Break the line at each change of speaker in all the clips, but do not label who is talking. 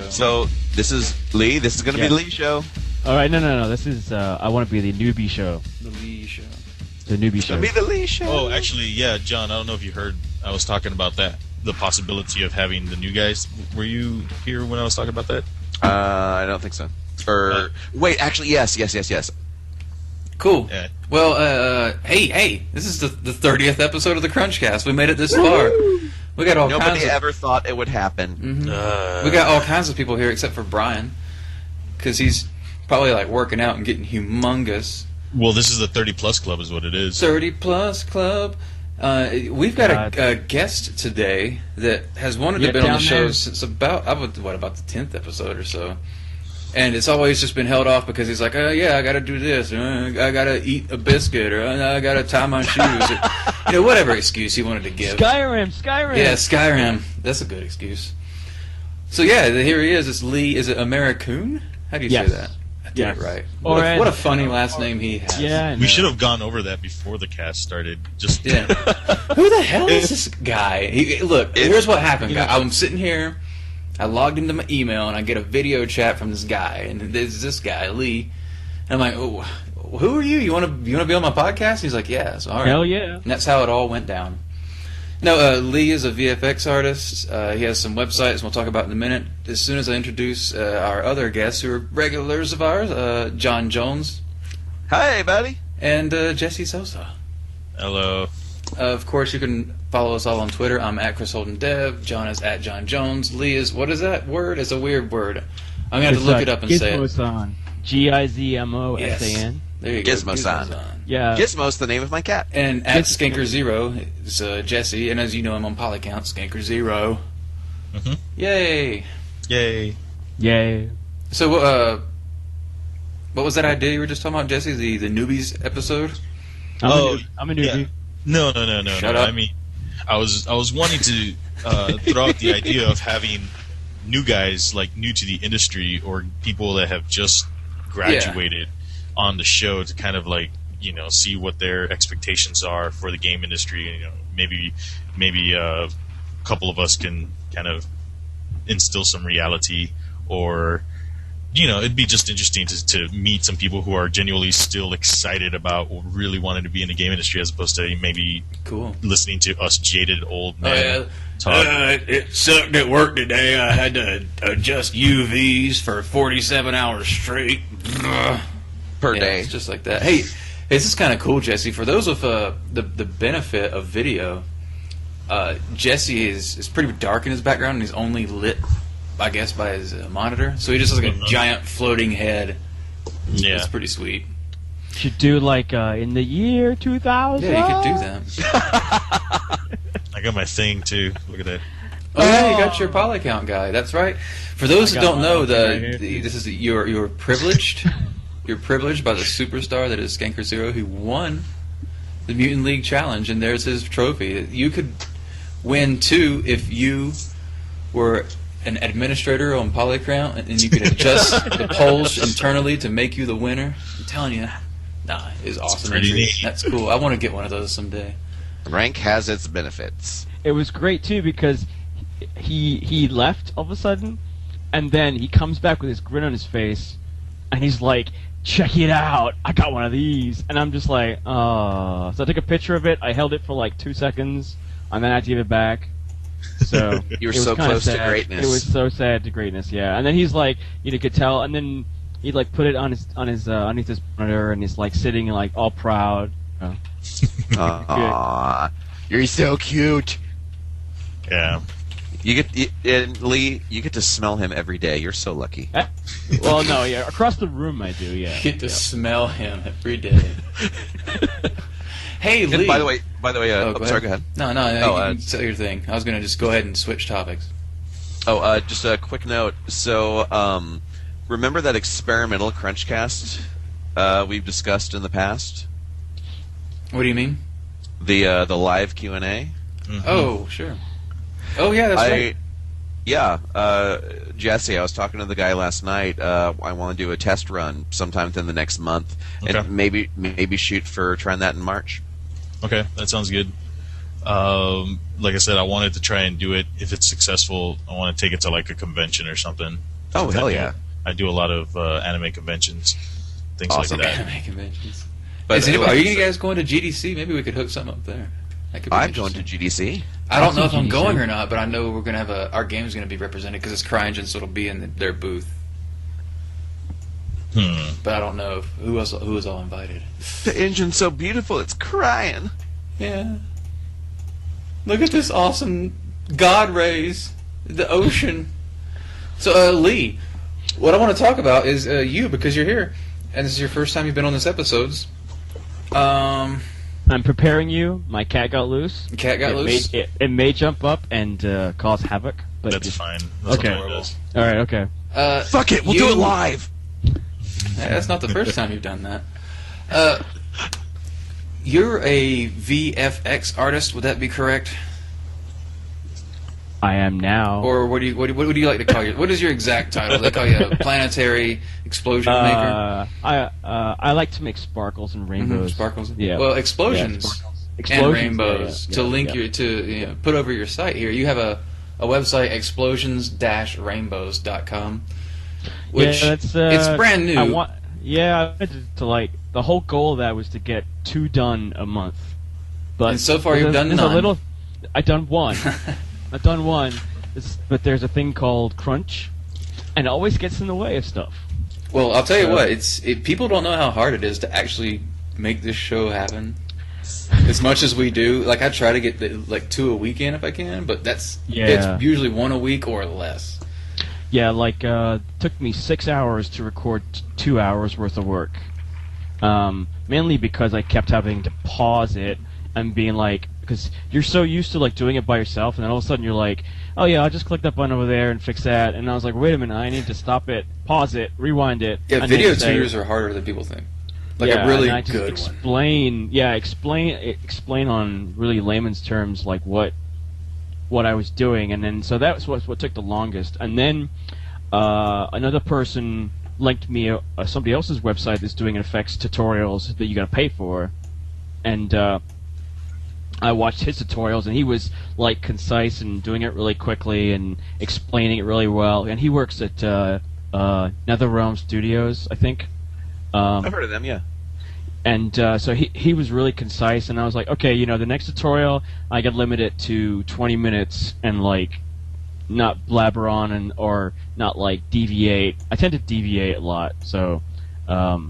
show.
So this is Lee. This is going to be the Lee show.
All right, no. This is I want to be the newbie show.
The Lee show.
The newbie show.
It's going to be the Lee show.
Oh, actually, yeah, John. I don't know if you heard. I was talking about that. The possibility of having the new guys. Were you here when I was talking about that?
I don't think so. Or wait, actually, yes.
Cool.
Yeah.
Well, hey, this is the 30th episode of the CrunchCast. We made it this far. We got all kinds
Nobody
of...
ever thought it would happen.
Mm-hmm. We got all kinds of people here except for Brian, because he's probably like working out and getting humongous.
Well, this is the 30-plus club is what it is.
30-plus club. We've got a guest today that has wanted to be on the show since about the 10th episode or so. And it's always just been held off because he's like, yeah, I got to do this, I got to eat a biscuit, or I got to tie my shoes, or, whatever excuse he wanted to give.
Skyrim.
Yeah, Skyrim. That's a good excuse. So yeah, here he is. It's Lee. Is it Amarakoon? How do you say that? I did it right. What a funny last name he has.
Yeah,
we should have gone over that before the cast started. Just
yeah. Who the hell is this guy? Look, here's what happened. I'm sitting here. I logged into my email and I get a video chat from this guy, and there's this guy Lee. And I'm like, oh, who are you? You want to be on my podcast? And he's like, yeah. So, all right.
Hell yeah.
And that's how it all went down. No, Lee is a VFX artist. He has some websites we'll talk about in a minute. As soon as I introduce our other guests who are regulars of ours, John Jones.
Hi, buddy.
And Jesse Sosa.
Hello.
Of course, you can follow us all on Twitter. I'm at Chris Holden Dev. John is at John Jones. Lee is, what is that word? It's a weird word. I'm going to have to look it up and say it.
Gizmo-san. Gizmosan.
Yes. There you go.
Gizmo-san.
Yeah.
Gizmo's the name of my cat.
And at Skanker0 is Jesse, and as you know him on Polycount, Skanker0.
Mm-hmm.
Yay.
Yay.
So, what was that idea you were just talking about, Jesse? The newbies episode?
I'm a newbie.
Yeah. No.
Shut up.
I mean, I was wanting to throw out the idea of having new guys, like new to the industry, or people that have just graduated on the show to kind of like, see what their expectations are for the game industry. Maybe a couple of us can kind of instill some reality, or it'd be just interesting to meet some people who are genuinely still excited about really wanting to be in the game industry, as opposed to maybe listening to us jaded old men talk.
It sucked at work today. I had to adjust UVs for 47 hours straight.
Per day.
It's just like that. Hey, this is kind of cool, Jesse. For those with the benefit of video, Jesse is pretty dark in his background, and he's only lit, I guess, by his monitor. So he just has like a giant floating head.
Yeah.
It's pretty sweet.
Should do like in the year 2000.
Yeah, you could do that.
I got my thing too. Look at that.
Oh yeah, you got your Polycount guy. That's right. For those who don't know, you're privileged. You're privileged by the superstar that is Skanker0, who won the Mutant League Challenge, and there's his trophy. You could win too if you were an administrator on Polycount, and you could adjust the polls internally to make you the winner. I'm telling you, it's awesome.
Pretty neat.
That's cool. I want to get one of those someday.
Rank has its benefits.
It was great too because he left all of a sudden, and then he comes back with his grin on his face, and he's like, "Check it out! I got one of these!" And I'm just like, "Oh!" So I took a picture of it. I held it for like 2 seconds, and then I had to give it back. So
you were so close to greatness.
It was so sad to greatness, yeah. And then he's like, you could tell, and then he like put it on his underneath his monitor, and he's like sitting like all proud.
Aww, you're so cute.
Yeah.
Lee, you get to smell him every day. You're so lucky.
Well, no, yeah, across the room I do, yeah.
You get to smell him every day. Hey, Lee.
And by the way, sorry, go ahead.
No, you can say your thing. I was going to just go ahead and switch topics.
Just a quick note. So, remember that experimental CrunchCast we've discussed in the past?
What do you mean?
The live Q&A?
Mm-hmm.
Oh, sure. Oh, yeah, that's right.
Yeah, Jesse, I was talking to the guy last night. I want to do a test run sometime within the next month, and maybe shoot for trying that in March.
Okay, that sounds good. Like I said, I wanted to try and do it. If it's successful, I want to take it to like a convention or something.
Oh, hell yeah.
I do a lot of anime conventions, things
Awesome.
like that.
Anime conventions.
But
Are you guys going to GDC? Maybe we could hook something up there. That could be
I'm going to
interesting.
GDC.
I don't know if I'm
GDC.
going or not, but I know we're gonna have our game's gonna be represented because it's CryEngine, so it'll be in their booth. But I don't know who is all invited.
The engine's so beautiful, it's crying.
Yeah. Look at this awesome God rays, the ocean. So, Lee, what I want to talk about is you, because you're here, and this is your first time you've been on this episodes.
I'm preparing you. My cat got loose.
The cat got loose?
It may jump up and cause havoc. But
That's fine. That's
Okay.
what it does.
All right. Okay.
Fuck it, we'll do it live.
That's not the first time you've done that. You're a VFX artist, would that be correct?
I am now.
Or what do you like to call you? What is your exact title? They call you a planetary explosion maker?
I like to make sparkles and rainbows.
Sparkles?
Yeah.
Well, explosions,
sparkles.
and
Explosions,
rainbows.
yeah,
To
yeah,
link
yeah.
put over your site here, you have a website, explosions-rainbows.com. Which
yeah, that's
it's brand new.
I wanted to like the whole goal of that was to get 2 done a month. But
And so far you've done
there's
none.
I've done one. I've done one. But there's a thing called crunch, and it always gets in the way of stuff.
Well, I'll tell you what, people don't know how hard it is to actually make this show happen. As much as we do, like I try to get 2 a weekend if I can, but it's usually 1 a week or less.
Yeah, like took me 6 hours to record 2 hours worth of work. Mainly because I kept having to pause it and being like, because you're so used to like doing it by yourself, and then all of a sudden you're like, oh yeah, I'll just click that button over there and fix that. And I was like, wait a minute, I need to stop it, pause it, rewind it.
Yeah,
and
video
then say,
tutors are harder than people think. Like
yeah,
a really
and I just
good one.
explain on really layman's terms like what I was doing, and then so that was what took the longest. And then another person linked me somebody else's website that's doing effects tutorials that you got to pay for, and I watched his tutorials, and he was like concise and doing it really quickly and explaining it really well. And he works at NetherRealm Studios, I think.
I've heard of them, yeah.
And so he was really concise, and I was like, okay, the next tutorial I can limit it to 20 minutes and like not blabber on or not like deviate. I tend to deviate a lot, so yeah,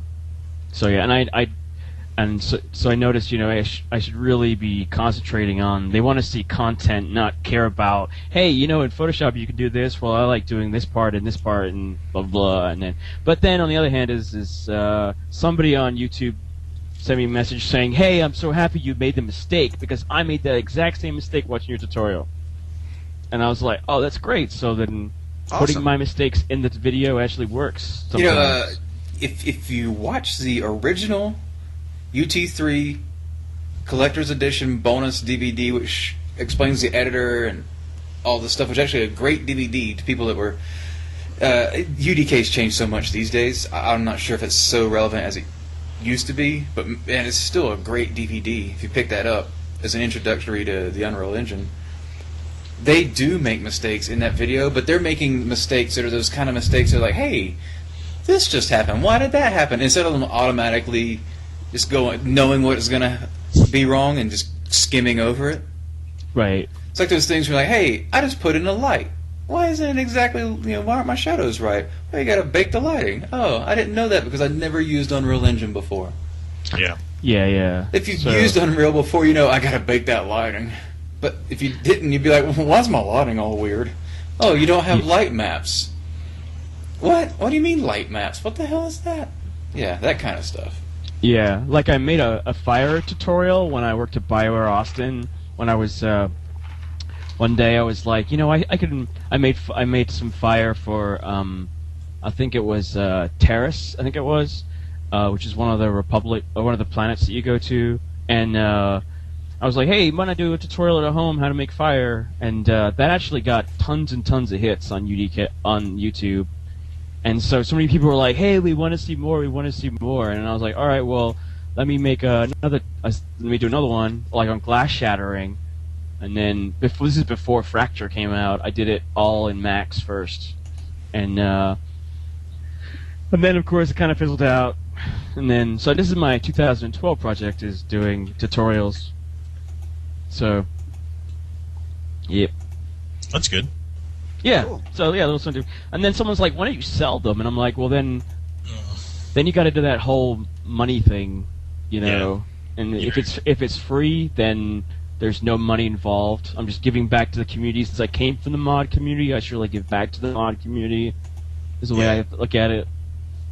and so I noticed, I should really be concentrating on. They want to see content, not care about, hey, in Photoshop you can do this. Well, I like doing this part and blah blah. And then, but then on the other hand, is somebody on YouTube sent me a message saying, hey, I'm so happy you made the mistake because I made the exact same mistake watching your tutorial. And I was like, oh, that's great. So then, putting my mistakes in the video actually works. Sometimes.
If you watch the original UT3 Collector's Edition bonus DVD, which explains the editor and all this stuff, which is actually a great DVD to people that were... UDK's changed so much these days, I'm not sure if it's so relevant as it used to be, but man, it's still a great DVD if you pick that up as an introductory to the Unreal Engine. They do make mistakes in that video, but they're making mistakes that are those kind of mistakes that are like, hey, this just happened, why did that happen? Instead of them automatically just knowing what is going to be wrong and just skimming over it.
Right.
It's like those things where like, hey, I just put in a light. Why isn't it exactly, why aren't my shadows right? Well, you got to bake the lighting. Oh, I didn't know that because I'd never used Unreal Engine before.
Yeah.
Yeah.
If you've used Unreal before, I got to bake that lighting. But if you didn't, you'd be like, well, why's my lighting all weird? Oh, you don't have light maps. What? What do you mean light maps? What the hell is that? Yeah, that kind of stuff.
Yeah, like I made a fire tutorial when I worked at BioWare Austin. When I was one day, I was like, I made some fire for I think it was Terrace. I think it was, which is one of the planets that you go to, and I was like, hey, why not do a tutorial at home how to make fire? And that actually got tons and tons of hits on YouTube. And so many people were like, hey, we want to see more, and I was like, all right, well, let me make do another one, like on glass shattering, and then this is before Fracture came out. I did it all in Max first, And then of course it kind of fizzled out. And then so this is my 2012 project, is doing tutorials. So, yep.
That's good.
Yeah.
Cool.
So yeah, those something. And then someone's like, "Why don't you sell them?" And I'm like, "Well, then you got to do that whole money thing, you know. Yeah. And if it's free, then there's no money involved. I'm just giving back to the community. Since I came from the mod community, I should really give back to the mod community. Is the way I look at it.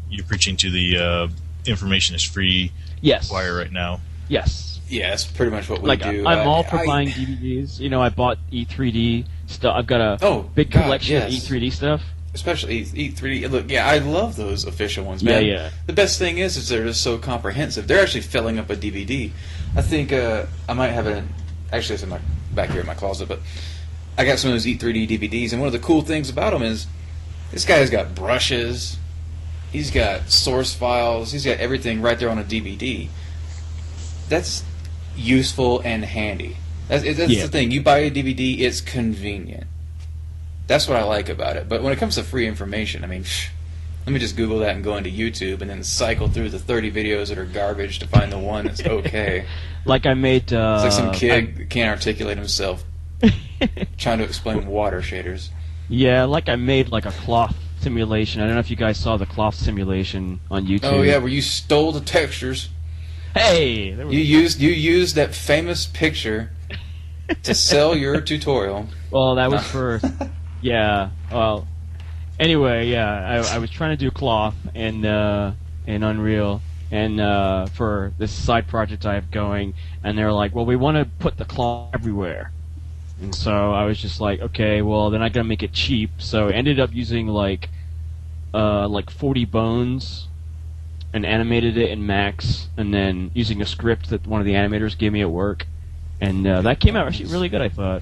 You're preaching to the information is free.
Yes.
Wire right now.
Yes.
Yeah, that's pretty much what we do.
I'm all for buying DVDs. You know, I bought E3D stuff. I've got a big collection of E3D stuff.
Especially E3D. Look, yeah, I love those official ones, man.
Yeah.
The best thing is they're just so comprehensive. They're actually filling up a DVD. I think I might have it. Actually, it's in back here in my closet, but I got some of those E3D DVDs, and one of the cool things about them is this guy's got brushes, he's got source files, he's got everything right there on a DVD. That's useful and handy. That's the thing. You buy a DVD, it's convenient. That's what I like about it. But when it comes to free information, I mean, let me just Google that and go into YouTube and then cycle through the 30 videos that are garbage to find the one that's okay.
Like I made...
it's like some kid that can't articulate himself trying to explain water shaders.
Yeah, like I made like a cloth simulation. I don't know if you guys saw the cloth simulation on YouTube.
Oh yeah, where you stole the textures.
Hey!
You used that famous picture to sell your tutorial.
Well, that was for... Yeah, well... Anyway, yeah, I was trying to do cloth in Unreal, and for this side project I have going, and they're like, well, we want to put the cloth everywhere. And so I was just like, okay, well, then I gotta make it cheap, so I ended up using like 40 bones, and animated it in Max, and then using a script that one of the animators gave me at work, and that came out actually really good, I thought.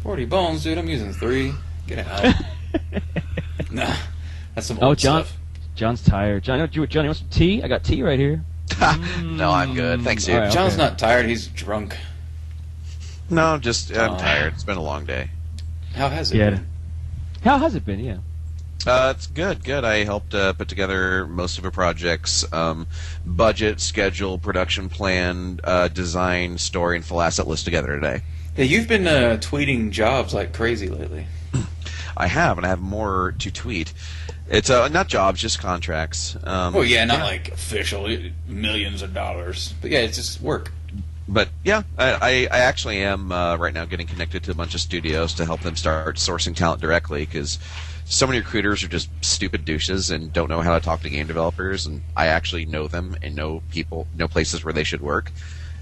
40 bones, dude, I'm using 3. Get out. Nah, that's some old stuff.
John's tired. Johnny, you want some tea? I got tea right here.
No, I'm good. Thanks, dude.
Right,
John's not tired. He's drunk.
No, just I'm tired. It's been a long day.
How has it been?
How has it been? Yeah.
It's good. I helped put together most of the projects, budget, schedule, production plan, design, story, and full asset list together today.
Yeah, you've been tweeting jobs like crazy lately.
I have, and I have more to tweet. It's not jobs, just contracts.
Not like official millions of dollars, but yeah, it's just work.
But yeah, I actually am right now getting connected to a bunch of studios to help them start sourcing talent directly, because so many recruiters are just stupid douches and don't know how to talk to game developers, and I actually know them and know people, know places where they should work.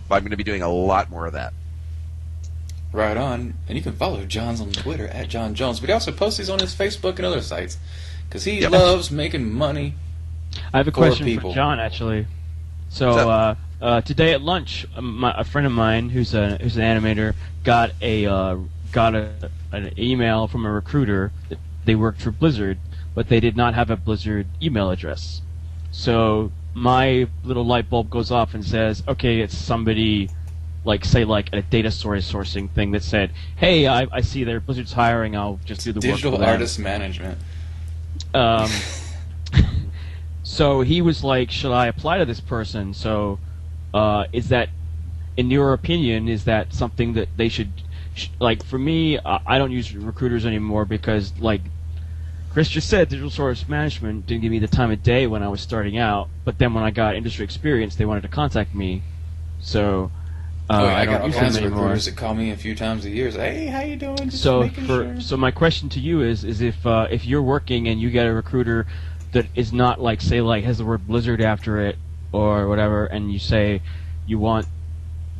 But I'm going to be doing a lot more of that.
Right on. And you can follow John's on Twitter at John Jones. But he also posts these on his Facebook and other sites because he loves making money.
I have a question for John, actually. So today at lunch, a friend of mine who's an animator got an email from a recruiter that they worked for Blizzard, but they did not have a Blizzard email address. So my little light bulb goes off and says, okay, it's somebody... like a data sourcing thing that said, hey, I see their Blizzard's hiring, I'll just do the work for them.
Digital artist management.
So he was like, should I apply to this person? So is that, in your opinion, is that something that they should, like for me, I don't use recruiters anymore because, like Chris just said, digital source management didn't give me the time of day when I was starting out, but then when I got industry experience, they wanted to contact me. So...
I got all kinds of recruiters that call me a few times a year. Say, hey, how you doing? Just making sure.
So my question to you is if you're working and you get a recruiter that is not like, say, like has the word Blizzard after it or whatever, and you say you want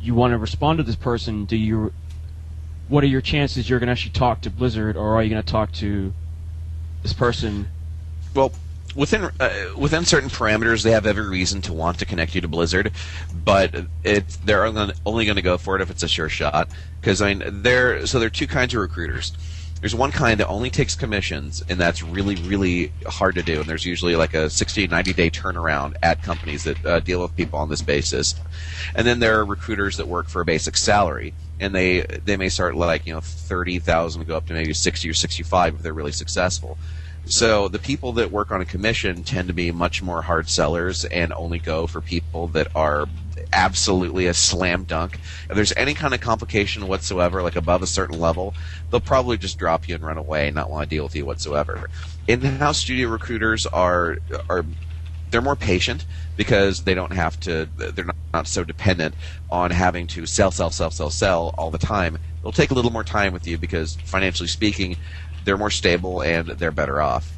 to respond to this person, what are your chances you're going to actually talk to Blizzard, or are you going to talk to this person?
Well, within certain parameters, they have every reason to want to connect you to Blizzard, but they're only going to go for it if it's a sure shot. Because there are two kinds of recruiters. There's one kind that only takes commissions, and that's really, really hard to do. And there's usually like a 60, 90-day turnaround at companies that deal with people on this basis. And then there are recruiters that work for a basic salary, and they may start like $30,000, go up to maybe 60 or 65 if they're really successful. So the people that work on a commission tend to be much more hard sellers and only go for people that are absolutely a slam dunk. If there's any kind of complication whatsoever, like above a certain level, they'll probably just drop you and run away and not want to deal with you whatsoever. In-house studio recruiters are they're more patient because they don't have to. They're not so dependent on having to sell all the time. They'll take a little more time with you because, financially speaking, they're more stable and they're better off.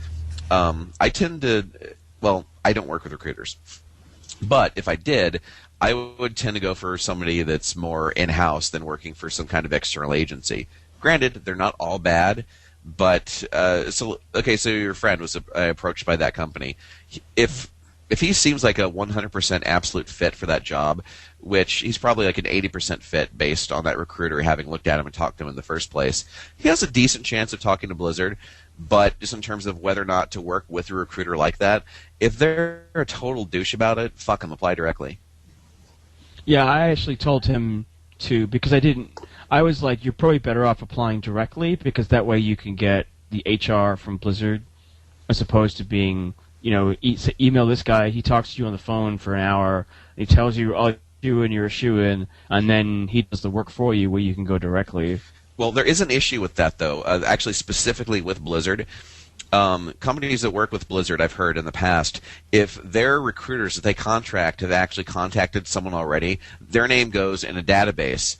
I don't work with recruiters, but if I did, I would tend to go for somebody that's more in-house than working for some kind of external agency. Granted, they're not all bad, but so your friend was approached by that company. If he seems like a 100% absolute fit for that job, which he's probably like an 80% fit based on that recruiter having looked at him and talked to him in the first place, he has a decent chance of talking to Blizzard. But just in terms of whether or not to work with a recruiter like that, if they're a total douche about it, fuck them, apply directly.
Yeah, I actually told him to, because I was like, you're probably better off applying directly, because that way you can get the HR from Blizzard, as opposed to being, email this guy, he talks to you on the phone for an hour, he tells you all you do and you're a shoo-in, and then he does the work for you where you can go directly.
Well, there is an issue with that, though, actually specifically with Blizzard. Companies that work with Blizzard, I've heard in the past, if their recruiters that they contract have actually contacted someone already, their name goes in a database,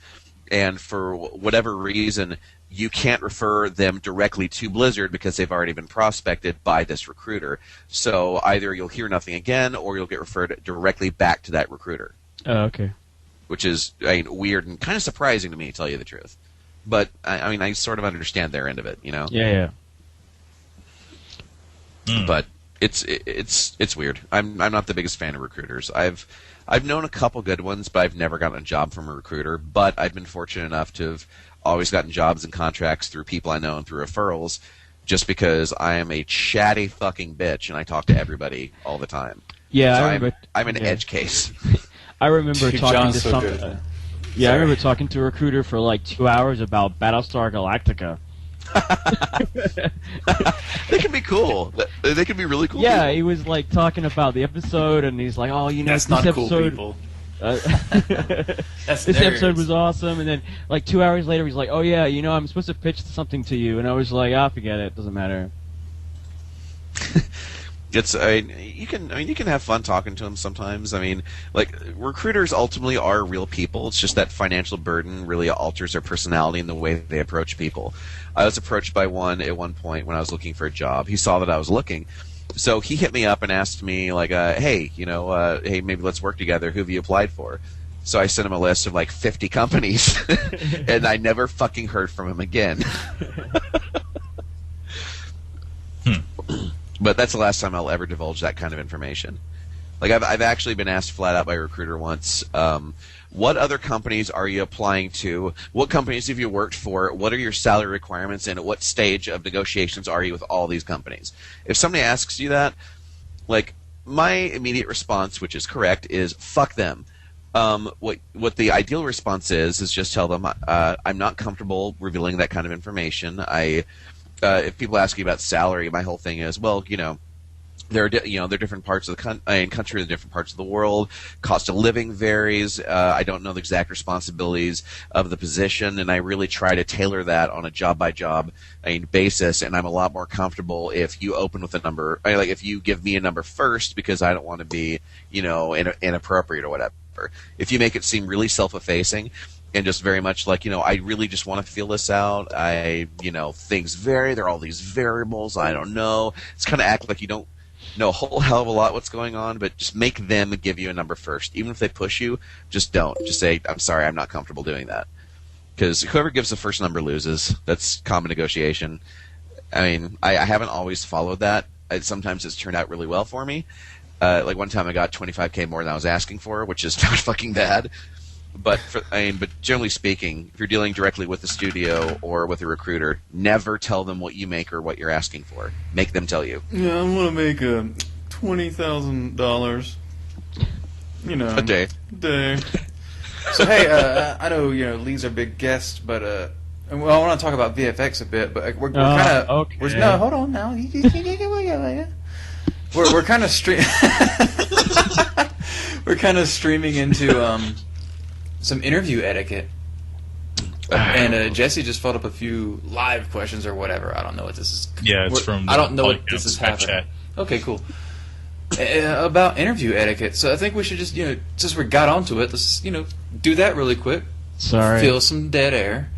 and for whatever reason, you can't refer them directly to Blizzard because they've already been prospected by this recruiter. So either you'll hear nothing again, or you'll get referred directly back to that recruiter.
Oh, okay.
Which is weird and kind of surprising to me, to tell you the truth. But I sort of understand their end of it,
Yeah.
But it's weird. I'm not the biggest fan of recruiters. I've known a couple good ones, but I've never gotten a job from a recruiter. But I've been fortunate enough to have always gotten jobs and contracts through people I know and through referrals, just because I am a chatty fucking bitch and I talk to everybody all the time.
Yeah,
so I'm an edge case.
I remember talking to
good.
I remember talking to a recruiter for like 2 hours about Battlestar Galactica.
They can be cool. They can be really cool.
Yeah,
people.
he was like talking about the episode, and he's like, "Oh,
That's
this
not
episode,
cool, people.
this episode was awesome." And then like 2 hours later, he's like, "Oh yeah, I'm supposed to pitch something to you," and I was like, forget it. Doesn't matter."
You can have fun talking to them sometimes. Recruiters ultimately are real people. It's just that financial burden really alters their personality and the way they approach people. I was approached by one at one point when I was looking for a job. He saw that I was looking, so he hit me up and asked me hey, hey, maybe let's work together. Who have you applied for? So I sent him a list of like 50 companies, and I never fucking heard from him again. But that's the last time I'll ever divulge that kind of information. I've actually been asked flat out by a recruiter once, what other companies are you applying to? What companies have you worked for? What are your salary requirements? And at what stage of negotiations are you with all these companies? If somebody asks you that, my immediate response, which is correct, is fuck them. What the ideal response is just tell them I'm not comfortable revealing that kind of information. If people ask you about salary, my whole thing is, there are different parts of the country, the different parts of the world. Cost of living varies. I don't know the exact responsibilities of the position, and I really try to tailor that on a job by job basis. And I'm a lot more comfortable if you open with a number, if you give me a number first, because I don't want to be inappropriate or whatever. If you make it seem really self-effacing, and just very much I really just want to feel this out. Things vary. There are all these variables. I don't know. It's kind of act like you don't know a whole hell of a lot what's going on, but just make them give you a number first. Even if they push you, just don't. Just say, I'm sorry, I'm not comfortable doing that. Because whoever gives the first number loses. That's common negotiation. I haven't always followed that. Sometimes it's turned out really well for me. One time I got $25K more than I was asking for, which is not fucking bad. But generally speaking, if you're dealing directly with the studio or with a recruiter, never tell them what you make or what you're asking for. Make them tell you.
Yeah, I want to make $20,000.
A day.
So hey, I know Lee's our big guest, but well, I want to talk about VFX a bit, but we're kind of
okay.
no, hold on now. We're kind of we're kind of streaming into some interview etiquette. And Jesse just followed up a few live questions or whatever. I don't know what this is.
Yeah, it's from.
I don't know what
podcast
this is
Snapchat.
happening. Okay, cool. About interview etiquette. So I think we should just, since we got onto it, let's, do that really quick.
Sorry.
Feel some dead air,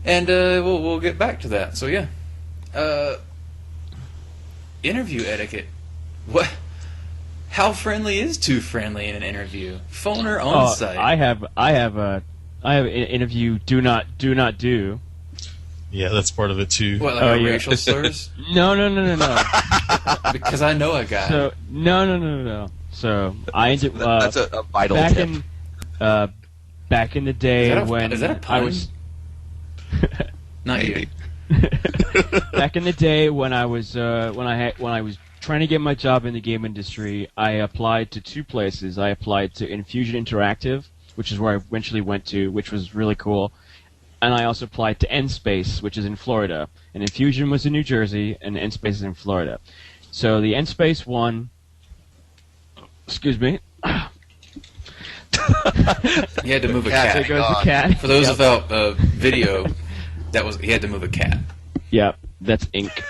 and we'll get back to that. So yeah, interview etiquette. What? How friendly is too friendly in an interview? Phone or on site?
I have an interview. Do not do.
Yeah, that's part of it too.
What, like racial slurs?
No.
Because I know a guy.
So no. So I ended
That's a vital
back
tip.
back in the day when
is that a pun?
I was
Not you.
back in the day when I was when I was trying to get my job in the game industry, I applied to 2 places. I applied to Infusion Interactive, which is where I eventually went to, which was really cool. And I also applied to N-Space, which is in Florida. And Infusion was in New Jersey, and N-Space is in Florida. So the N-Space one... Excuse me.
He had to move a cat.
There goes the cat.
For those without video, he had to move a cat.
Yep, that's ink.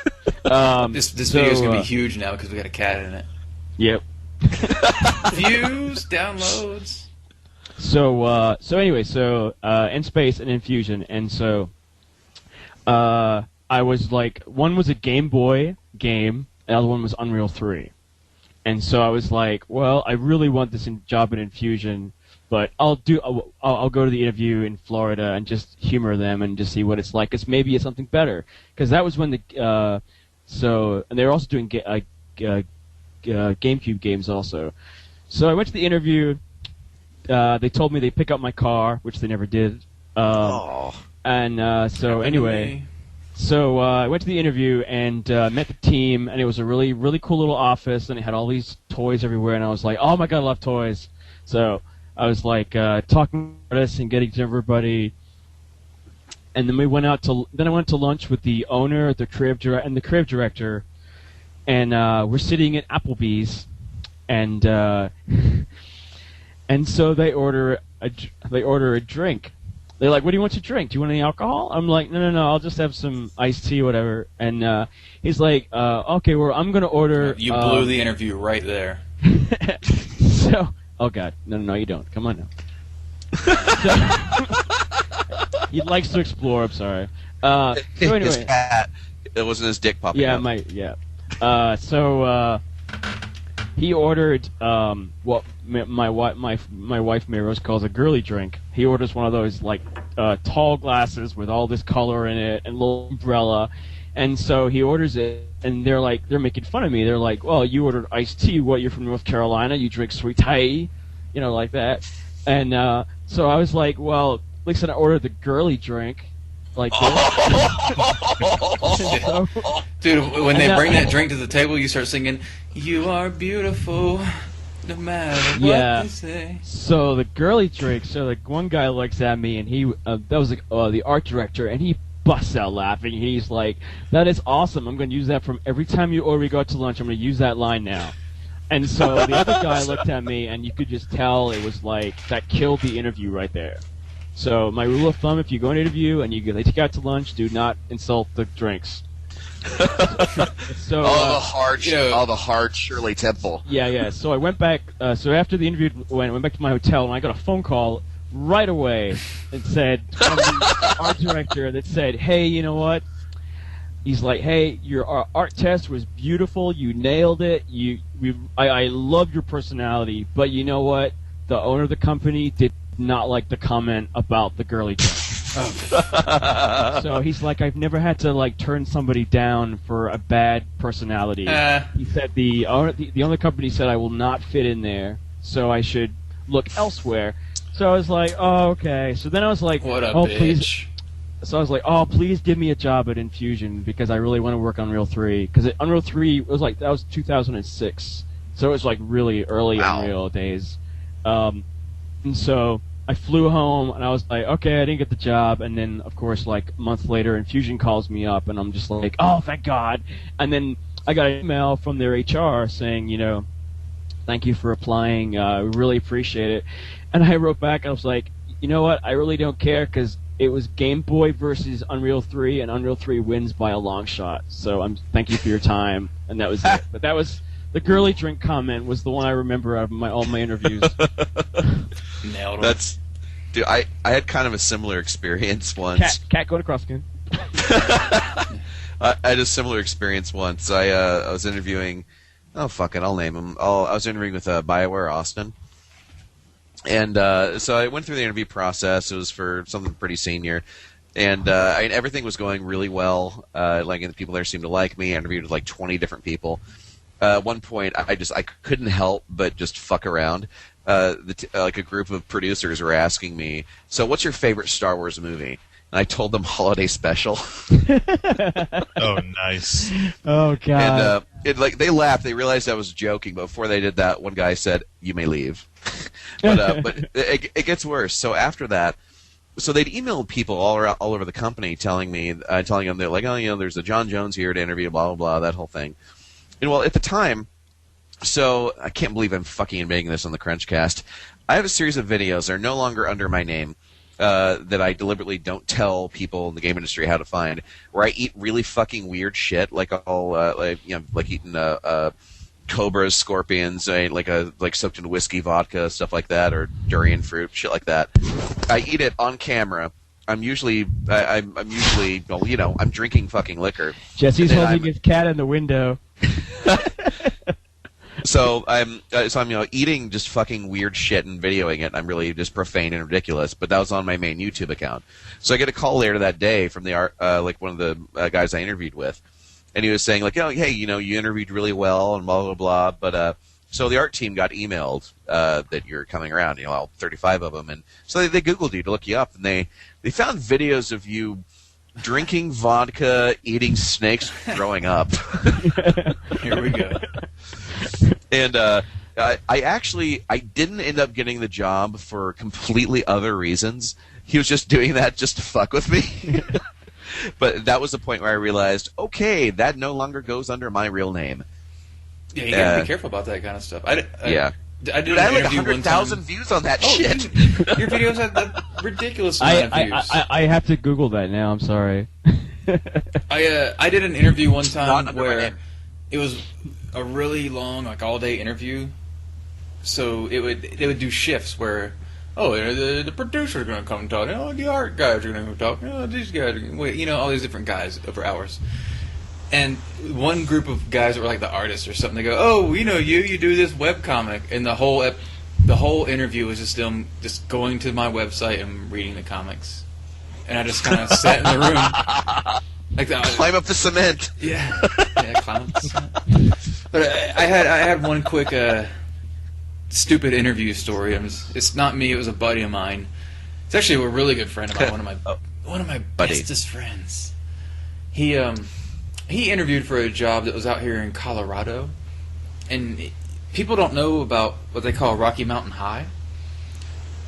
This video is going to be huge now because we got a cat in it.
Yep.
Views, downloads.
So anyway, N-Space and Infusion, and so I was like, one was a Game Boy game, the other one was Unreal 3. And so I was like, well, I really want this job in Infusion, but I'll go to the interview in Florida and just humor them and just see what it's like, because maybe it's something better. Because that was when and they were also doing GameCube games also. So I went to the interview. They told me they'd pick up my car, which they never did. And anyway, I went to the interview and met the team, and it was a really, really cool little office, and it had all these toys everywhere, and I was like, oh my god, I love toys. So I was like talking to us and getting to everybody, and then I went to lunch with the owner, the creative director, and we're sitting at Applebee's, and and so they order a drink. They're like, what do you want to drink? Do you want any alcohol? I'm like, no, I'll just have some iced tea, whatever. And he's like, okay, well, I'm going to order...
You blew the interview right there.
Oh, God. No, you don't. Come on now. He likes to explore, I'm sorry. So anyway...
His cat, it wasn't his dick popping out.
He ordered what my wife Mary Rose calls a girly drink. He orders one of those like tall glasses with all this color in it and a little umbrella, and so he orders it, and they're making fun of me. They're like, "Well, you ordered iced tea. What? You're from North Carolina? You drink sweet tea, like that." And so I was like, "Well, at least I ordered the girly drink." Like
Dude, when they bring that drink to the table, you start singing, "You are beautiful, no matter what they say."
So the girly drink. So like one guy looks at me, and he that was the art director, and he busts out laughing. He's like, "That is awesome! I'm going to use that from every time you order. We go out to lunch. I'm going to use that line now." And so the other guy looked at me, and you could just tell it was like that killed the interview right there. So my rule of thumb: if you go to an interview and they take you out to lunch, do not insult the drinks. So
the hard Shirley Temple.
Yeah. So I went back. So after the interview, I went back to my hotel, and I got a phone call right away that said from the art director that said, "Hey, you know what?" He's like, "Hey, your art test was beautiful. You nailed it. I love your personality, but you know what? The owner of the company did not like the comment about the girly drink." So he's like, "I've never had to like turn somebody down for a bad personality." He said the owner of the company said I will not fit in there, so I should look elsewhere. So I was like, "Oh, okay." So then I was like,
"What a
bitch!"
Please.
So I was like, "Oh, please give me a job at Infusion because I really want to work on Unreal 3." Because Unreal 3 was like that was 2006, so it was like really early Unreal days. And so I flew home, and I was like, okay, I didn't get the job. And then, of course, like a month later, Infusion calls me up, and I'm just like, oh, thank God. And then I got an email from their HR saying, thank you for applying. We really appreciate it. And I wrote back, and I was like, you know what? I really don't care, because it was Game Boy versus Unreal 3, and Unreal 3 wins by a long shot. So thank you for your time, and that was it. But that was the girly drink comment was the one I remember out of all my interviews.
Nailed it.
Dude, I had kind of a similar experience once.
Cat going across again.
I had a similar experience once. I was interviewing. Oh fuck it, I'll name him. I was interviewing with BioWare Austin, and so I went through the interview process. It was for something pretty senior, and everything was going really well. And the people there seemed to like me. I interviewed with like 20 different people. At one point, I couldn't help but just fuck around. Like a group of producers were asking me, "So, what's your favorite Star Wars movie?" And I told them Holiday Special.
Oh, nice.
Oh God.
And they laughed. They realized I was joking. But before they did that, one guy said, "You may leave." but it gets worse. So after that, they'd emailed people all over the company telling them they're like, "Oh, there's a John Jones here to interview, blah blah blah," that whole thing. And well, at the time. So, I can't believe I'm fucking admitting this on the CrunchCast. I have a series of videos that are no longer under my name that I deliberately don't tell people in the game industry how to find, where I eat really fucking weird shit, like eating cobras, scorpions, like soaked in whiskey, vodka, stuff like that, or durian fruit, shit like that. I eat it on camera. I'm usually I'm drinking fucking liquor.
Jesse's holding his cat in the window.
So I'm eating just fucking weird shit and videoing it. And I'm really just profane and ridiculous. But that was on my main YouTube account. So I get a call later that day from the one of the guys I interviewed with, and he was saying like, "Oh, hey, you interviewed really well and blah blah blah." But so the art team got emailed that you're coming around. All 35 of them, and so they Googled you to look you up, and they found videos of you drinking vodka, eating snakes, growing up.
Here we go.
And I didn't end up getting the job for completely other reasons. He was just doing that just to fuck with me. But that was the point where I realized, okay, that no longer goes under my real name.
Yeah, you gotta be careful about that kind of stuff. I did
Dude, I had like 100,000 views on that shit.
Your videos had a ridiculous amount of views.
I have to Google that now. I'm sorry.
I did an interview one time
where
where it was a really long, like all-day interview. So they would do shifts where, the producer's going to come and talk. The art guys are going to come talk. These guys are going to wait. All these different guys over hours. And one group of guys that were like the artists or something, they go, you do this webcomic. And the whole interview was just them just going to my website and reading the comics. And I just kind of sat in the room. Like that.
Climb up the cement.
Yeah, climb up the cement. But I had one quick stupid interview story. It's not me. It was a buddy of mine. It's actually a really good friend of mine. One of my bestest friends. He interviewed for a job that was out here in Colorado, and people don't know about what they call Rocky Mountain High,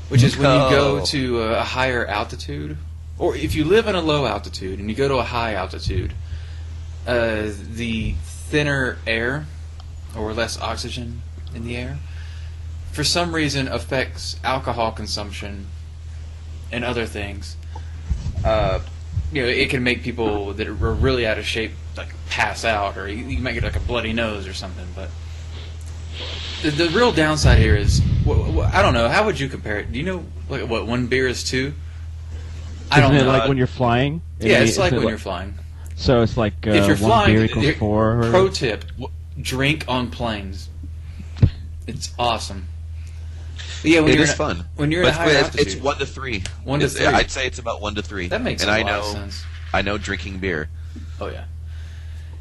which is when you go to a higher altitude, or if you live in a low altitude and you go to a high altitude, the thinner air or less oxygen in the air for some reason affects alcohol consumption and other things. It can make people that are really out of shape like pass out, or you might get like a bloody nose or something. But the real downside here is, I don't know. How would you compare it? Do you know what one beer is to? I don't know.
Isn't it like when you're flying?
Yeah, it's like when you're flying.
So it's like
if you're
one
flying,
beer equals 4. Or...
Pro tip: drink on planes. It's awesome. But yeah,
it is fun.
When you're at high altitude,
it's 1 to 3.
1 to 3.
I'd say it's about 1 to 3.
That makes a lot of sense.
I know drinking beer.
Oh yeah.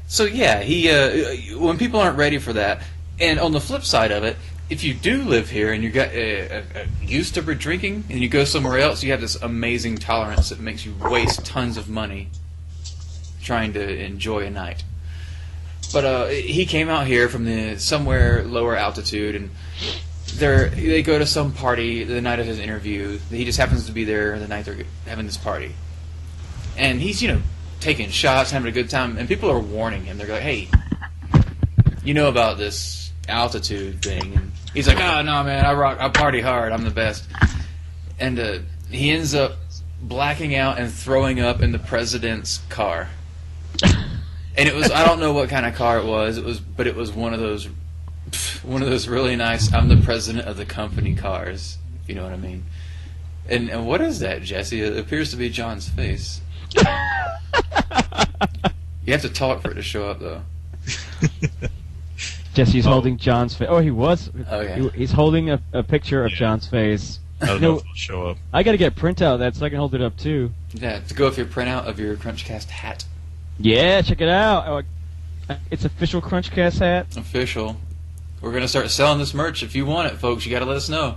So yeah, he when people aren't ready for that, and on the flip side of it, if you do live here and you got used to drinking, and you go somewhere else, you have this amazing tolerance that makes you waste tons of money trying to enjoy a night. But he came out here from somewhere lower altitude, and they go to some party the night of his interview. He just happens to be there the night they're having this party, and he's taking shots, having a good time, and people are warning him. They're like, "Hey, you know about this altitude thing?" And he's like, "Oh no, man, I party hard. I'm the best." And he ends up blacking out and throwing up in the president's car. And it was, I don't know what kind of car it was. But it was one of those really nice, I'm the president of the company cars, if you know what I mean. And what is that, Jesse? It appears to be John's face. You have to talk for it to show up, though.
Jesse's holding John's face. Oh, he was.
Okay.
He's holding a picture of John's face.
I don't know if it'll show up.
I got to get a printout of that so I can hold it up too.
Yeah, to go with your printout of your CrunchCast hat.
Yeah, check it out. It's official CrunchCast hat.
Official. We're gonna start selling this merch. If you want it, folks, you gotta let us know.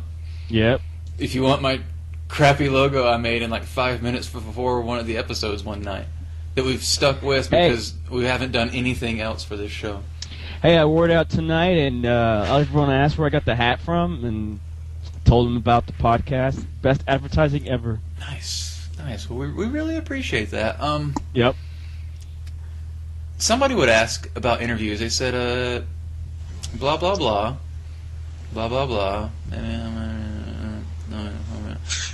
Yep.
If you want my crappy logo I made in like 5 minutes before one of the episodes one night that we've stuck with because we haven't done anything else for this show.
Hey, I wore it out tonight, and everyone asked where I got the hat from, and told them about the podcast. Best advertising ever.
Nice. Well, we really appreciate that.
Yep.
Somebody would ask about interviews. They said, blah, blah, blah. Blah, blah, blah.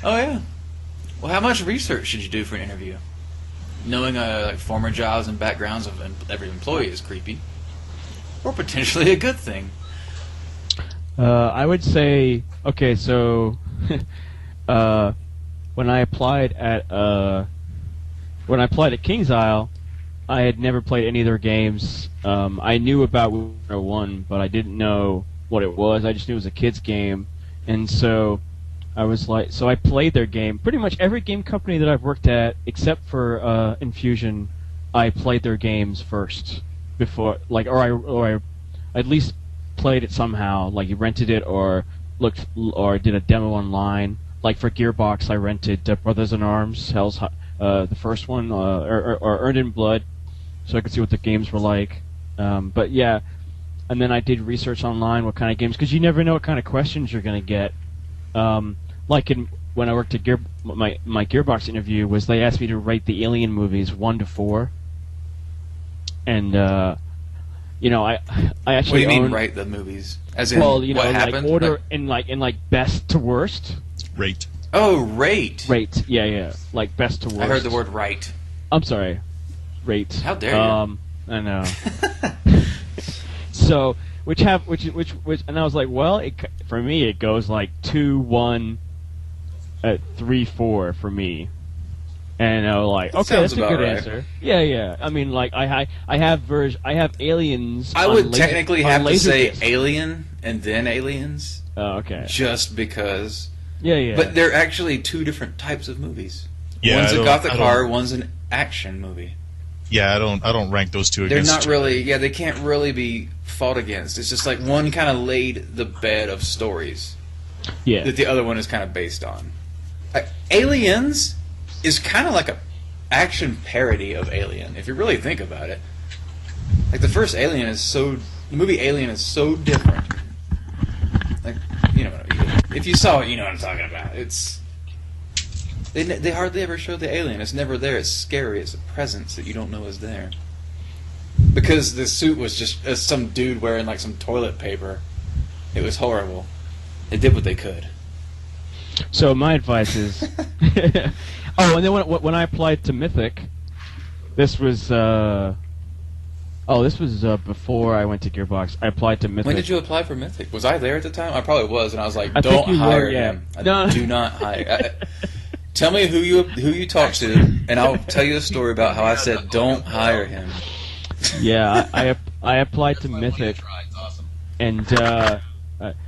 Oh, yeah. Well, how much research should you do for an interview? Knowing like former jobs and backgrounds of every employee is creepy. Or potentially a good thing.
I would say, okay, so when I applied at King's Isle, I had never played any of their games. I knew about 101, but I didn't know what it was. I just knew it was a kids game, and so I was like, so I played their game. Pretty much every game company that I've worked at, except for Infusion, I played their games first before, like, or I at least played it somehow. Like, you rented it or looked or did a demo online. Like for Gearbox, I rented Brothers in Arms, the first one, or Earned in Blood, so I could see what the games were like. But yeah, and then I did research online what kind of games, because you never know what kind of questions you're gonna get. Like when I worked at my Gearbox interview was they asked me to rate the Alien movies 1 to 4, and I actually
What do you mean write the movies? As in
what
like happened?
order in best to worst.
Rate.
Oh, rate.
Rate, yeah, like best to worst.
I heard the word right.
I'm sorry, rate.
How dare you?
I know. So, which, and I was like, well, for me it goes like 2, 1, 3, 4 for me. And I was like, okay, that's a good answer. Yeah. I mean, like, I have Aliens.
I would technically have to say
Laserdisc.
Alien and then Aliens.
Oh, okay.
Just because.
Yeah.
But they're actually two different types of movies.
Yeah,
one's a gothic horror, one's an action movie.
Yeah, I don't rank those two
They're
against
not
each other.
really. Yeah, they can't really be fought against. It's just like one kind of laid the bed of stories.
Yeah.
That the other one is kind of based on. Aliens is kind of like a action parody of Alien, if you really think about it. Like the first Alien the movie Alien is so different. Like, if you saw it, you know what I'm talking about. They hardly ever show the alien. It's never there. It's scary. It's a presence that you don't know is there. Because the suit was just some dude wearing like some toilet paper. It was horrible. They did what they could.
So my advice is, and then when I applied to Mythic, this was before I went to Gearbox. I applied to Mythic.
When did you apply for Mythic? Was I there at the time? I probably was, and I was like,
I think
"Don't
you
hire
were, yeah.
him.
No.
Do not hire." Tell me who you talked to, and I'll tell you a story about how I said, "Don't hire him."
Yeah, I applied to Mythic, and I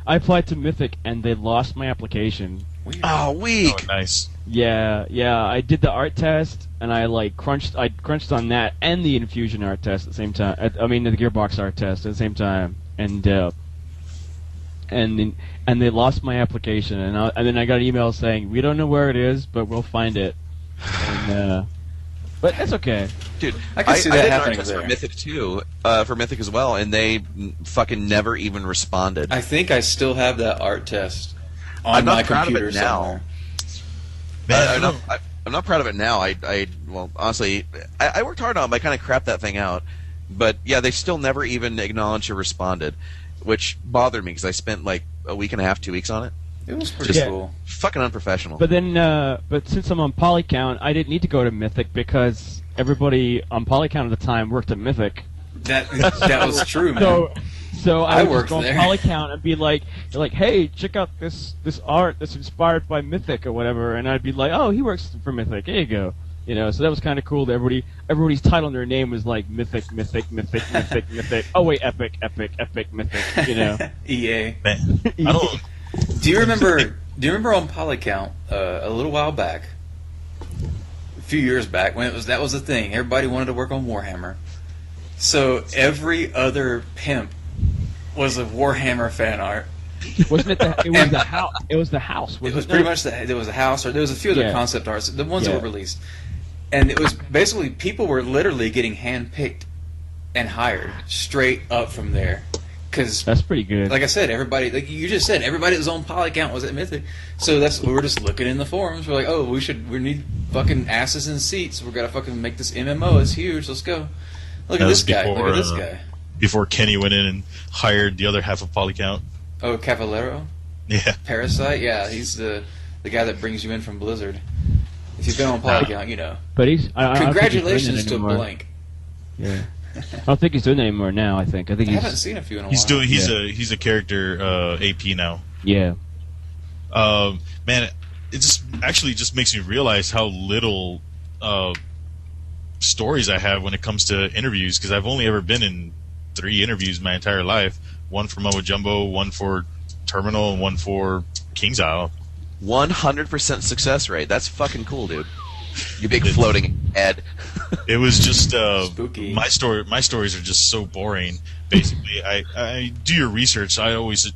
applied to Mythic, and they lost my application.
Weird.
Oh, weak.
Oh, nice.
Yeah, I did the art test, and I crunched on that and the Infusion art test at the same time. I mean, the Gearbox art test at the same time, and they lost my application, and then I got an email saying, we don't know where it is, but we'll find it. And But that's okay.
Dude,
I can see that
did an
happening
art test
there.
for Mythic too, for Mythic as well, and they fucking never even responded.
I think I still have that art test on
I'm not
my
proud of
computer
it now.
somewhere.
Man,
I'm not proud of it now. Well, honestly, I worked hard on it. I kind of crapped that thing out. But yeah, they still never even acknowledged or responded, which bothered me because I spent like a week and a half, 2 weeks on it.
It was pretty
Yeah.
cool.
Fucking unprofessional.
But then, but since I'm on Polycount, I didn't need to go to Mythic because everybody on Polycount at the time worked at Mythic.
That was true, man.
So
I
I would
worked
just go on
there.
Polycount and be like, they're like, hey, check out this art that's inspired by Mythic or whatever, and I'd be like, oh, he works for Mythic. Here you go. You know, so that was kind of cool. That everybody's title in their name was like Mythic. Oh wait, Epic, Mythic. You know,
EA.
man, I don't.
Do you remember on Polycount a little while back, a few years back, when that was the thing? Everybody wanted to work on Warhammer, so every other pimp was a Warhammer fan art.
wasn't it? It was the house. It was the house.
It was pretty much there was a house, or there was a few other
Yeah.
concept arts, the ones that
Yeah.
were released, and it was basically people were literally getting handpicked and hired straight up from there, because
That's pretty good.
like I said, everybody, like you just said, everybody that was on Polycount was at Mythic. So we were just looking in the forums. We're like, oh, we need fucking asses in seats. We're gonna fucking make this MMO. It's huge. Let's go. Look
That
at
was
this guy.
before,
Look at this guy.
Before Kenny went in and hired the other half of Polycount.
Oh, Cavallero,
Yeah.
Parasite. Yeah, he's the guy that brings you in from Blizzard. If you've been on Polycount, you know.
but I don't think he's doing
Congratulations
it
to
anymore.
Blank.
Yeah. I don't think he's doing it anymore now. I think
I
he's.
haven't seen a few in a while.
He's a character AP now.
Yeah.
Man, it just makes me realize how little stories I have when it comes to interviews, because I've only ever been in 3 interviews my entire life. One for Momo Jumbo, one for Terminal, and one for King's Isle.
100% success rate. That's fucking cool, dude. You big floating head.
It was just
Spooky.
my stories are just so boring. Basically, I do your research. I always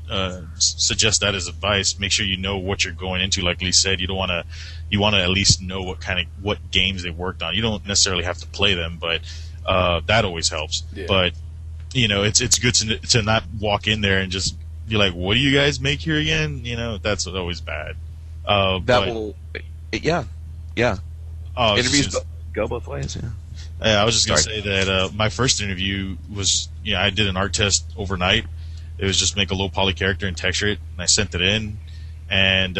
suggest that as advice. Make sure you know what you're going into. Like Lee said, you want to at least know what games they worked on. You don't necessarily have to play them, but that always helps.
Yeah.
But you know, it's good to not walk in there and just be like, "What do you guys make here again?" You know, that's always bad.
Yeah. Interviews
just-
go both ways. Yeah.
I was just going to
Sorry.
say that my first interview was, I did an art test overnight. It was just make a low poly character and texture it, and I sent it in, and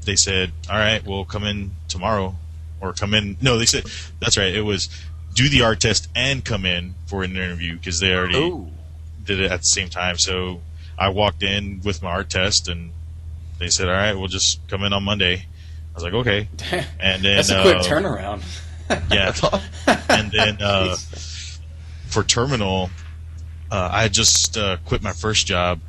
they said, all right, we'll come in tomorrow, or come in. No, they said, that's right, it was do the art test and come in for an interview, because they already did it at the same time. So I walked in with my art test, and they said, all right, we'll just come in on Monday. I was like, okay. And then
That's a quick turnaround.
yeah. And then for Terminal, I had just quit my first job,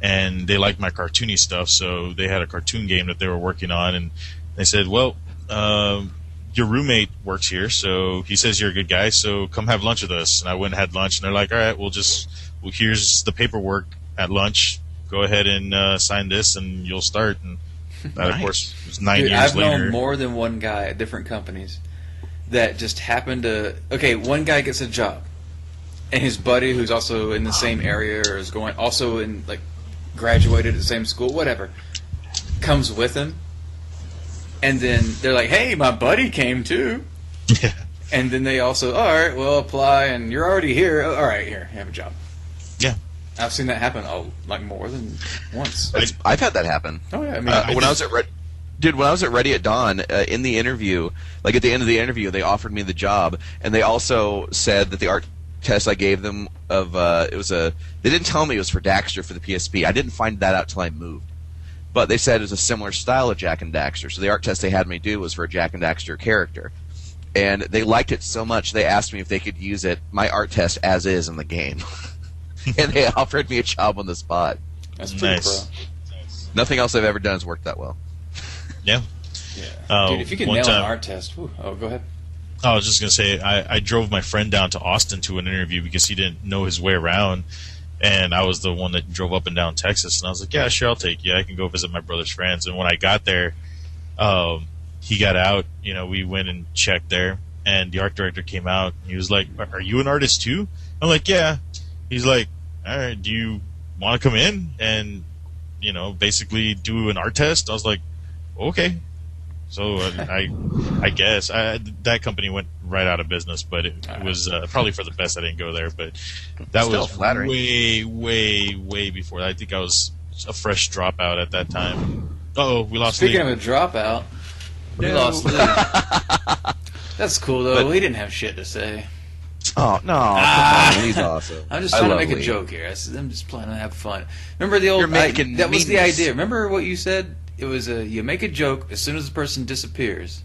and they liked my cartoony stuff, so they had a cartoon game that they were working on, and they said, well, your roommate works here, so he says you're a good guy, so come have lunch with us. And I went and had lunch, and they're like, all right, here's the paperwork at lunch. Go ahead and sign this, and you'll start. And that, of course, was 9
Dude,
years
I've
later.
known more than one guy at different companies that just happened to. Okay, one guy gets a job, and his buddy, who's also in the same area or is going, also in like graduated at the same school, whatever, comes with him, and then they're like, "Hey, my buddy came too,"
Yeah.
and then they also, "All right, well, apply, and you're already here. All right, here, you have a job."
Yeah.
I've seen that happen like more than once.
I've had that happen.
Oh yeah, I mean,
When I was at Ready at Dawn, in the interview, like at the end of the interview, they offered me the job, and they also said that the art test I gave them they didn't tell me it was for Daxter for the PSP. I didn't find that out till I moved. But they said it was a similar style of Jak and Daxter, so the art test they had me do was for a Jak and Daxter character. And they liked it so much, they asked me if they could use my art test as is in the game. And they offered me a job on the spot.
that's pretty
Nice.
pro.
Nothing else I've ever done has worked that well.
Yeah.
Yeah. Dude, if you can
one
nail
time-
an art test, whew, oh, go ahead.
I was just going to say, I drove my friend down to Austin to an interview because he didn't know his way around, and I was the one that drove up and down Texas, and I was like, yeah, sure, I'll take you. I can go visit my brother's friends. And when I got there, he got out, we went and checked there, and the art director came out. And he was like, "Are you an artist too?" I'm like, "Yeah." He's like, "All right, do you want to come in and basically do an art test?" I was like, "Okay." So I guess that company went right out of business, but it was probably for the best I didn't go there. But that
Still
was
flattering.
way before. I think I was a fresh dropout at that time. Oh, we lost.
Speaking
Lee.
of a dropout, we lost Lee. That's cool though. He didn't have shit to say.
Oh no! Come on, Lee's awesome.
I'm just trying to make
Lee.
a joke here. I'm just planning to have fun. Remember the old?
You're making
that was the
meanness.
idea. Remember what you said? It was you make a joke as soon as the person disappears.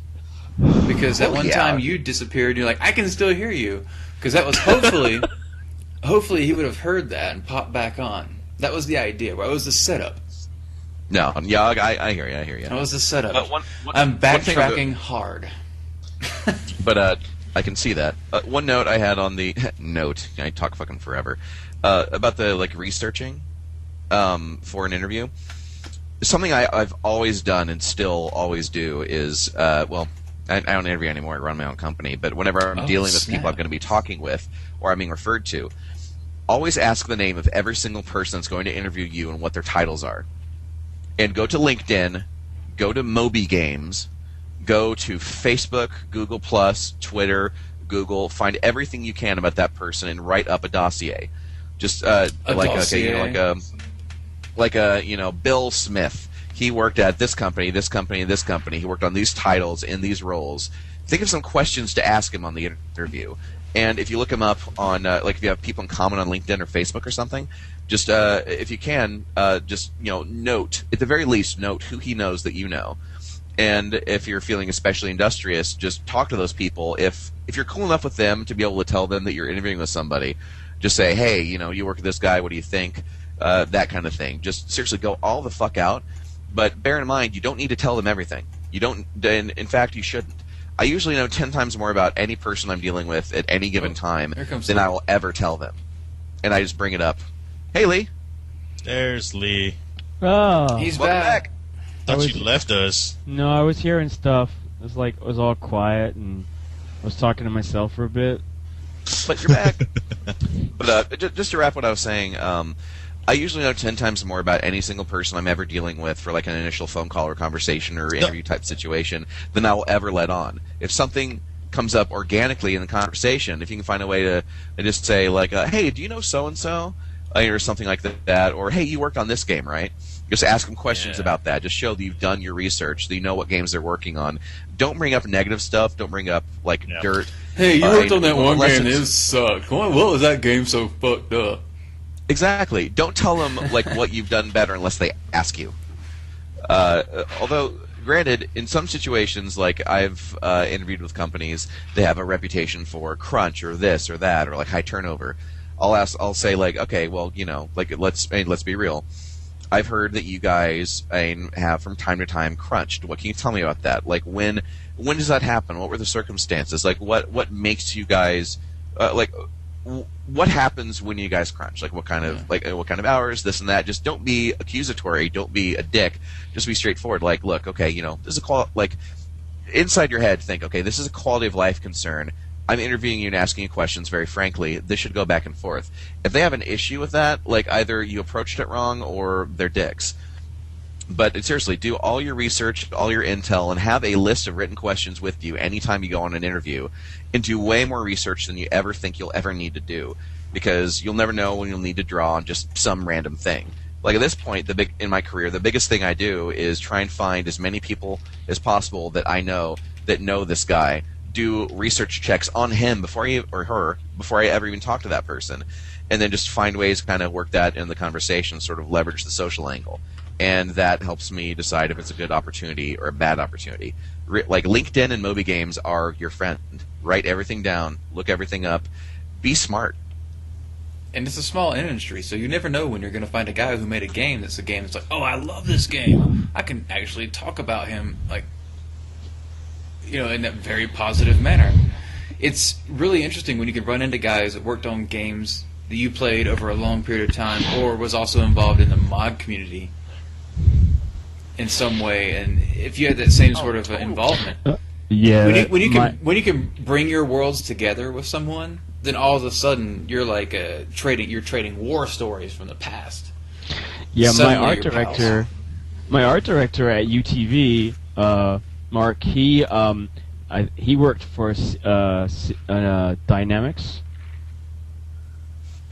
Because that one time you disappeared, you're like, I can still hear you. Because that was hopefully he would have heard that and popped back on. That was the idea. That was the setup.
No, yeah, I hear you.
That was the setup.
one
I'm
thing
backtracking hard.
But I can see that. One note I had on the note. I talk fucking forever about the researching for an interview. Something I've always done and still always do is I don't interview anymore. I run my own company. But whenever I'm dealing with people I'm going to be talking with or I'm being referred to, always ask the name of every single person that's going to interview you and what their titles are. And go to LinkedIn, go to Moby Games, go to Facebook, Google+, Twitter, Google, find everything you can about that person and write up a dossier. Just
dossier.
Bill Smith. He worked at this company, this company, this company. He worked on these titles in these roles. Think of some questions to ask him on the interview. And if you look him up on, if you have people in common on LinkedIn or Facebook or something, just if you can, note, at the very least, note who he knows that you know. And if you're feeling especially industrious, just talk to those people. If you're cool enough with them to be able to tell them that you're interviewing with somebody, just say, hey, you work with this guy, what do you think? That kind of thing. Just seriously go all the fuck out. But bear in mind, you don't need to tell them everything. You don't. In fact, you shouldn't. I usually know 10 times more about any person I'm dealing with at any given time than I will ever tell them. And I just bring it up. Hey, Lee.
There's Lee.
Oh,
He's
Welcome
back.
back.
Thought you left us.
No, I was hearing stuff. It was all quiet, and I was talking to myself for a bit.
But you're back. But just to wrap what I was saying, I usually know 10 times more about any single person I'm ever dealing with for an initial phone call or conversation or interview type situation than I will ever let on. If something comes up organically in the conversation, if you can find a way to just say hey, do you know so-and-so? Or something like that. Or, hey, you worked on this game, right? Just ask them questions about that. Just show that you've done your research, that you know what games they're working on. Don't bring up negative stuff. Don't bring up, dirt.
Hey, you worked on that one game, it sucked. What was that game so fucked up?
Exactly. Don't tell them what you've done better unless they ask you. Although, granted, in some situations, I've interviewed with companies, they have a reputation for crunch or this or that or high turnover. I'll say okay, well, let's be real. I've heard that you guys have from time to time crunched. What can you tell me about that? When does that happen? What were the circumstances? What makes you guys what happens when you guys crunch? What kind of hours, this and that? Just don't be accusatory. Don't be a dick. Just be straightforward. Look, okay, this is a inside your head, think, okay, this is a quality of life concern. I'm interviewing you and asking you questions very frankly. This should go back and forth. If they have an issue with that, either you approached it wrong or they're dicks. But seriously, do all your research, all your intel, and have a list of written questions with you anytime you go on an interview. And do way more research than you ever think you'll ever need to do. Because you'll never know when you'll need to draw on just some random thing. At this point, in my career, the biggest thing I do is try and find as many people as possible that I know that know this guy. Do research checks on him before I ever even talk to that person, and then just find ways to kind of work that in the conversation, sort of leverage the social angle, and that helps me decide if it's a good opportunity or a bad opportunity. LinkedIn and Moby Games are your friend. Write everything down, look everything up, be smart.
And it's a small industry, so you never know when you're going to find a guy who made a game that's oh, I love this game. I can actually talk about him in that very positive manner. It's really interesting when you can run into guys that worked on games that you played over a long period of time or was also involved in the mod community in some way, and if you had that same sort of involvement.
Yeah.
When you can bring your worlds together with someone, then all of a sudden you're like trading war stories from the past.
Yeah,
Suddenly
my art director at UTV, Mark, he worked for Dynamics.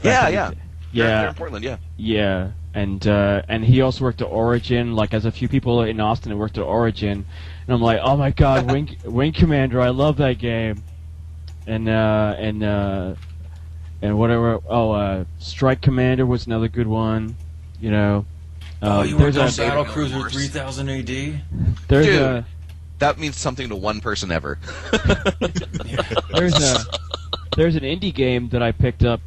Yeah.
Yeah.
They're in Portland, yeah.
Yeah, and he also worked at Origin. Like, as a few people in Austin that worked at Origin, and I'm like, oh my god, Wing Commander, I love that game. And whatever. Oh, Strike Commander was another good one. You know.
You worked on Battle Cruiser 3000 AD?
Dude, that means something to one person ever.
There's an indie game that I picked up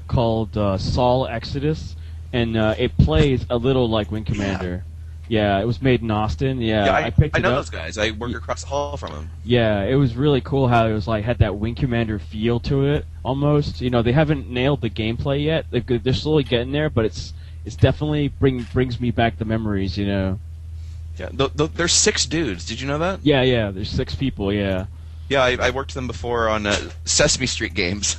called Sol Exodus, and it plays a little like Wing Commander. Yeah, it was made in Austin. Yeah, I picked it up.
I know those guys. I work across the hall from them.
Yeah, it was really cool how it was like had that Wing Commander feel to it almost. You know, they haven't nailed the gameplay yet. They're slowly getting there, but it's definitely brings me back the memories. You know.
Yeah, there's 6 dudes. Did you know that?
Yeah. There's 6 people. Yeah.
Yeah, I worked with them before on Sesame Street games.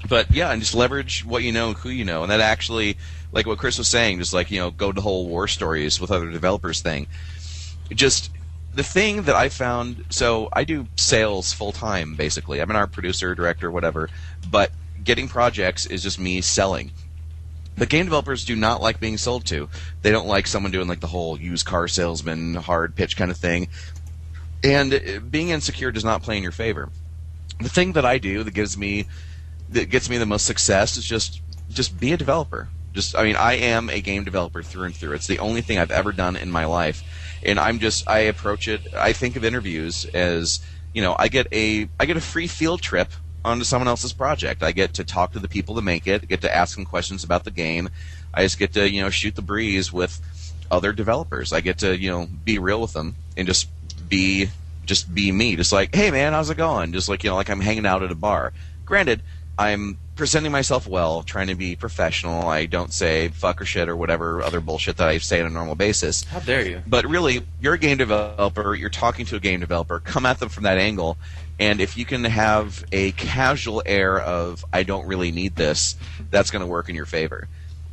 But yeah, and just leverage what you know and who you know, and that actually, like what Chris was saying, just like, you know, go to whole war stories with other developers thing. Just the thing that I found, so I do sales full time basically. I'm an art producer, director, whatever, but getting projects is just me selling. But game developers do not like being sold to. They don't like someone doing like the whole used car salesman, hard pitch kind of thing. And being insecure does not play in your favor. The thing that I do that gets me the most success is just be a developer. I am a game developer through and through. It's the only thing I've ever done in my life. And I approach it, I think of interviews as, you know, I get a free field trip onto someone else's project. I get to talk to the people that make it, get to ask them questions about the game. I just get to, you know, shoot the breeze with other developers. I get to, you know, be real with them and just be me. Just like, hey man, how's it going? Just like, you know, like I'm hanging out at a bar. Granted, I'm presenting myself well, trying to be professional. I don't say fuck or shit or whatever other bullshit that I say on a normal basis.
How dare you?
But really, you're a game developer, you're talking to a game developer, come at them from that angle, and if you can have a casual air of, I don't really need this, that's going to work in your favor.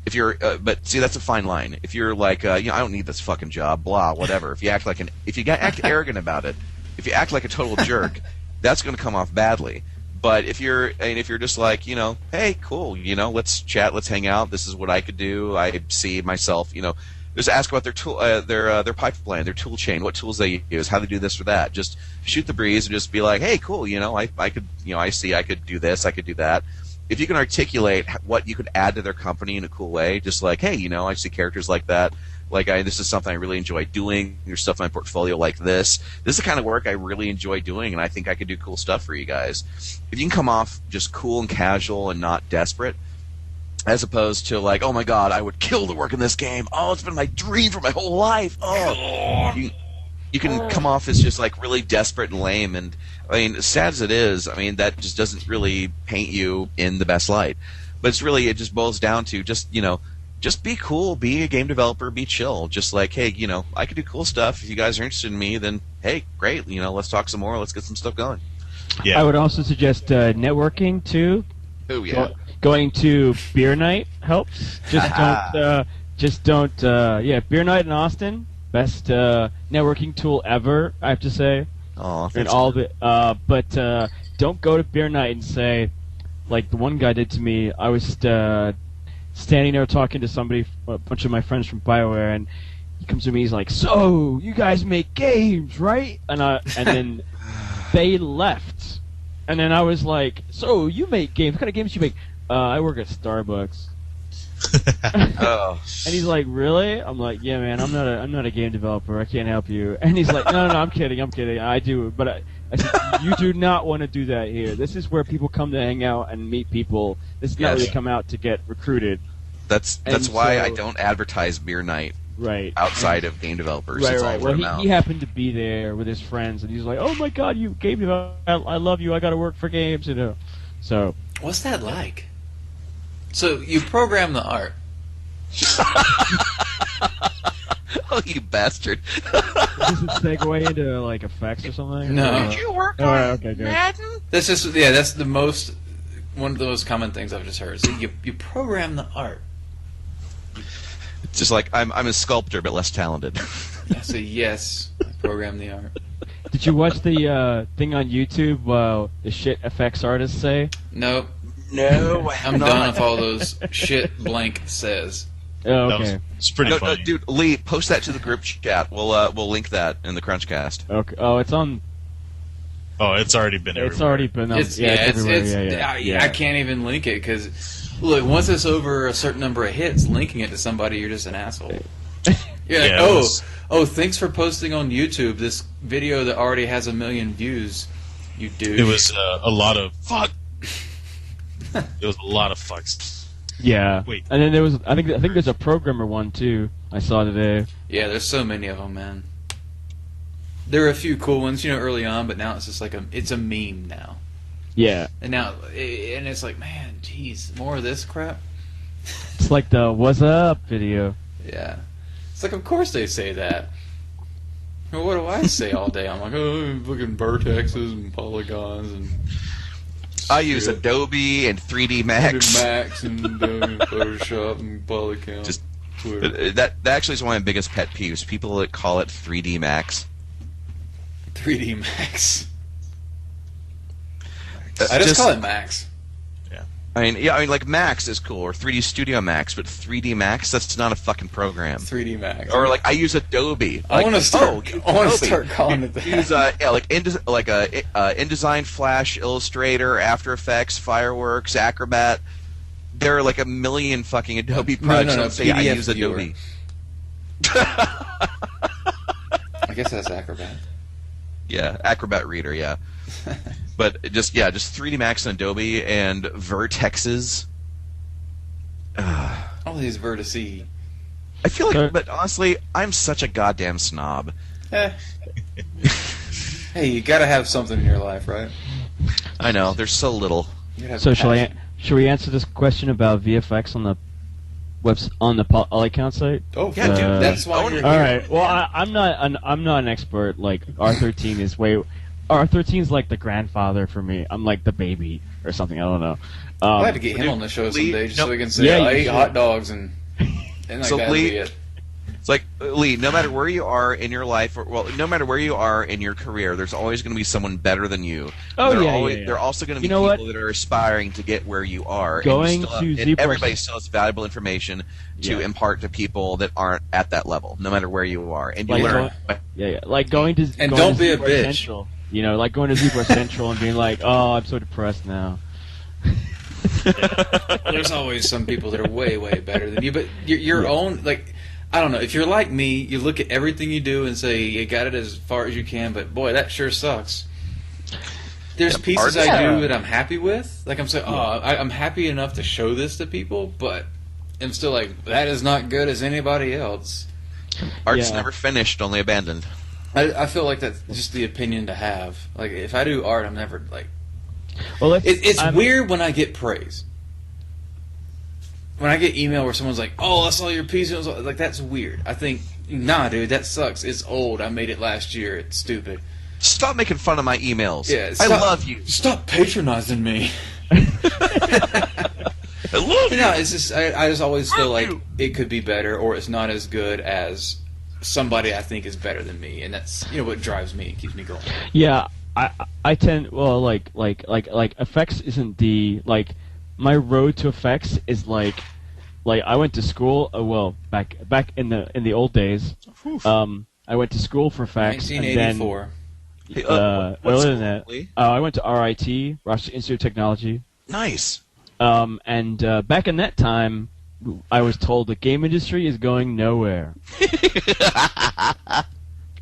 If you're, but see, that's a fine line. If you're like, you know, I don't need this fucking job, blah, whatever. If you act act arrogant about it, if you act like a total jerk, that's going to come off badly. But if you're just like, you know, hey, cool, you know, let's chat, let's hang out. This is what I could do. I see myself, you know, just ask about their tool, their pipeline, their tool chain, what tools they use, how they do this or that. Just shoot the breeze and just be like, hey, cool, you know, I could, you know, I see I could do this, I could do that. If you can articulate what you could add to their company in a cool way, just like, hey, you know, I see characters like that. Like, this is something I really enjoy doing. There's stuff in my portfolio like this. This is the kind of work I really enjoy doing, and I think I could do cool stuff for you guys. If you can come off just cool and casual and not desperate, as opposed to like, oh my god, I would kill to work in this game. Oh, it's been my dream for my whole life. Oh, you can come off as just like really desperate and lame. And I mean, as sad as it is, I mean, that just doesn't really paint you in the best light. But it's really, it just boils down to just, you know, just be cool, be a game developer, be chill. Just like, hey, you know, I could do cool stuff. If you guys are interested in me, then hey, great. You know, let's talk some more. Let's get some stuff going.
Yeah.
I would also suggest networking too.
Oh yeah.
Going to beer night helps. Just don't. Yeah, beer night in Austin, best networking tool ever. I have to say.
Oh,
and all the. But don't go to beer night and say, like the one guy did to me. I was standing there talking to somebody, a bunch of my friends from BioWare, and he comes to me. He's like, "So you guys make games, right?" And then they left, and then I was like, "So you make games? What kind of games you make?" I work at Starbucks.
Oh.
And he's like, "Really?" I'm like, "Yeah, man. I'm not a game developer. I can't help you." And he's like, "No, I'm kidding. I do, but I said, you do not want to do that here. This is where people come to hang out and meet people. This is not where they come out to get recruited."
That's why I don't advertise beer night outside of game developers.
Right. Well, he happened to be there with his friends, and he's like, "Oh my god, you game developer! I love you. I got to work for games, you know." So
what's that like? So you program the art.
Oh, you bastard!
Does it segue into like effects or something?
No.
Did you work
Oh,
on
okay, good.
Madden?
That's just that's one of the most common things I've just heard. So you program the art.
It's just like I'm a sculptor, but less talented.
I say yes. I program the art.
Did you watch the thing on YouTube? The shit effects artists say.
Nope.
No,
I'm done with all those shit blank says.
Oh,
That
okay.
it's pretty
No,
funny.
dude, Lee, post that to the group chat. We'll link that in the CrunchCast.
Okay. Oh, it's on.
Oh, it's already been everywhere.
It's already been.
It's
everywhere.
I can't even link it because look, once it's over a certain number of hits, linking it to somebody, you're just an asshole. You're like,
Yeah, it was-
thanks for posting on YouTube this video that already has 1 million views. You douche.
It was a lot of fuck. It was a lot of fucks.
Yeah.
Wait.
And then there was. I think there's a programmer one too. I saw today.
Yeah, there's so many of them, man. There are a few cool ones, early on, but now it's just like it's a meme now.
Yeah.
And now, and it's like, man, geez, more of this crap.
It's like the "What's up" video.
Yeah, it's like, of course they say that. Well, what do I say all day? I'm like, looking vertexes and polygons and.
I use
shit.
Adobe and 3D Max.
Max and Photoshop and Polycount.
Just-
Twitter.
That actually is one of my biggest pet peeves. People that call it 3D Max.
3D Max.
Uh,
I just call it Max.
I mean, like Max is cool, or 3D Studio Max, but 3D Max, that's not a fucking program.
3D Max.
Or like I use Adobe.
I want to start.
use
I want to
Adobe.
start calling it that.
Use InDesign, Flash, Illustrator, After Effects, Fireworks, Acrobat. There are like 1 million fucking Adobe projects that say I
PDF
use
viewer.
Adobe.
I guess that's Acrobat.
Yeah, Acrobat Reader, yeah. But just 3D Max and Adobe and vertexes.
All these vertices.
I feel like, but honestly, I'm such a goddamn snob.
Eh. Hey, you gotta have something in your life, right?
I know, there's so little.
You gotta have
So
passion.
should we answer this question about VFX on the Polycount site?
Oh,
Yeah, dude,
that's why you're
All
here.
right. Well, I'm not an expert. Like R13 is R13 is like the grandfather for me. I'm like the baby or something. I don't know.
I'll have to get him on the show
Lee,
someday just
no-
so we can say,
Yeah,
I
you
ate
should.
hot dogs and like
So,
that'd
Lee-
be it.
It's like, Lee, no matter where you are in your life, no matter where you are in your career, there's always going to be someone better than you.
Oh,
there
yeah,
always,
yeah.
There are also going to be
You know
people
what?
that are aspiring to get where you are.
Going
and you still
to
have, and
Zebra-
everybody still has valuable information to
Yeah.
impart to people that aren't at that level, no matter where you are. And you
Like
learn.
Yeah. Like going to
And
going
don't
to
be a
Zebra
bitch.
Central. Like going to Zebra Central and being like, oh, I'm so depressed now.
There's always some people that are way, way better than you, but your own, like, I don't know. If you're like me, you look at everything you do and say you got it as far as you can, but boy, that sure sucks. There's
Yeah,
pieces
art-
I
Yeah.
do that I'm happy with. Like I'm saying, I'm happy enough to show this to people, but I'm still like, that is not good as anybody else.
Art's
Yeah.
never finished, only abandoned.
I feel like that's just the opinion to have. Like if I do art, I'm never like.
Well,
It's weird when I get praise. When I get email where someone's like, "Oh, I saw your piece," and I was like, that's weird. I think, nah, dude, that sucks. It's old. I made it last year. It's stupid.
Stop making fun of my emails.
Yeah,
I
stop-
love you.
Stop patronizing me.
I love you.
No, it's just I just always feel like
you.
it could be better, or it's not as good as somebody I think is better than me, and that's what drives me, keeps me going.
Yeah, I tend like effects isn't the like my road to effects is like I went to school back in the old days. I went to school for effects and then
1984.
Hey,
earlier
what's
than that,
Lee?
I went to RIT, Rochester Institute of Technology.
Nice.
And back in that time, I was told the game industry is going nowhere.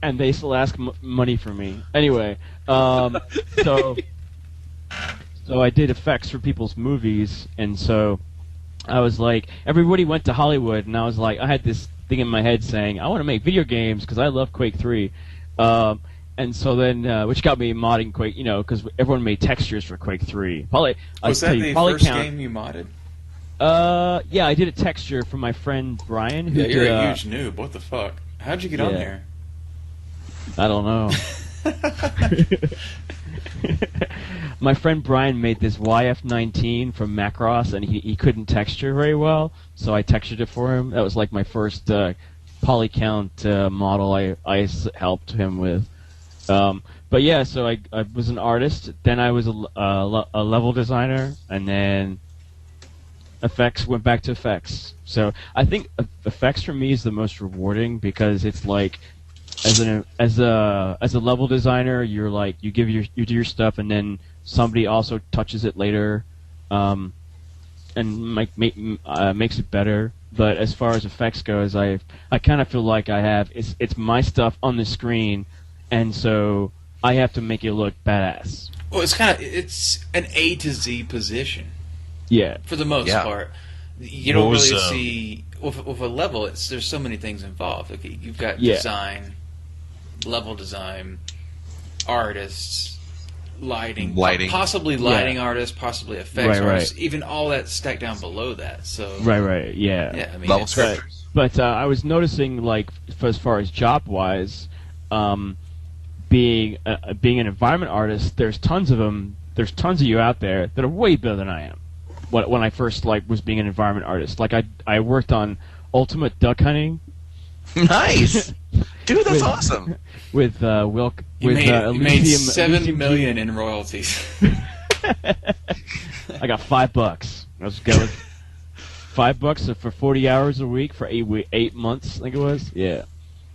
And they still ask money from me. Anyway, so I did effects for people's movies, and so I was like, everybody went to Hollywood, and I was like, I had this thing in my head saying, I want to make video games because I love Quake 3. And so then, which got me modding Quake, because everyone made textures for Quake 3.
Was that the first game you modded?
Yeah, I did a texture for my friend Brian. Who
Yeah, you're
did,
a huge noob. What the fuck? How'd you get on there?
I don't know. My friend Brian made this YF19 from Macross, and he couldn't texture very well, so I textured it for him. That was like my first polycount model I helped him with. But yeah, so I was an artist, then I was a level designer, and then effects, went back to effects. So I think effects for me is the most rewarding, because it's like, as a level designer, you're like, you do your stuff, and then somebody also touches it later, and makes it better. But as far as effects goes, I kind of feel like it's my stuff on the screen, and so I have to make it look badass.
Well, it's an A to Z position.
Yeah.
For the most part, you don't really see with a level. There's so many things involved. Okay, you've got design, level design, artists, lighting, possibly lighting artists, possibly effects artists, even all that stacked down below that. So
yeah.
I mean,
but I was noticing, like, as far as job wise, being an environment artist, there's tons of them. There's tons of you out there that are way better than I am. When I first was being an environment artist, like I worked on Ultimate Duck Hunting.
Nice, dude, that's awesome.
With Wilk,
you made $7
Elysium
million in royalties.
I got $5. I was going $5 for 40 hours a week for 8 months. I think it was. Yeah,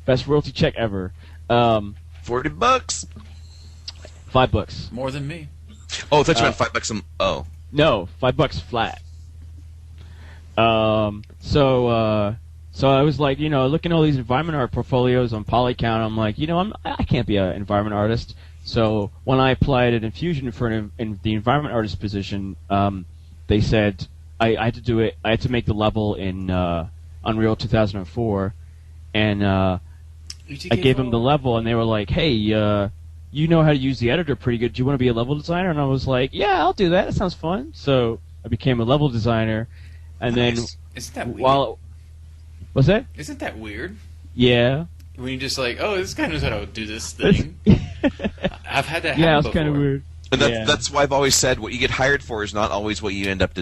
best royalty check ever.
$40.
$5.
More than me.
Oh, I thought you meant $5. Oh.
No, $5 flat. So I was like, looking at all these environment art portfolios on Polycount, I'm like, I can't be an environment artist. So when I applied at Infusion for in the environment artist position, they said I had to do it. I had to make the level in Unreal 2004, and I gave them the level, and they were like, hey, you know how to use the editor pretty good. Do you want to be a level designer? And I was like, yeah, I'll do that. That sounds fun. So I became a level designer, and then
isn't that weird?
What's that?
Isn't that weird?
Yeah.
When you just like, oh, this guy knows how to do this thing. I've had that happen
Yeah, it's
before.
kind of weird.
And that's why I've always said what you get hired for is not always what you end up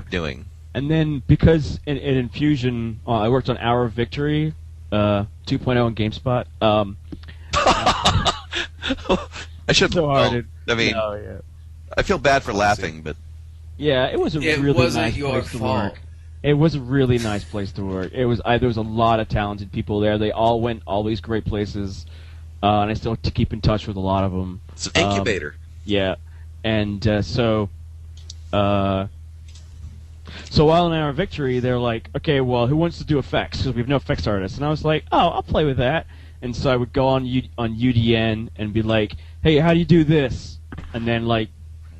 doing.
And then because in Infusion, I worked on Hour of Victory 2.0 in GameSpot.
I should.
So hard.
I feel bad for laughing, but
yeah, it was a really nice place to work. It was a really nice place to work. There was a lot of talented people there. They all went all these great places, and I still keep in touch with a lot of them.
It's an incubator.
Yeah, and so while in Hour of Victory, they're like, okay, well, who wants to do effects? Because we have no effects artists. And I was like, oh, I'll play with that. And so I would go on UDN and be like, hey, how do you do this? And then, like,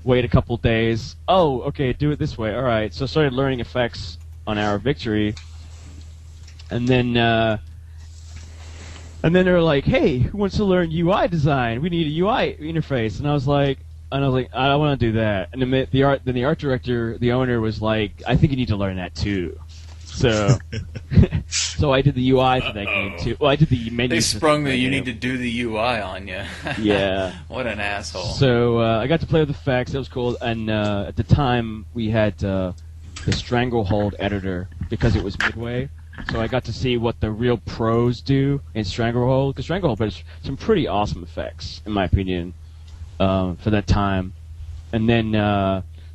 wait a couple days. Oh, okay, do it this way. All right. So I started learning effects on Hour of Victory. And then they were like, hey, who wants to learn UI design? We need a UI interface. And I was like, I don't want to do that. And then the art director, the owner, was like, I think you need to learn that too. So, so I did the UI for that game too. Well, I did the menu.
They sprung the you need to do the UI on you.
Yeah.
What an asshole.
So I got to play with effects. That was cool. And at the time, we had the Stranglehold editor because it was Midway. So I got to see what the real pros do in Stranglehold. Because Stranglehold has some pretty awesome effects, in my opinion, for that time. And then,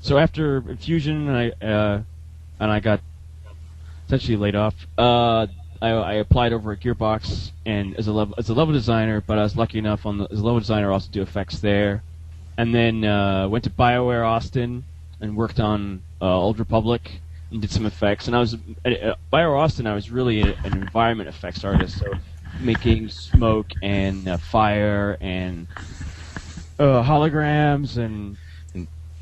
so after Infusion, I got essentially laid off. I applied over at Gearbox and as a level designer, but I was lucky enough as a level designer also to do effects there. And then went to BioWare Austin and worked on Old Republic and did some effects. And I was at BioWare Austin. I was really an environment effects artist, so making smoke and fire and holograms and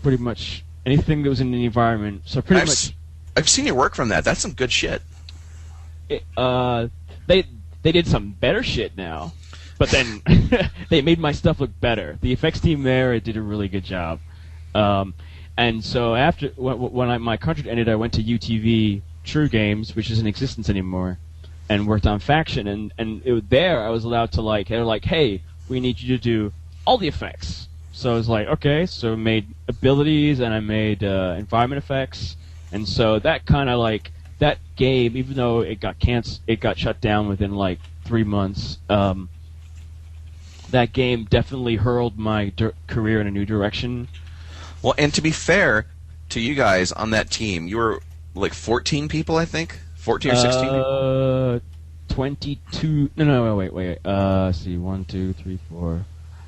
pretty much anything that was in the environment. So pretty much.
I've seen your work from that. That's some good shit.
They did some better shit now, but then they made my stuff look better. The effects team there did a really good job. And so after when my contract ended, I went to UTV True Games, which isn't in existence anymore. and worked on Faction, and there I was allowed to they're like, hey, we need you to do all the effects. So I was like, okay, so I made abilities and I made environment effects, and so that kind of that game, even though it got shut down within 3 months. That game definitely hurled my career in a new direction.
Well, and to be fair to you guys on that team, you were 14 people, I think, 14 or 16 people.
22. No, wait. Let's see, 1, 2, 3, 4,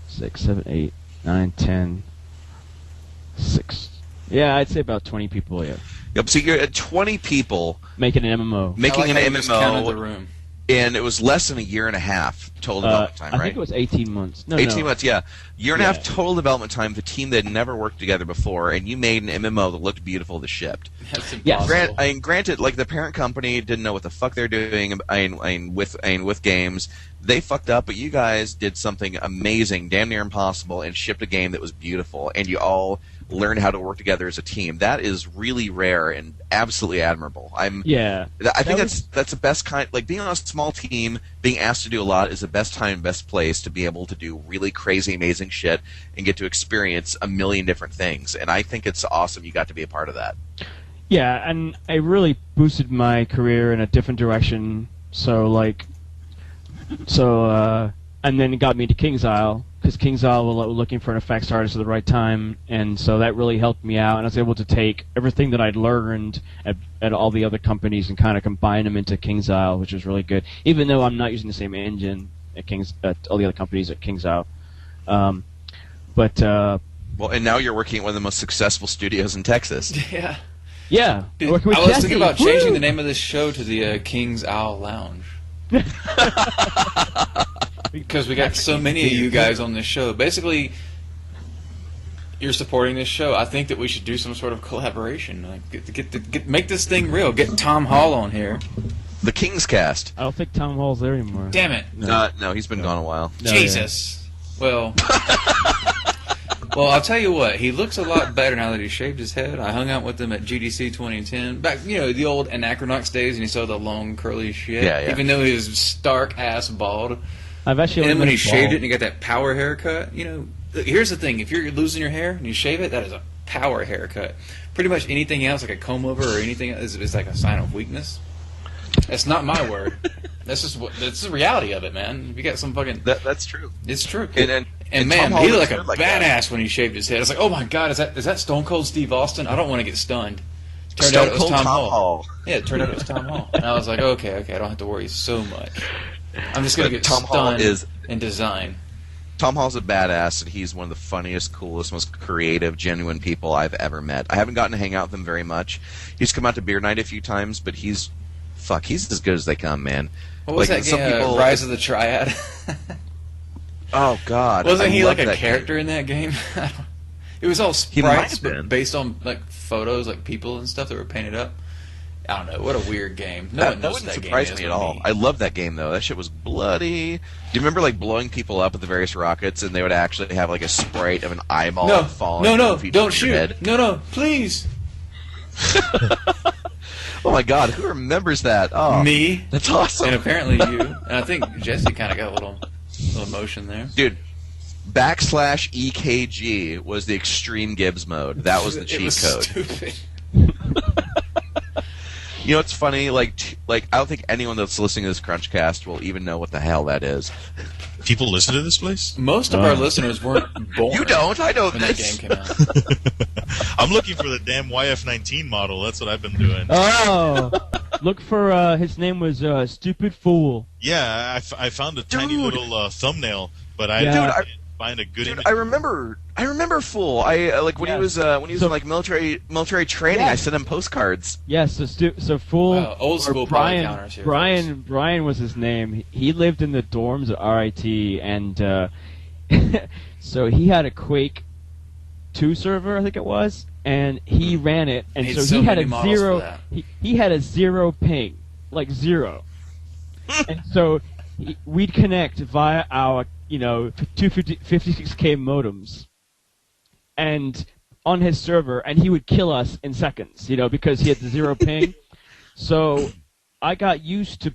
6, 7, 8, 9, 10, 6. Yeah, I'd say about 20 people. Yeah.
Yep. So you're at 20 people
making an MMO.
Making an
just counted the
MMO.
room.
And it was less than a year and a half total development time, right?
I think it was 18 months. No,
18 months, yeah. Year and a half total development time with a team that had never worked together before, and you made an MMO that looked beautiful that shipped.
That's impossible.
Granted, the parent company didn't know what the fuck they're doing with games. They fucked up, but you guys did something amazing, damn near impossible, and shipped a game that was beautiful, and you all learned how to work together as a team. That is really rare and absolutely admirable. I think that's the best kind. Being on a small team, being asked to do a lot is the best time, best place to be able to do really crazy, amazing shit and get to experience a million different things. And I think it's awesome you got to be a part of that.
Yeah, and it really boosted my career in a different direction. And then it got me to King's Isle, because King's Isle were looking for an effects artist at the right time, and so that really helped me out, and I was able to take everything that I'd learned at all the other companies and kind of combine them into King's Isle, which was really good, even though I'm not using the same engine at all the other companies at King's Isle. Well,
and now you're working at one of the most successful studios in Texas.
Yeah.
Yeah.
Dude, I was thinking about changing the name of this show to the King's Owl Lounge. Because we got so many of you guys on this show. Basically, you're supporting this show. I think that we should do some sort of collaboration. Make this thing real. Get Tom Hall on here.
The King's Cast.
I don't think Tom Hall's there anymore.
Damn it.
No, he's been gone a while.
No, Jesus. Yeah. Well, I'll tell you what. He looks a lot better now that he shaved his head. I hung out with him at GDC 2010. Back, the old Anachronox days, and he saw the long, curly shit.
Yeah.
Even though he was stark-ass bald.
I've actually.
And then when he shaved it and he got that power haircut, here's the thing: if you're losing your hair and you shave it, that is a power haircut. Pretty much anything else, like a comb over or anything, is like a sign of weakness. That's not my word. That's the reality of it, man. If you got some fucking
that's true.
It's true.
And
man,
Tom
he looked like a
like
badass
that.
when he shaved his head. I was like, oh my god, is that Stone Cold Steve Austin? I don't want to get stunned. Turned
Stone
out it was
Cold
Tom
Tom
Hall. Yeah, it turned out it was Tom Hall. And I was like, okay, I don't have to worry so much. I'm just gonna get stunned in design.
Tom Hall's a badass, and he's one of the funniest, coolest, most creative, genuine people I've ever met. I haven't gotten to hang out with him very much. He's come out to beer night a few times, but he's as good as they come, man.
What was that game? Rise of the Triad.
Oh God!
Wasn't he like a character in that game? It was all sprites,
but
based on photos, people and stuff that were painted up. I don't know. What a weird game.
That wouldn't surprise me at all. I love that game though. That shit was bloody. Do you remember blowing people up with the various rockets, and they would actually have a sprite of an eyeball falling?
No, don't shoot.
Head?
No, please.
Oh my God! Who remembers that? Oh,
me.
That's awesome.
And apparently you. And I think Jesse kind of got a little emotion there.
Dude, \EKG was the extreme Gibbs mode. That was the cheat code.
Stupid.
It's funny. I don't think anyone that's listening to this CrunchCast will even know what the hell that is.
People listen to this place?
Most of our listeners weren't born.
You don't. I know
when
this.
that game came out.
I'm looking for the damn YF-19 model. That's what I've been doing.
Oh, look for his name was Stupid Fool.
Yeah, I found a tiny little thumbnail, but I didn't find a good image.
I remember Fool. When he was in military training.
Yeah.
I sent him postcards.
Yes, so Fool.
Old school
Brian.
Brian.
Brian was his name. He lived in the dorms at RIT, and so he had a Quake 2 server, I think it was, and he ran it, and so he had a zero. He had a zero ping, zero, and so we'd connect via our 256K modems, and on his server, and he would kill us in seconds, because he had the zero ping. So I got used to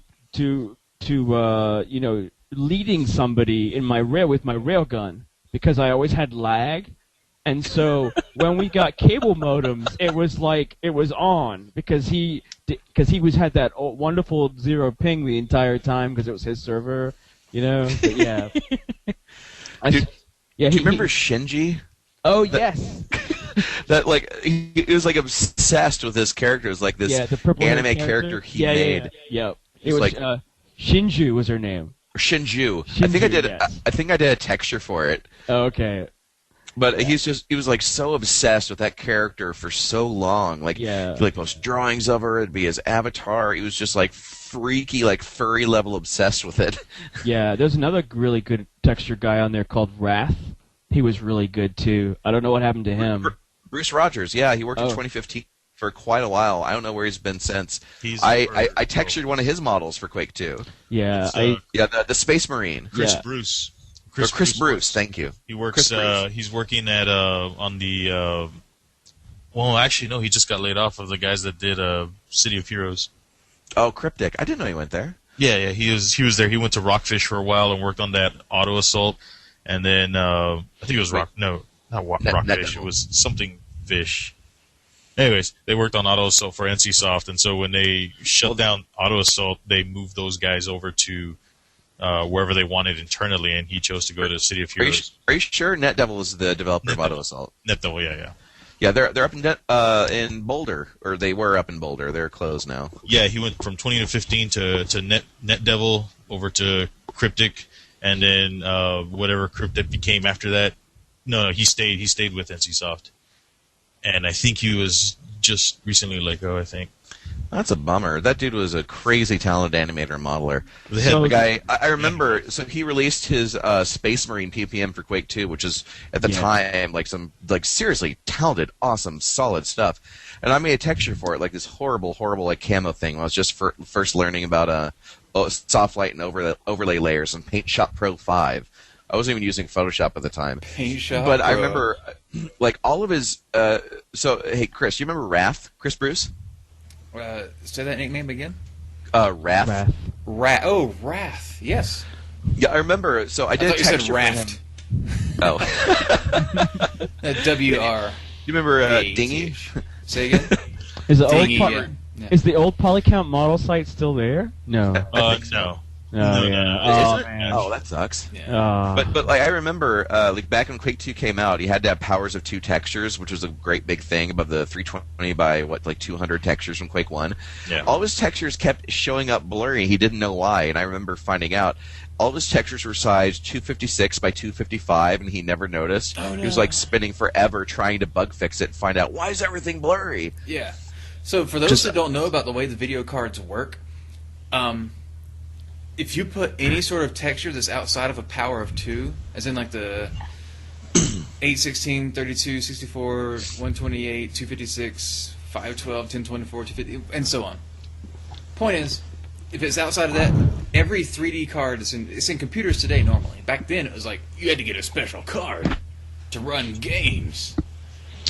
leading somebody in my rail with my railgun because I always had lag. And so when we got cable modems, it was like it was on because he had that wonderful 0 ping the entire time because it was his server, But yeah,
do you remember Shinji?
Oh yes,
that he was like obsessed with this character. It was like this
the
anime character he made.
Yeah. It was Shinju was her name.
Shinju.
Shinju,
I think I did a texture for it.
Oh, okay.
But he was like so obsessed with that character for so long. He post drawings of her. It'd be his avatar. He was just like freaky, like furry level obsessed with it.
Yeah, there's another really good texture guy on there called Wrath. He was really good too. I don't know what happened to him.
Bruce Rogers. Yeah, he worked in 2015 for quite a while. I don't know where he's been since. I textured one of his models for Quake 2.
Yeah,
the Space Marine.
Chris Bruce.
Chris Bruce, thank you.
He works. He's working at on the. Well, actually, no. He just got laid off of the guys that did City of Heroes.
Oh, Cryptic. I didn't know he went there.
Yeah. He was there. He went to Rockfish for a while and worked on that Auto Assault, and then I think it was Rockfish. It was something Fish. Anyways, they worked on Auto Assault for NCSoft, and so when they shut down Auto Assault, they moved those guys over to. Wherever they wanted internally, and he chose to go to City of Heroes.
Are you sure NetDevil is the developer of Auto Assault?
NetDevil, yeah.
Yeah, they're up in Boulder, or they were up in Boulder. They're closed now.
Yeah, he went from 2015 to NetDevil over to Cryptic, and then whatever Cryptic became after that. No, he stayed with NCSoft, and I think he was just recently let go. I think.
That's a bummer. That dude was a crazy talented animator and modeler. The guy, I remember, so he released his Space Marine PPM for Quake 2, which is, at the time, some seriously talented, awesome, solid stuff. And I made a texture for it, this horrible, camo thing when I was just first learning about soft light and overlay layers and Paint Shop Pro 5. I wasn't even using Photoshop at the time.
Paint Shop
But
Pro.
I remember, all of his, hey, Chris, you remember Wrath? Chris Bruce?
Say that nickname again.
Wrath.
Wrath. Yes.
Yeah, I remember. So I did.
I thought you said Raft.
Oh.
WR.
You remember Dingy?
Say again.
Is the
Dingy,
old is the old Polycount model site still there? No.
No.
Oh, yeah.
Is it?
Man.
Oh, that sucks.
Yeah.
But I remember back when Quake 2 came out, he had to have powers of 2 textures, which was a great big thing above the 320 by 200 textures from Quake 1.
Yeah.
All of his textures kept showing up blurry. He didn't know why, and I remember finding out all of his textures were sized 256 by 255, and he never noticed.
Oh, no.
He was spinning forever trying to bug fix it and find out why is everything blurry.
Yeah. So for those that don't know about the way the video cards work, if you put any sort of texture that's outside of a power of 2, as in the 816, 32, 64, 128, 256, 512, 1024, 250, and so on. Point is, if it's outside of that, every 3D card it's in computers today normally. Back then it was you had to get a special card to run games.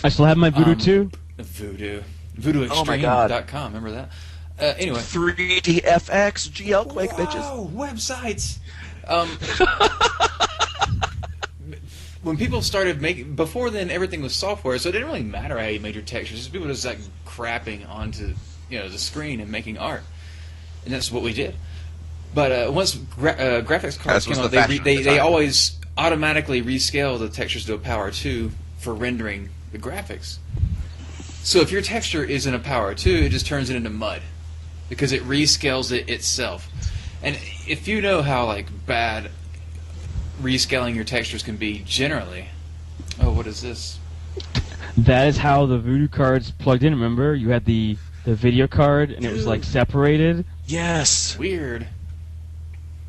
I still have my Voodoo 2.
Voodoo. VoodooExtreme.com, remember that? Anyway.
3DFX, GL Quake, bitches.
Oh, websites! When people started making... Before then, everything was software, so it didn't really matter how you made your textures. Just people just crapping onto the screen and making art. And that's what we did. But once graphics cards came out, they always automatically rescale the textures to a power 2 for rendering the graphics. So if your texture is in a power 2, it just turns it into mud. Because it rescales it itself. And if you know how bad rescaling your textures can be generally... Oh, what is this?
That is how the Voodoo cards plugged in, remember? You had the video card, and it was separated.
Yes!
Weird.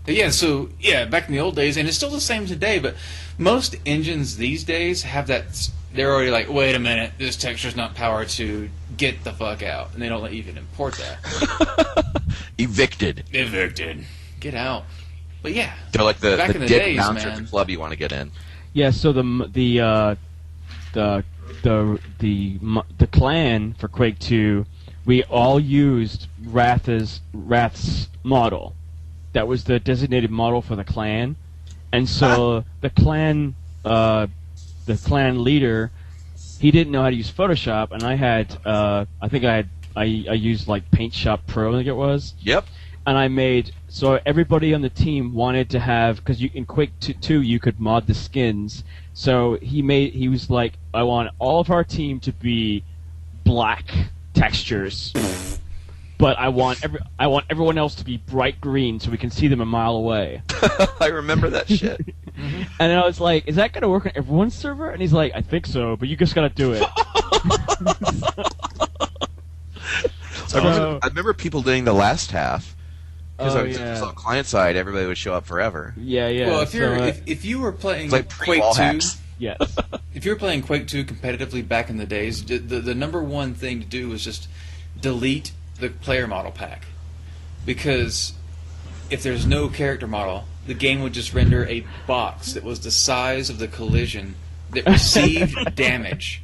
But yeah, back in the old days, and it's still the same today, but most engines these days have that... They're already wait a minute, this texture's not power 2, get the fuck out. And they don't let you even import that.
Evicted.
Get out. But yeah.
They're like the
back in the
dick
days,
bouncer
man.
at the club you want to get in.
Yeah, so the clan for Quake 2, we all used Wrath's model. that was the designated model for the clan, and so the clan leader, he didn't know how to use Photoshop, and I had I used like Paint Shop Pro, I think it was.
Yep.
And I made so everybody on the team wanted to have, because in Quake 2 you could mod the skins. So he was like, I want all of our team to be black textures, but I want everyone else to be bright green so we can see them a mile away.
I remember that shit.
And I was like, is that gonna work on everyone's server? And he's like, I think so, but you just gotta do it.
I remember people doing the last half. Because on client side, everybody would show up forever.
Yeah.
Well, if you were playing
like
Quake 2,
yes.
If you were playing Quake 2 competitively back in the days, the number one thing to do was just delete the player model pack, because if there's no character model, the game would just render a box that was the size of the collision that received damage.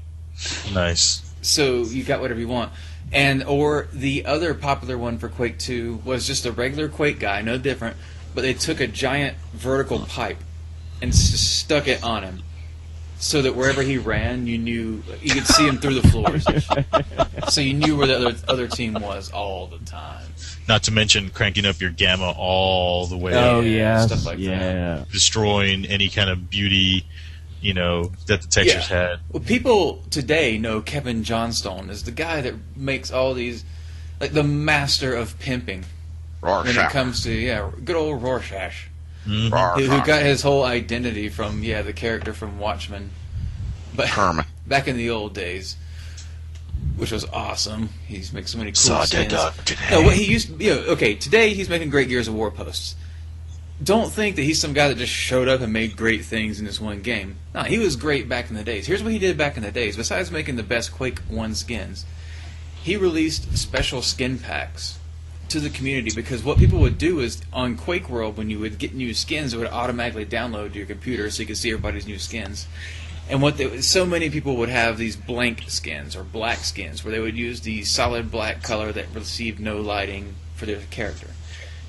Nice.
So you got whatever you want. Or the other popular one for Quake 2 was just a regular Quake guy, no different, but they took a giant vertical pipe and stuck it on him, so that wherever he ran, you could see him through the floors. So you knew where the other team was all the time.
Not to mention cranking up your gamma all the way
Oh
up,
yeah,
stuff like that.
destroying any kind of beauty, that the textures had.
Well, people today know Kevin Johnstone as the guy that makes all these, like the master of pimping.
Rorschach.
When it comes to good old Rorschach,
Mm-hmm.
who got his whole identity from the character from Watchmen, but back in the old days, which was awesome. He's making so many cool skins. No, what he used, today he's making great Gears of War posts. Don't think that he's some guy that just showed up and made great things in this one game. No, he was great back in the days. Here's what he did back in the days. Besides making the best Quake 1 skins, he released special skin packs to the community, because what people would do is, on Quake World, when you would get new skins, it would automatically download to your computer so you could see everybody's new skins. And so many people would have these blank skins or black skins, where they would use the solid black color that received no lighting for their character.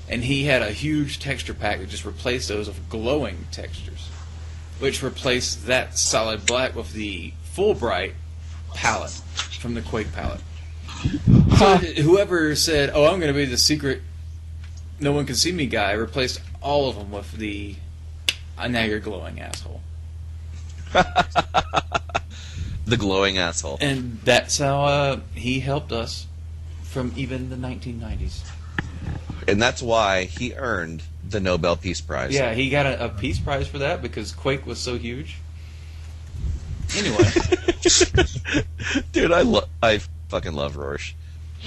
And he had a huge texture pack that just replaced those with glowing textures, which replaced that solid black with the full bright palette from the Quake palette. So whoever said, "Oh, I'm going to be the secret, no one can see me" guy, replaced all of them with the "now you're glowing, asshole."
The glowing asshole.
And that's how he helped us from even the 1990s.
And that's why he earned the Nobel Peace Prize.
Yeah, he got a Peace Prize for that because Quake was so huge. Anyway.
Dude, I fucking love Rorsch.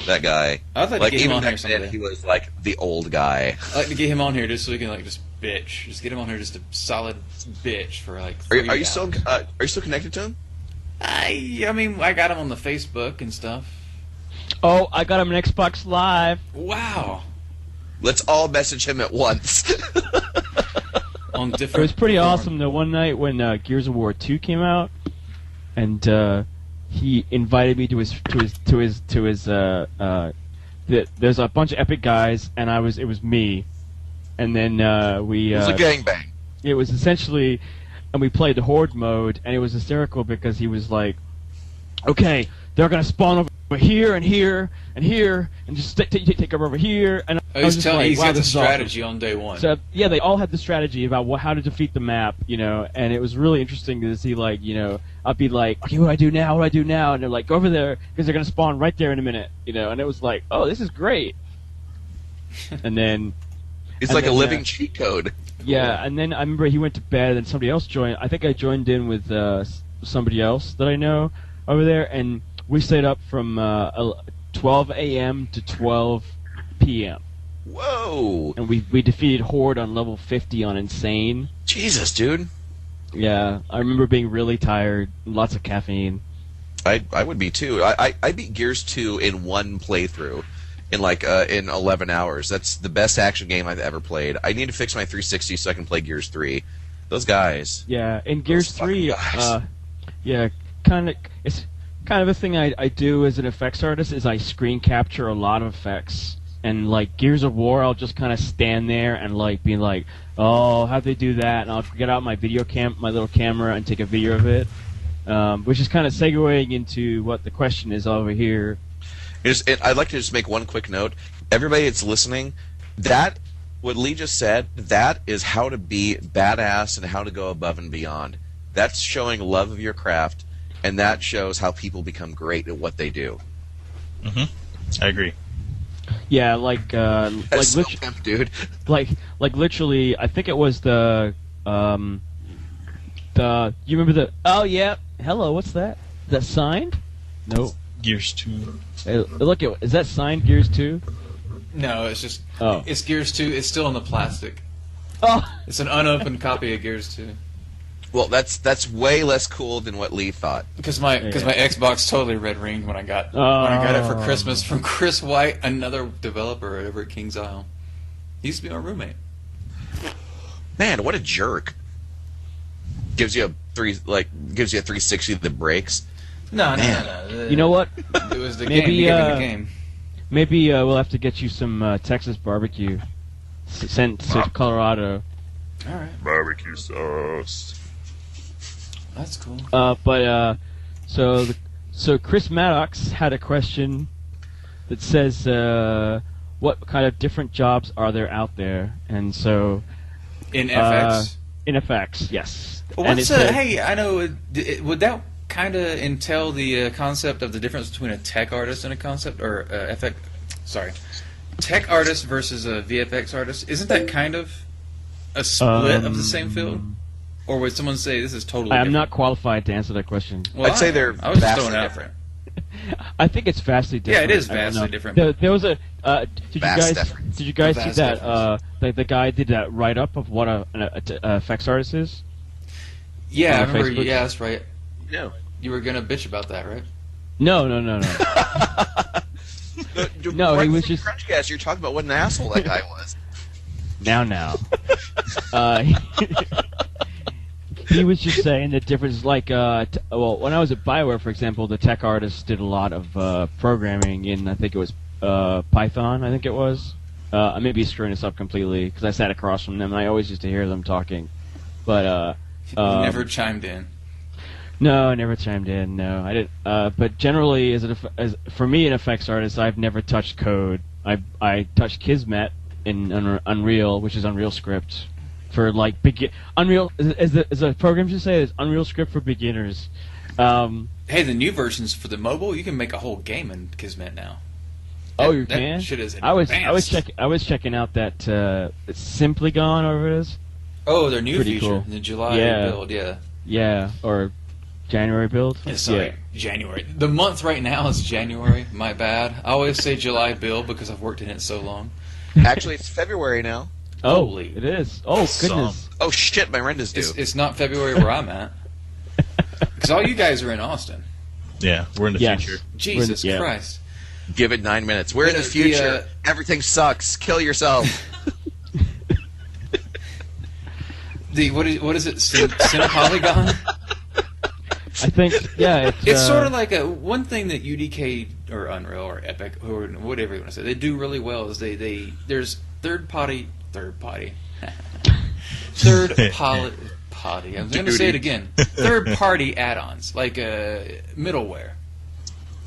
That guy.
I'd like to get him
even
on here
back then,
someday.
he was like the old guy.
I'd like to get him on here just so we can just bitch. Just get him on here, just a solid bitch for
Are
3
you still connected to him?
I mean, I got him on the Facebook and stuff.
Oh, I got him an Xbox Live.
Wow.
Let's all message him at once.
On different.
It was pretty
form.
awesome the one night when Gears of War 2 came out, and he invited me to his. There's a bunch of epic guys, and it was me, and then we.
It was a gangbang.
It was essentially, and we played the Horde mode, and it was hysterical because he was like, "Okay, they're gonna spawn over here and here and here, and just take over here." And I was just like,
he's
wow,
got the
this is awesome.
strategy on day one.
So yeah, they all had the strategy about how to defeat the map, and it was really interesting to see, I'd be like, okay, what do I do now? What do I do now? And they're like, go over there because they're gonna spawn right there in a minute, and it was like, oh, this is great. And then
It's like a living cheat code.
yeah, and then I remember he went to bed, and then somebody else joined. I think I joined in with somebody else that I know over there, and we stayed up from 12 a.m. to 12 p.m.
Whoa!
And we defeated Horde on level 50 on Insane.
Jesus, dude.
Yeah, I remember being really tired, lots of caffeine.
I would be too. I beat Gears 2 in one playthrough, in 11 hours. That's the best action game I've ever played. I need to fix my 360 so I can play Gears 3. Those guys.
Yeah, in Gears
Those
3,
fucking guys.
it's kind of a thing I do as an effects artist is I screen capture a lot of effects And like Gears of War, I'll just kind of stand there and like be like, "Oh, how'd they do that?" And I'll get out my my little camera, and take a video of it, which is kind of segueing into what the question is over here.
I'd like to just make one quick note. Everybody that's listening, that what Lee just said, that is how to be badass and how to go above and beyond. That's showing love of your craft, and that shows how people become great at what they do.
I agree.
Yeah, like
So pimp, dude.
like literally, I think it was the you remember the yeah, hello, what's that? Is that signed? Nope.
Gears 2.
Hey, look, is that signed Gears 2?
No, it's just
Oh.
it's Gears 2. It's still in the plastic.
Oh,
It's an unopened copy of Gears 2.
Well, that's way less cool than what Lee thought.
Because my Xbox totally red ringed when I got it for Christmas from Chris White, another developer over at King's Isle. He used to be our roommate.
Man, what a jerk! Gives you a 360 that breaks.
No.
you know what?
It was the
Maybe,
game. You gave me the game.
Maybe we'll have to get you some Texas barbecue sent to Colorado.
All right,
Barbecue sauce.
that's cool.
So Chris Maddox had a question that says, what kind of different jobs are there out there? And so
In FX.
in FX, yes.
Well,
And
what's
it said-
hey? I know. Would that kind of entail the concept of the difference between a tech artist and a concept or FX? Sorry, tech artist versus a VFX artist. Isn't that kind of a split of the same field? Or would someone say this is totally?
I'm
different?
not qualified to answer that question.
Well,
I'd say they're
I was just
vastly
throwing it out
different.
I think it's vastly different.
Yeah, it is
I don't
vastly
know.
different.
There was a.
Vast difference.
Did you guys see
Vast
that?
difference.
The guy did that write up of what a effects artist is.
Yeah, I
on
remember.
Facebook?
Yeah, that's right.
No.
You were gonna bitch about that, right?
No. No, he was just
CrunchCast. You're talking about what an asshole that guy was.
now. He was just saying the difference, like, well, when I was at Bioware, for example, the tech artists did a lot of programming in, I think it was Python, I think it was. I may be screwing this up completely, because I sat across from them, and I always used to hear them talking. But,
You never chimed in.
no, I never chimed in, no. I didn't, but generally, as for me, an effects artist, I've never touched code. I touched Kismet in Unreal, which is Unreal Script. For like Unreal, as a program should say, is Unreal Script for beginners.
Hey, the new versions for the mobile, you can make a whole game in Kismet now.
Oh, you
that
can?
shit is
I was checking out that it's Simply Gone, or whatever it is.
Oh, their new
Pretty
feature,
cool.
the July
Yeah.
build, yeah.
Yeah, or January build.
Yeah, sorry, January. The month right now is January. My bad. I always say July build because I've worked in it so long.
Actually, it's February now.
Oh,
Holy.
it is. Oh, goodness.
Oh shit, my rent is due.
It's not February where I'm at. Because all you guys are in Austin.
Yeah, we're in the
Yes.
future.
Jesus
yeah.
Christ.
Give it 9 minutes. We're in the future. Everything sucks. Kill yourself.
What is it? Cinepolygon?
I think, yeah,
It's sort of like one thing that UDK or Unreal or Epic or whatever you want to say they do really well is there's third party. I'm going to say it again. Third party add-ons like middleware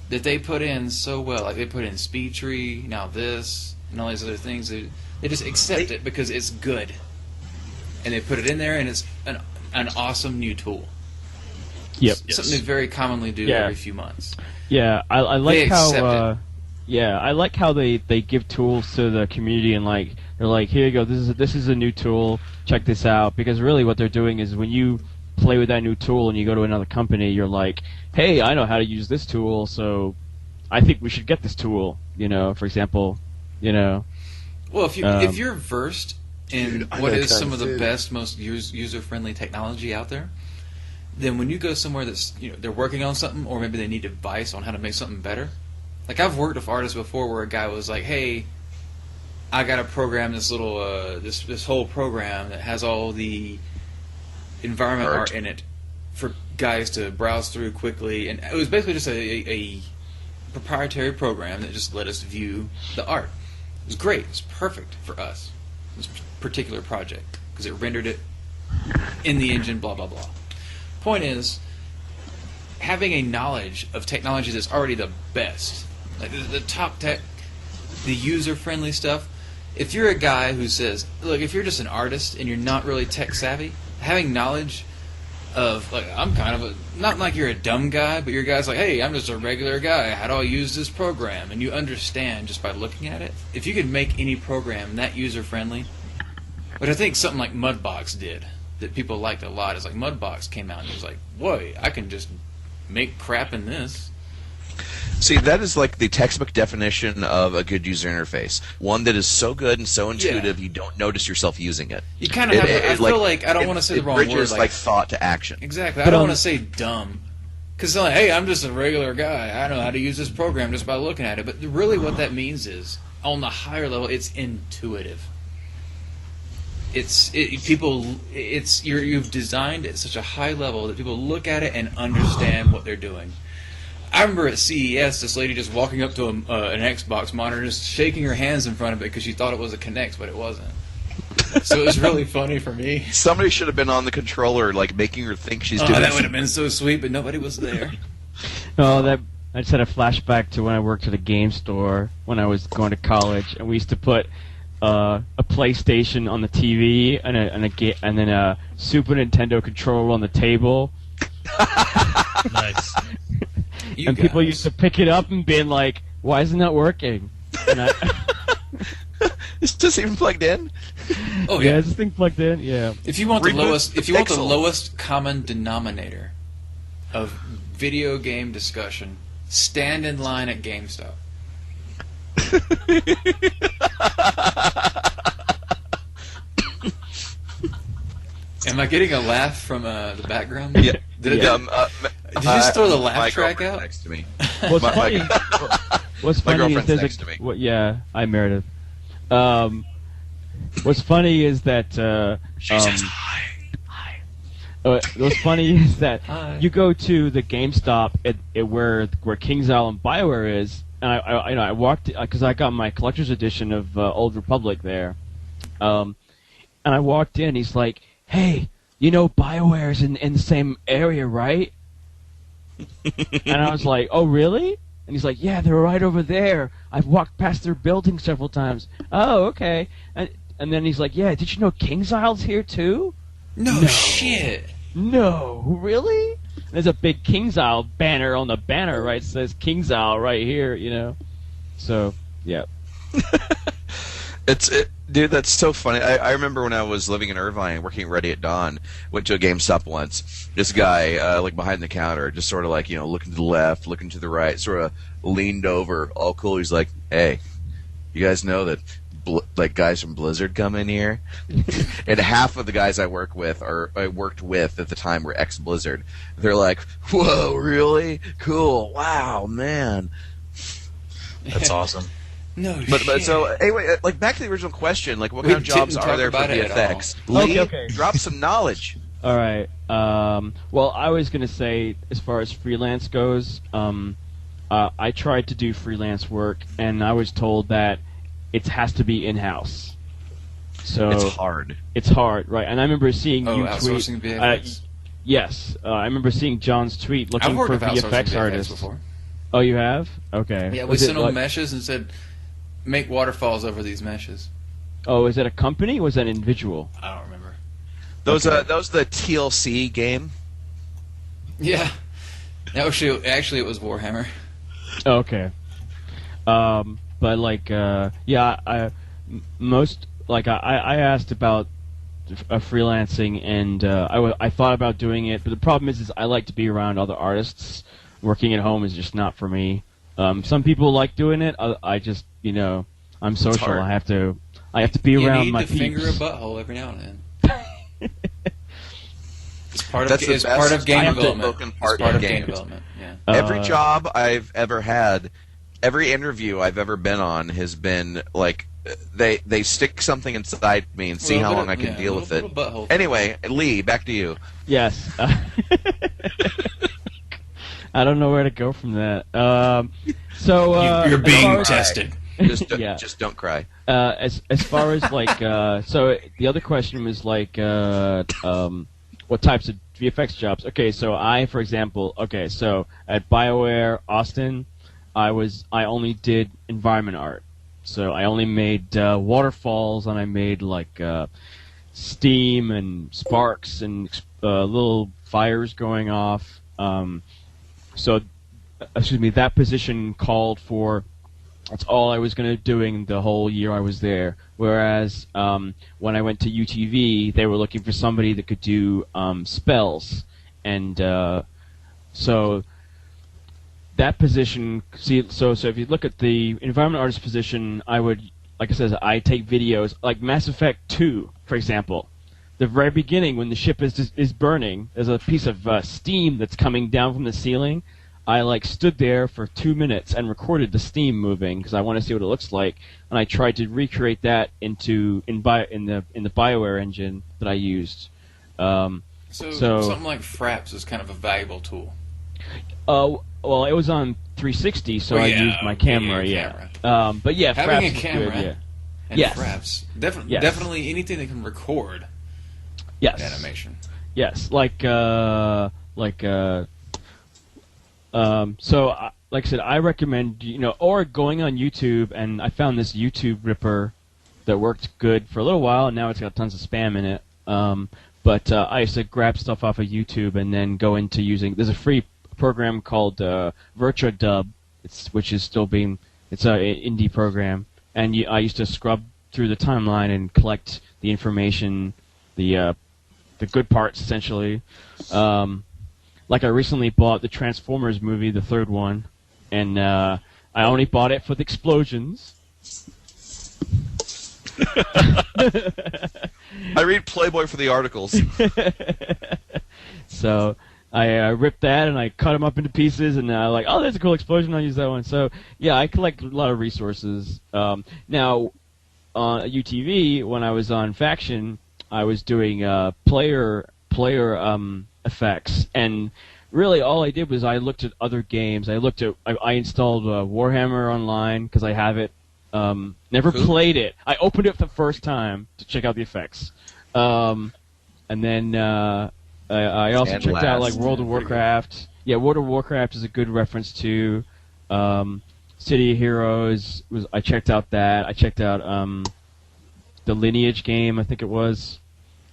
that they put in so well. Like they put in SpeedTree, now this, and all these other things. They just accept it because it's good, and they put it in there, and it's an awesome new tool.
Yep.
Something they very commonly do
Yeah.
every few months.
Yeah, I like
They accept
how. Yeah, I like how they give tools to the community and like they're like, here you go, this is a new tool, check this out. Because really, what they're doing is when you play with that new tool and you go to another company, you're like, hey, I know how to use this tool, so I think we should get this tool. You know, for example, you know.
Well, if you're versed in
Dude, I
what
know
is some of the
too.
best, most user friendly technology out there, then when you go somewhere that's they're working on something, or maybe they need advice on how to make something better. Like I've worked with artists before where a guy was like, "Hey, I got to program this little this whole program that has all the environment art in it for guys to browse through quickly." And it was basically just a proprietary program that just let us view the art. It was great. It was perfect for us. This particular project because it rendered it in the engine. Blah blah blah. Point is, having a knowledge of technology that's already the best, like the top tech, the user-friendly stuff. If you're a guy who says, look, if you're just an artist and you're not really tech savvy, having knowledge of, like, I'm kind of a, not like you're a dumb guy, but you're a guy's like, hey, I'm just a regular guy, how do I use this program? And you understand just by looking at it. If you could make any program that user-friendly, which I think something like Mudbox did, that people liked a lot, is like Mudbox came out and it was like, whoa, I can just make crap in this.
See, that is like the textbook definition of a good user interface. One that is so good and so intuitive you don't notice yourself using it.
You kind of have. I feel like I don't want to say the wrong word.
It bridges like thought to action.
Exactly. I don't want to say dumb, because like, hey, I'm just a regular guy. I know how to use this program just by looking at it. But really, what that means is, on the higher level, it's intuitive. You've designed it at such a high level that people look at it and understand what they're doing. I remember at CES, this lady just walking up to an Xbox monitor, just shaking her hands in front of it because she thought it was a Kinect, but it wasn't. So it was really funny for me.
Somebody should have been on the controller, like making her think she's doing.
That would have been so sweet, but nobody was there.
I just had a flashback to when I worked at a game store when I was going to college, and we used to put a PlayStation on the TV and then a Super Nintendo controller on the table.
Nice.
And people used to pick it up and being like, "Why isn't that working?" And
It's just even plugged in.
Oh yeah,
is this thing plugged in? Yeah.
If you want the lowest common denominator of video game discussion, stand in line at GameStop. Am I getting a laugh from the background?
Yeah.
Did you just throw the laugh track out?
Next to me.
What's funny? What's
My
funny is
girlfriend's
there's
next to me.
Hi Meredith. What's funny is that
She says hi.
what's funny is that
Hi.
you go to the GameStop where King's Island BioWare is, and I walked because I got my collector's edition of Old Republic there, and I walked in. He's like, "Hey, you know BioWare's in the same area, right?" And I was like, "Oh, really?" And he's like, "Yeah, they're right over there. I've walked past their building several times." Oh, okay. And then he's like, "Yeah, did you know King's Isle's here too?"
No shit.
No, really? There's a big King's Isle banner on the banner, right? It says King's Isle right here, you know. So, yeah.
Dude, that's so funny. I remember when I was living in Irvine, working Ready at Dawn, went to a GameStop once. This guy, like behind the counter, just sort of like, looking to the left, looking to the right, sort of leaned over, all cool. He's like, "Hey, you guys know that like guys from Blizzard come in here?" And half of the guys I worked with at the time were ex-Blizzard. They're like, "Whoa, really? Cool. Wow, man."
That's awesome.
No
But
shit.
so anyway, like back to the original question, like what kind of jobs
didn't
are
talk
there for
about it at all.
VFX? Lee,
Okay.
drop some knowledge.
All right. Well, I was going to say, as far as freelance goes, I tried to do freelance work, and I was told that it has to be in-house. So
It's hard.
It's hard, right? And I remember seeing you tweet.
Outsourcing VFX.
Yes, I remember seeing John's tweet looking
I've worked
for
with outsourcing
VFX
VFX
artists.
before.
Oh, you have? Okay.
Yeah, we
Was it
sent them
like-
meshes and said, make waterfalls over these meshes.
Oh, is that a company or was that an individual?
I don't remember.
Those the TLC game.
Yeah. Actually, it was Warhammer.
Oh, okay. But like, I asked about freelancing, and I thought about doing it, but the problem is I like to be around other artists. Working at home is just not for me. Some people like doing it. I just, I'm social.
hard.
I have to be around my
You need to
peeps.
finger a butthole every now and then. It's part
That's
of
the
it's
best
part of game
outspoken
development.
part
It's part
of
of game
games.
development. Yeah.
Every job I've ever had, every interview I've ever been on has been like they stick something inside me and see how long I can deal with it.
Butthole.
Anyway, Lee, back to you.
Yes. I don't know where to go from that. You're
You're
as
being
far as-
tested.
Just don't cry.
As far as like, so the other question was like, what types of VFX jobs? Okay, so for example, so at BioWare Austin, I only did environment art. So I only made waterfalls, and I made like steam and sparks and little fires going off. That position called for. That's all I was going to be doing the whole year I was there. Whereas when I went to UTV, they were looking for somebody that could do spells, and so that position. So if you look at the environment artist position, I would, like I said, I take videos like Mass Effect 2, for example. The very beginning, when the ship is burning, there's a piece of steam that's coming down from the ceiling. I stood there for 2 minutes and recorded the steam moving because I want to see what it looks like, and I tried to recreate that in the BioWare engine that I used.
So something like Fraps is kind of a valuable tool.
Well, it was on 360, so I used my camera. But yeah,
having
Fraps
a camera
is good, yeah.
and Fraps definitely anything that can record animation.
Yes, like I said, I recommend, or going on YouTube, and I found this YouTube Ripper that worked good for a little while, and now it's got tons of spam in it. But I used to grab stuff off of YouTube and then go into there's a free program called VirtuaDub, which is still it's an indie program, and I used to scrub through the timeline and collect the information, the good parts, essentially. Like I recently bought the Transformers movie, the third one, and I only bought it for the explosions.
I read Playboy for the articles.
So I ripped that and I cut them up into pieces, and there's a cool explosion, I'll use that one. So yeah, I collect a lot of resources. Now, on UTV, when I was on Faction, I was doing player effects, and really all I did was I looked at other games. I installed Warhammer Online because I have it. Never played it. I opened it for the first time to check out the effects, and then I also checked out World of Warcraft. Yeah, World of Warcraft is a good reference to. City of Heroes I checked out that. I checked out the Lineage game, I think it was.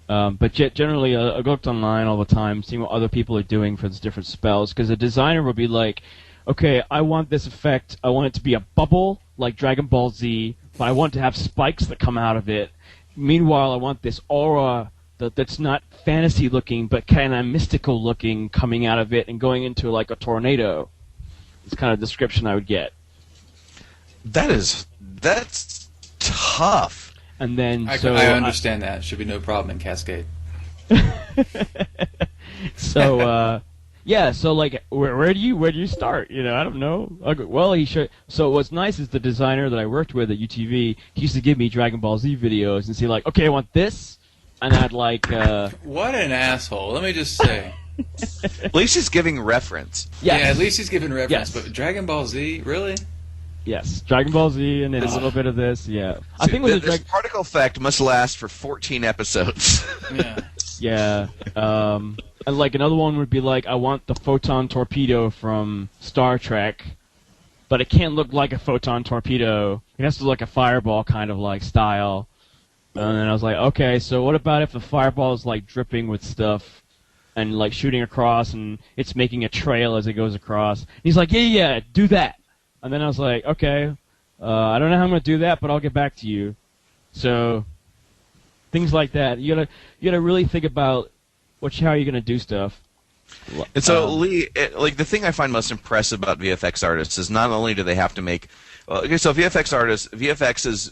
But generally, I looked online all the time, seeing what other people are doing for these different spells, because a designer will be like, okay, I want this effect, I want it to be a bubble, like Dragon Ball Z, but I want to have spikes that come out of it. Meanwhile, I want this aura that's not fantasy-looking, but kind of mystical-looking coming out of it and going into, a tornado. It's kind of the description I would get.
That's tough.
And then,
I understand that. Should be no problem in Cascade.
So, where do you start? I don't know. Well, he should. So what's nice is the designer that I worked with at UTV, he used to give me Dragon Ball Z videos and say okay, I want this, and I'd
What an asshole! Let me just say.
At least he's giving reference.
Yes.
Yeah, at least he's giving reference.
Yes.
But Dragon Ball Z, really?
Yes, Dragon Ball Z, and then a little bit of this. Yeah, I think
this particle effect must last for 14 episodes.
Yeah.
Yeah. And another one would be I want the photon torpedo from Star Trek, but it can't look like a photon torpedo. It has to look like a fireball kind of style. And then I was like, okay, so what about if the fireball is dripping with stuff and shooting across, and it's making a trail as it goes across? And he's like, yeah, do that. And then I was like, okay, I don't know how I'm going to do that, but I'll get back to you. So things like that. You gotta really think about how you're going to do stuff.
And so, Lee, the thing I find most impressive about VFX artists is not only do they have to make so VFX is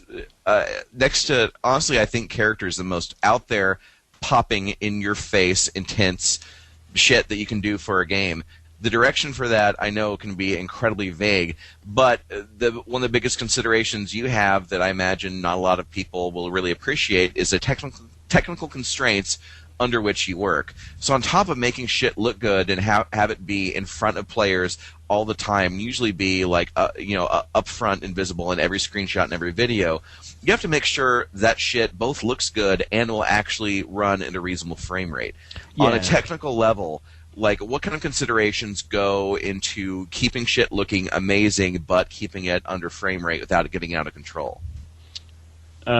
next to, honestly, I think character is the most out there, popping in your face, intense shit that you can do for a game. The direction for that, I know, can be incredibly vague, but one of the biggest considerations you have that I imagine not a lot of people will really appreciate is the technical constraints under which you work. So on top of making shit look good and have it be in front of players all the time, usually be like up front and visible in every screenshot and every video, you have to make sure that shit both looks good and will actually run at a reasonable frame rate.
Yeah.
On a technical level, like, what kind of considerations go into keeping shit looking amazing but keeping it under frame rate without it getting out of control?
Okay.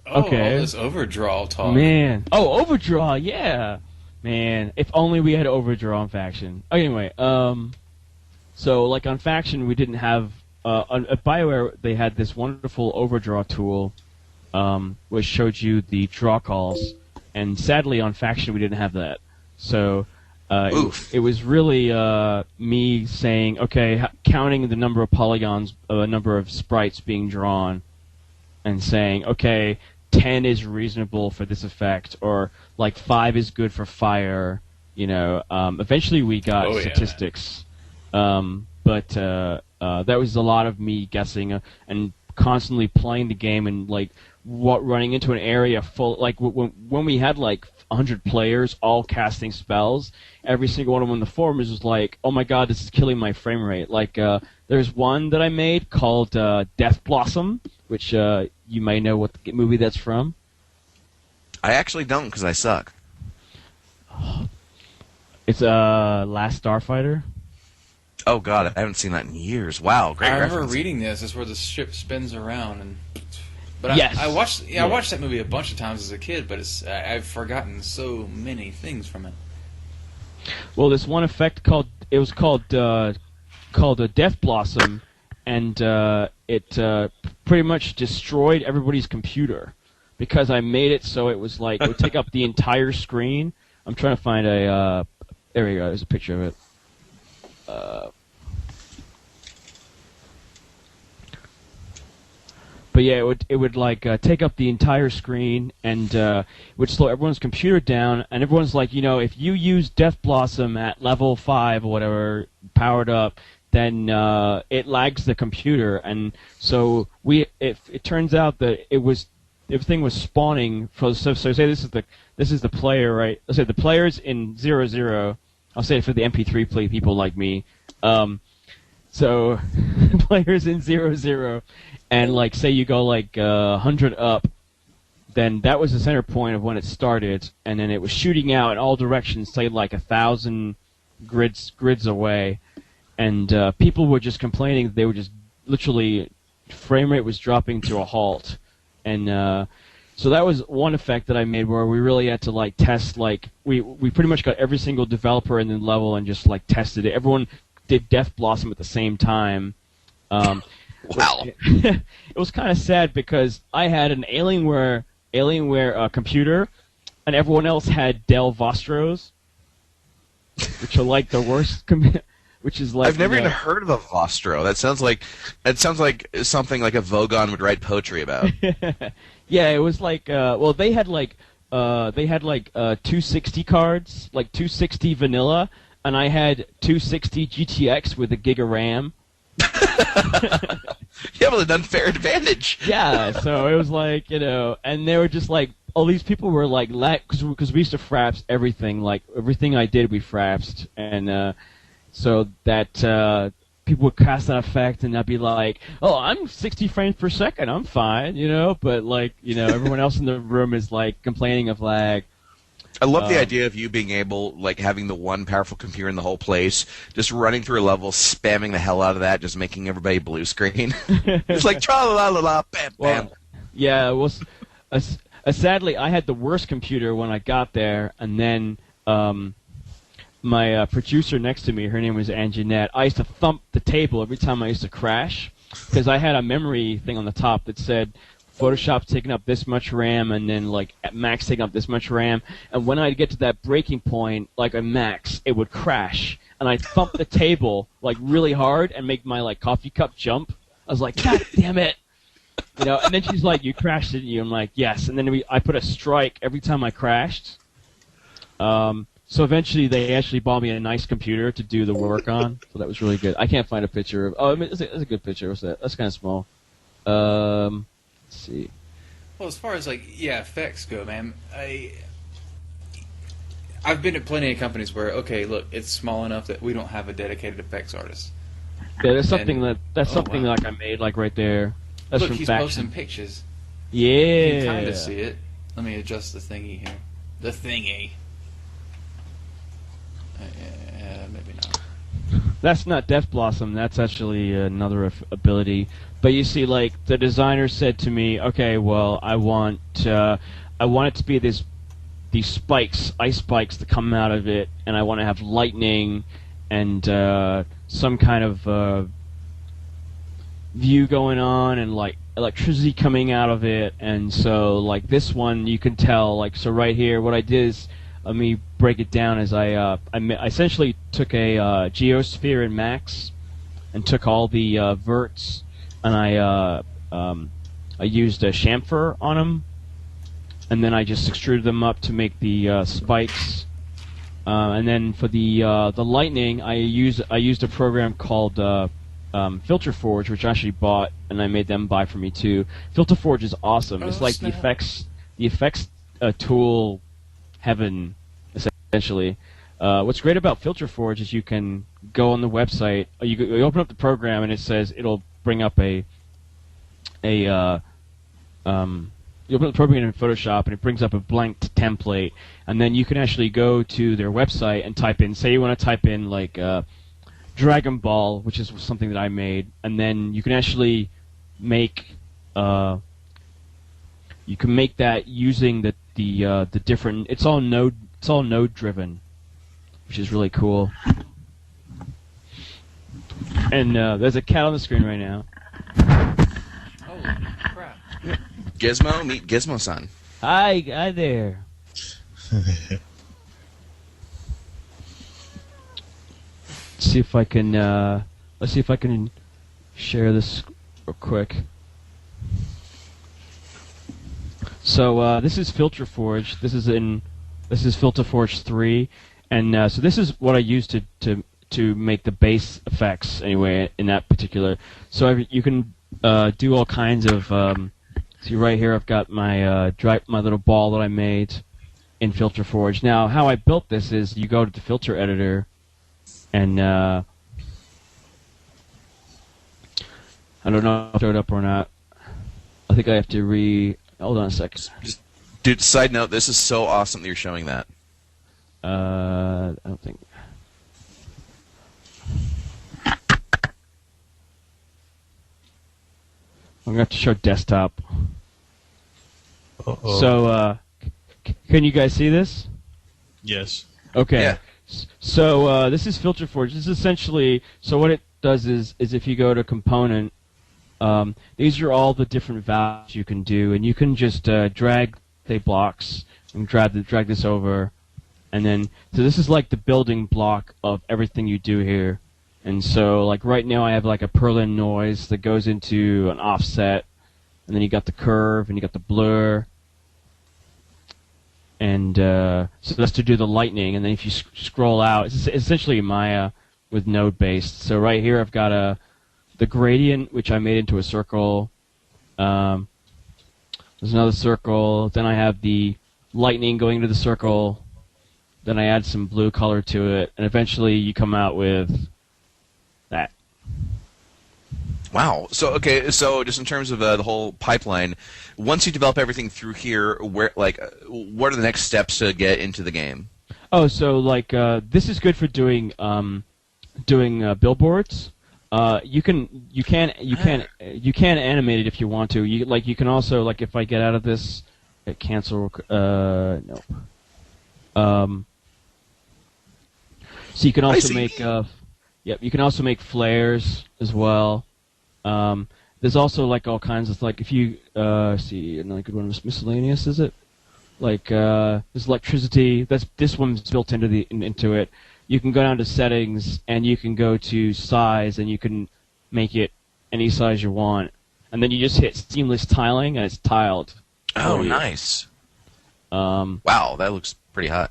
All this overdraw talk.
Man. Oh, overdraw, yeah. Man, if only we had overdraw on Faction. Anyway, so like on Faction we didn't have at BioWare they had this wonderful overdraw tool which showed you the draw calls, and sadly on Faction we didn't have that. So it was really me saying, okay, counting the number of polygons, number of sprites being drawn, and saying, okay, 10 is reasonable for this effect, or like 5 is good for fire. Eventually we got statistics, but that was a lot of me guessing and constantly playing the game and like running into an area full. Like when we had like 100 players all casting spells, every single one of them in the forums was like, oh my god, this is killing my frame rate. Like there's one that I made called Death Blossom, which you may know what movie that's from.
I actually don't, because I suck.
It's Last Starfighter.
Oh god, I haven't seen that in years. Wow, great
I remember
reference.
reading this. It's where the ship spins around, but
Yes.
I watched that movie a bunch of times as a kid, but I've forgotten so many things from it.
Well, this one effect called a Death Blossom, and it pretty much destroyed everybody's computer because I made it so it was like it would take up the entire screen. I'm trying to find a there we go. There's a picture of it. But yeah, it would like take up the entire screen and would slow everyone's computer down. And everyone's like, if you use Death Blossom at level 5 or whatever, powered up, then it lags the computer. And so it turns out that everything was spawning. So say this is the player, right? Let's say the players in 0-0. I'll say it for the MP3 play people like me. So players in 0-0. And like, say you go like 100 up, then that was the center point of when it started, and then it was shooting out in all directions, say like 1,000 grids away, and people were just complaining that they were just literally frame rate was dropping to a halt, and so that was one effect that I made where we really had to like test, like we pretty much got every single developer in the level and just like tested it. Everyone did Death Blossom at the same time.
Wow.
It was kind of sad because I had an Alienware computer, and everyone else had Dell Vostros, which are like the worst. Which is like
I've never even heard of a Vostro. That sounds like something like a Vogon would write poetry about.
Yeah, it was like they had like 260 cards, like 260 vanilla, and I had 260 GTX with a gig of RAM.
You have an unfair advantage.
Yeah, so it was like, and they were just like, all these people were like, because we used to fraps everything, like everything I did we frapsed, and so that people would cast that effect and I'd be like, oh, I'm 60 frames per second, I'm fine, but like, everyone else in the room is like complaining of lag.
I love the idea of you being able, like, having the one powerful computer in the whole place, just running through a level, spamming the hell out of that, just making everybody blue screen. It's like, tra-la-la-la-la, bam, bam.
Well, yeah, it was, sadly, I had the worst computer when I got there, and then my producer next to me, her name was Anjanette, I used to thump the table every time I used to crash, because I had a memory thing on the top that said, Photoshop's taking up this much RAM, and then like at max taking up this much RAM, and when I'd get to that breaking point, like a max, it would crash, and I'd thump the table like really hard and make my like coffee cup jump. I was like, God damn it, And then she's like, you crashed, didn't you? I'm like, yes. And then I put a strike every time I crashed. So eventually they actually bought me a nice computer to do the work on, so that was really good. I can't find a picture of. Oh, it's a good picture. What's that? That's kind of small. Let's see.
Well, as far as effects go, man, I've been at plenty of companies where look, it's small enough that we don't have a dedicated effects artist.
Yeah, there's something like I made right there. That's
Look,
from
he's
Faction.
posting pictures.
Yeah.
You can kind of see it. Let me adjust the thingy here. The thingy. Maybe not.
That's not Death Blossom. That's actually another ability. But you see, the designer said to me, "Okay, well, I want it to be these spikes, ice spikes that come out of it, and I want to have lightning and some kind of view going on, and electricity coming out of it." And so, this one, you can tell. So right here, what I did is, let me break it down. As I essentially took a geosphere in Max and took all the verts, and I used a chamfer on them, and then I just extruded them up to make the spikes. And then for the lightning, I used a program called Filter Forge, which I actually bought, and I made them buy for me too. Filter Forge is awesome. It's like
snap.
the effects tool heaven, essentially. What's great about Filter Forge is you can go on the website, you open up the program, and it'll bring up you open up the program in Photoshop, and it brings up a blank template, and then you can actually go to their website and type in, say you want to type in Dragon Ball, which is something that I made, and then you can actually make that using the different. It's all node driven, which is really cool. And there's a cat on the screen right now.
Holy crap.
Gizmo, meet Gizmo-san.
Hi there. Let's see if I can share this real quick. So this is Filter Forge. This is Filter Forge 3, and so this is what I used to make the base effects anyway in that particular. So you can do all kinds of. See right here, I've got my my little ball that I made in Filter Forge. Now, how I built this is you go to the filter editor, and I don't know if I showed up or not. I think I have to hold on a second.
Dude, side note, this is so awesome that you're showing that.
I don't think. I'm going to have to show desktop.
Uh-oh.
So, can you guys see this?
Yes.
Okay.
Yeah.
So, this is Filter Forge. This is essentially, so what it does is if you go to Component, these are all the different values you can do, and you can just drag the blocks and drag this over, and then, so this is like the building block of everything you do here. And so, right now I have a Perlin noise that goes into an offset, and then you got the curve, and you got the blur, and so that's to do the lightning. And then if you scroll out, it's essentially Maya with node based. So right here I've got the gradient, which I made into a circle. There's another circle. Then I have the lightning going into the circle. Then I add some blue color to it, and eventually you come out with that.
Wow. So so just in terms of the whole pipeline, once you develop everything through here, what are the next steps to get into the game?
Oh, so this is good for doing billboards. You can animate it if you want to. You can also, if I get out of this, cancel. No. So you can also make. Yep, you can also make flares as well. There's also all kinds of if you see another good one was miscellaneous, is it? There's electricity. This one's built into it. You can go down to settings and you can go to size and you can make it any size you want. And then you just hit seamless tiling and it's tiled.
Oh, nice. Wow, that looks pretty hot.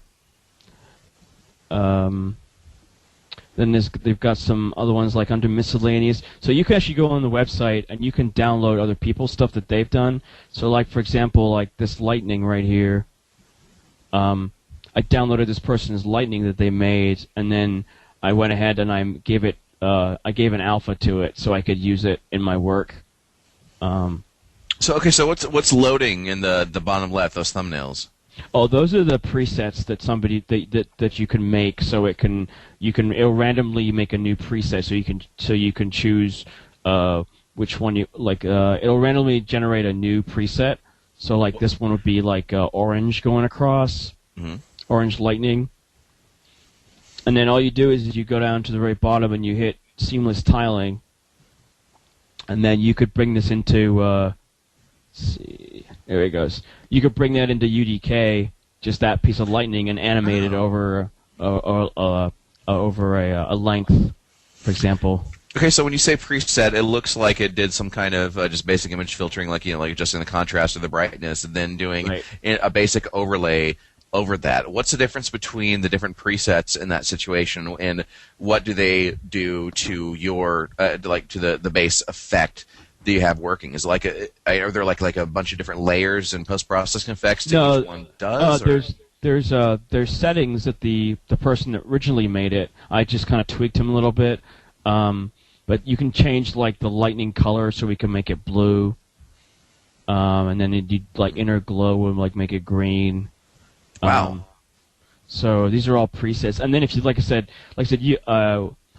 Then they've got some other ones like under miscellaneous. So you can actually go on the website and you can download other people's stuff that they've done. So like for example, like this lightning right here. I downloaded this person's lightning that they made, and then I went ahead and I gave an alpha to it so I could use it in my work.
So what's loading in the bottom left? Those thumbnails.
Oh, those are the presets that somebody that you can make. So it'll randomly make a new preset. So you can choose which one you like. It'll randomly generate a new preset. So like this one would be like orange going across, orange lightning. And then all you do is you go down to the very bottom and you hit seamless tiling. And then you could bring this into. Let's see, there it goes. You could bring that into UDK, just that piece of lightning, and animate it over a length, for example.
Okay, so when you say preset, it looks like it did some kind of just basic image filtering, like like adjusting the contrast or the brightness, and then doing a basic overlay over that. What's the difference between the different presets in that situation, and what do they do to your to the base effect that you have working? Is it are there like a bunch of different layers and post-processing effects that each one does?
There's settings that the person that originally made it. I just kind of tweaked him a little bit, but you can change like the lightning color so we can make it blue, and then you like inner glow and like make it green.
Wow.
So these are all presets, and then if you like I said,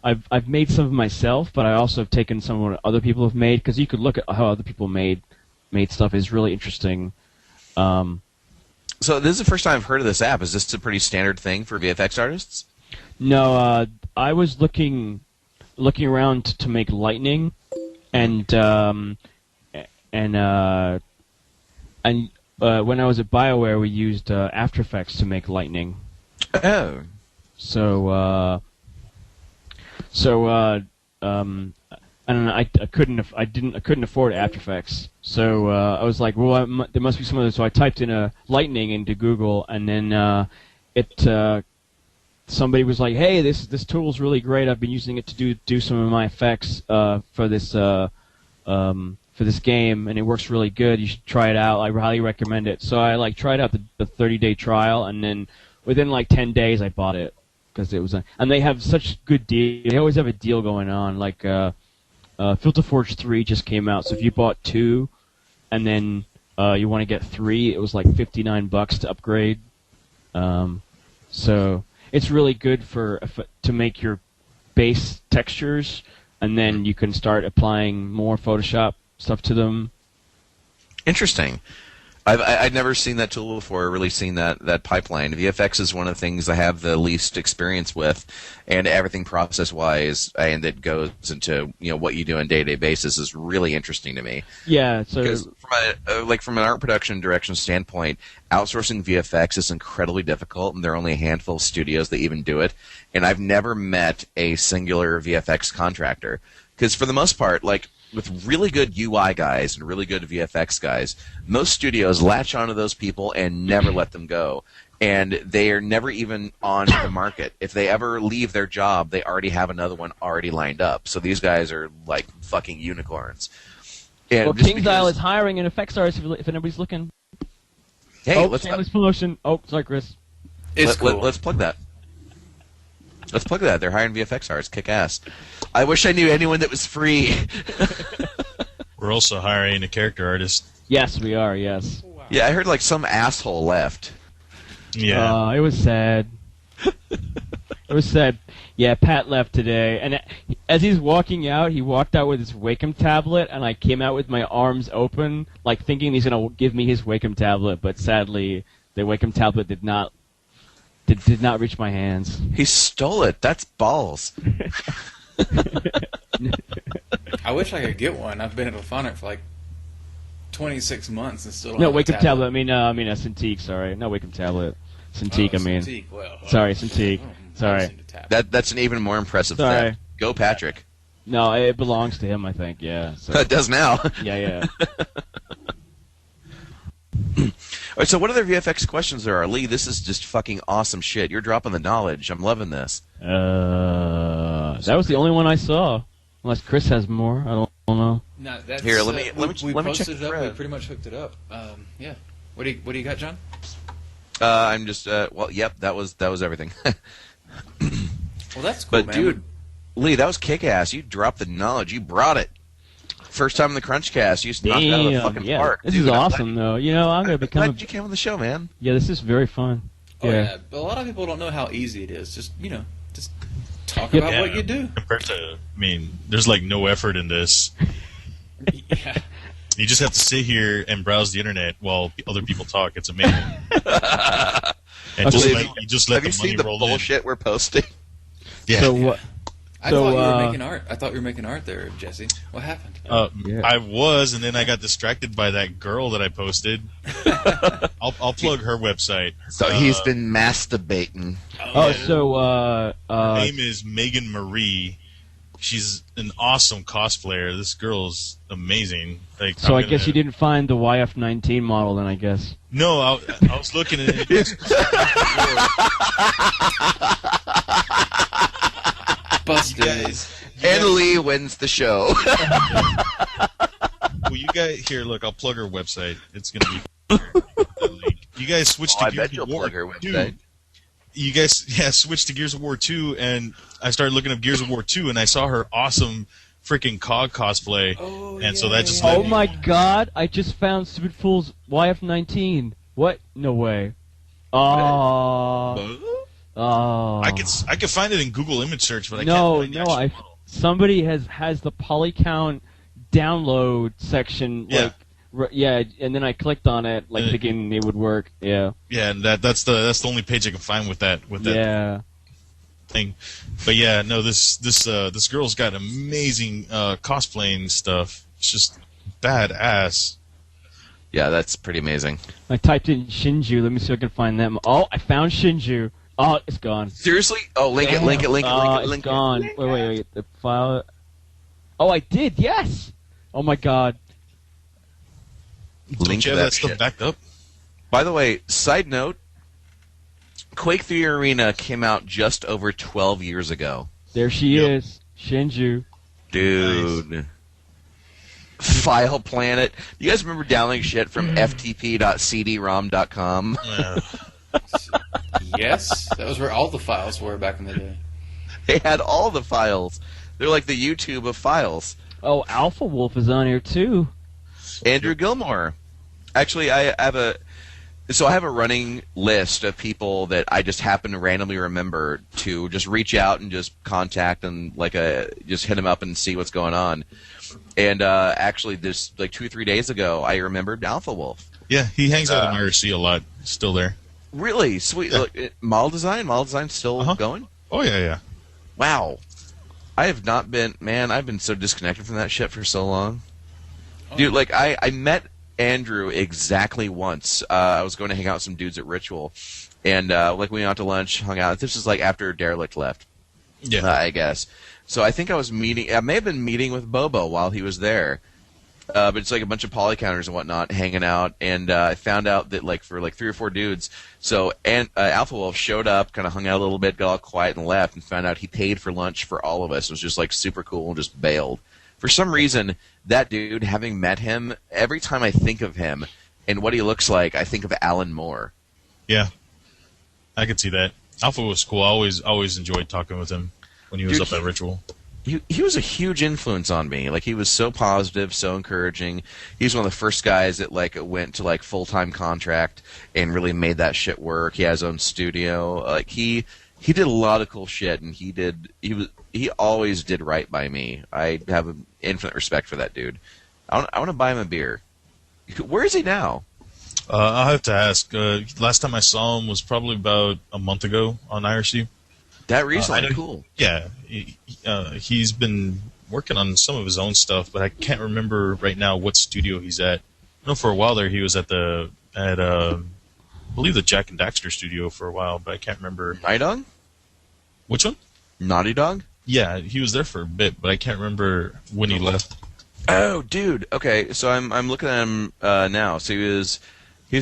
I've made some of myself, but I also have taken some of what other people have made, because you could look at how other people made stuff. Is really interesting.
So this is the first time I've heard of this app. Is this a pretty standard thing for VFX artists?
No, I was looking around to make lightning, and when I was at BioWare, we used After Effects to make lightning.
Oh.
And I couldn't afford After Effects, so I was like, well, there must be some other. So I typed in a lightning into Google, and then somebody was like, hey, this tool's really great. I've been using it to do some of my effects for this game, and it works really good. You should try it out. I highly recommend it. So I tried out the 30-day trial, and then within like 10 days I bought it. Because it was, and they have such good deals. They always have a deal going on. Like Filter Forge 3 just came out, so if you bought 2, and then you want to get 3, it was like $59 to upgrade. So it's really good to make your base textures, and then you can start applying more Photoshop stuff to them.
Interesting. I'd never seen that tool before, or really seen that pipeline. VFX is one of the things I have the least experience with, and everything process-wise, and that goes into what you do on a day-to-day basis is really interesting to me.
Yeah, so
because from an art production direction standpoint, outsourcing VFX is incredibly difficult, and there are only a handful of studios that even do it. And I've never met a singular VFX contractor, because for the most part, with really good UI guys and really good VFX guys, most studios latch onto those people and never let them go. And they are never even on the market. If they ever leave their job, they already have another one already lined up. So these guys are like fucking unicorns. And
well, KingsIsle is hiring an effects artist if anybody's looking.
Hey,
shameless promotion. Oh, sorry, Chris.
Let's plug that. Let's plug that. They're hiring VFX artists. Kick ass. I wish I knew anyone that was free.
We're also hiring a character artist.
Yes, we are. Yes.
Yeah, I heard some asshole left.
Yeah.
It was sad. It was sad. Yeah, Pat left today, and as he's walking out, he walked out with his Wacom tablet, and I came out with my arms open, thinking he's gonna give me his Wacom tablet, but sadly, the Wacom tablet did not reach my hands.
He stole it. That's balls.
I wish I could get one. I've been able to find it for 26 months and still don't
No,
have a
Wacom tablet. I mean a Cintiq. Sorry, no Wacom tablet. Cintiq.
Cintiq. Well,
sorry, Cintiq. Sorry.
That's an even more impressive
Sorry.
thing. Go, Patrick.
No, it belongs to him, I think. Yeah. So.
It does now.
Yeah.
All right, so what other VFX questions there are? Lee, this is just fucking awesome shit. You're dropping the knowledge. I'm loving this.
that was the only one I saw. Unless Chris has more, I don't know.
No, that's,
Here, let me
posted
check
it
the
up. We
thread.
pretty much hooked it up. Yeah. What do you got, John?
I'm just yep, that was everything.
Well, that's cool,
But
man.
dude, Lee, that was kick-ass. You dropped the knowledge. You brought it. First time in the CrunchCast. You knocked it out of the fucking
yeah.
park.
This
dude.
is awesome, though. You know, I'm gonna become.
Glad you came on the show, man.
Yeah, this is very fun.
Oh yeah, but a lot of people don't know how easy it is. Just just talk
Yep.
about what you do.
Compared to, there's like no effort in this.
Yeah.
You just have to sit here and browse the internet while other people talk. It's amazing. And you just let
Have
the
you
money
seen the
roll in.
bullshit we're posting?
Yeah.
So what?
I
So,
thought you were making art. I thought you were making art there, Jesse. What happened?
Yeah.
I was, and then I got distracted by that girl that I posted. I'll plug her website.
So he's been masturbating.
Oh, so
Her name is Megan Marie. She's an awesome cosplayer. This girl's amazing. Like,
so I guess you didn't find the YF-19 model, then I guess.
No, I was looking at it.
Busted.
And Lee wins the show.
Well, you guys here. Look, I'll plug her website. It's gonna be. You guys switched
I
to
bet
Gears
you'll
of War
plug her
2.
website.
You guys, switched to Gears of War 2, and I started looking up Gears of War 2, and I saw her awesome freaking COG cosplay, and so that just.
Oh my God! I just found Stupid Fool's YF-19. What? No way. Oh. Oh.
I could find it in Google image search, but I
No,
can't find the actual model.
somebody has the polycount download section.
Yeah.
Yeah, and then I clicked on it, like thinking it would work. Yeah.
Yeah, and that's the only page I can find with that
Yeah.
thing. But yeah, no, this girl's got amazing cosplaying stuff. It's just badass.
Yeah, that's pretty amazing.
I typed in Shinju. Let me see if I can find them. Oh, I found Shinju. Oh, it's gone.
Seriously? Oh, link it.
It's gone. Wait. The file. Oh, I did. Yes. Oh my God.
Link
Don't you have
that
that stuff
shit.
backed up?
By the way, side note, Quake 3 Arena came out just over 12 years ago.
There she
Yep.
is, Shinju.
Dude. File Planet. You guys remember downloading shit from ftp.cdrom.com?
Yes, that was where all the files were back in the day.
They had all the files. They're like the YouTube of files.
Oh, Alpha Wolf is on here too.
Andrew Gilmore. Actually, I have a running list of people that I just happen to randomly remember to just reach out and just contact and just hit them up and see what's going on. And actually, this like 2 or 3 days ago, I remembered Alpha Wolf.
Yeah, he hangs out in IRC a lot. Still there.
Really sweet.
Yeah.
Look, model design's still going.
Oh yeah.
Wow. I have not been. Man, I've been so disconnected from that shit for so long. Dude, like I met Andrew exactly once. I was going to hang out with some dudes at Ritual, and we went out to lunch, hung out. This is like after Derelict left,
Yeah.
I guess. So I think I may have been meeting with Bobo while he was there, but it's like a bunch of polycounters and whatnot hanging out, and I found out that like for like 3 or 4 dudes, Alpha Wolf showed up, kind of hung out a little bit, got all quiet and left, and found out he paid for lunch for all of us. It was just like super cool and just bailed. For some reason, that dude, having met him, every time I think of him and what he looks like, I think of Alan Moore.
Yeah. I could see that. Alpha was cool. I always enjoyed talking with him when he was
Dude,
up at Ritual.
He was a huge influence on me. Like, he was so positive, so encouraging. He was one of the first guys that like went to like full-time contract and really made that shit work. He has his own studio. Like he did a lot of cool shit, and he always did right by me. I have an infinite respect for that dude. I want to buy him a beer. Where is he now?
I'll have to ask. Last time I saw him was probably about a month ago on IRC.
That recently?
I know-
Cool.
Yeah, he's been working on some of his own stuff, but I can't remember right now what studio he's at. I know for a while there he was at I believe the Jack and Daxter studio for a while, but I can't remember.
Naughty Dog?
Which one?
Naughty Dog?
Yeah, he was there for a bit, but I can't remember when he left.
Oh, dude. Okay, so I'm looking at him now. So he was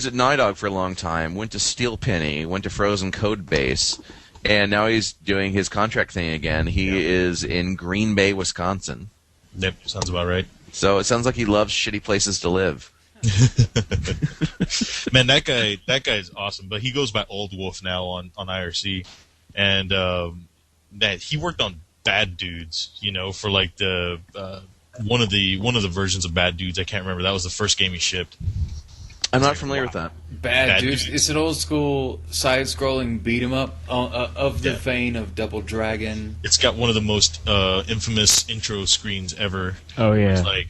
at Naughty Dog for a long time. Went to Steel Penny. Went to Frozen Code Base. And now he's doing his contract thing again. He is in Green Bay, Wisconsin.
Yep, sounds about right.
So it sounds like he loves shitty places to live.
Man, that guy's awesome. But he goes by Old Wolf now on IRC, and that he worked on Bad Dudes, for like the one of the versions of Bad Dudes. I can't remember. That was the first game he shipped.
I'm not familiar with that.
Bad Dudes. It's an old school side-scrolling beat 'em up of the vein of Double Dragon.
It's got one of the most infamous intro screens ever.
Oh yeah.
It's like,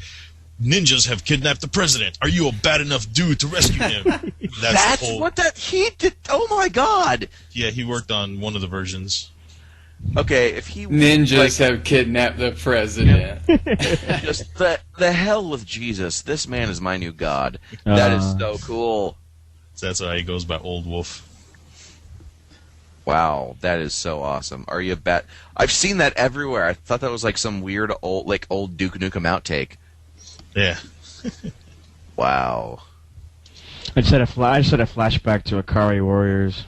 ninjas have kidnapped the president. Are you a bad enough dude to rescue him?
That's what that he did. Oh my god.
Yeah, he worked on one of the versions.
Okay, if he
Ninjas have kidnapped the president.
just the hell with Jesus. This man is my new god. That is so cool.
So that's why he goes by Old Wolf.
Wow, that is so awesome. Are you a bat? I've seen that everywhere. I thought that was like some weird old Duke Nukem outtake.
Yeah.
Wow.
I just had a flashback to Akari Warriors.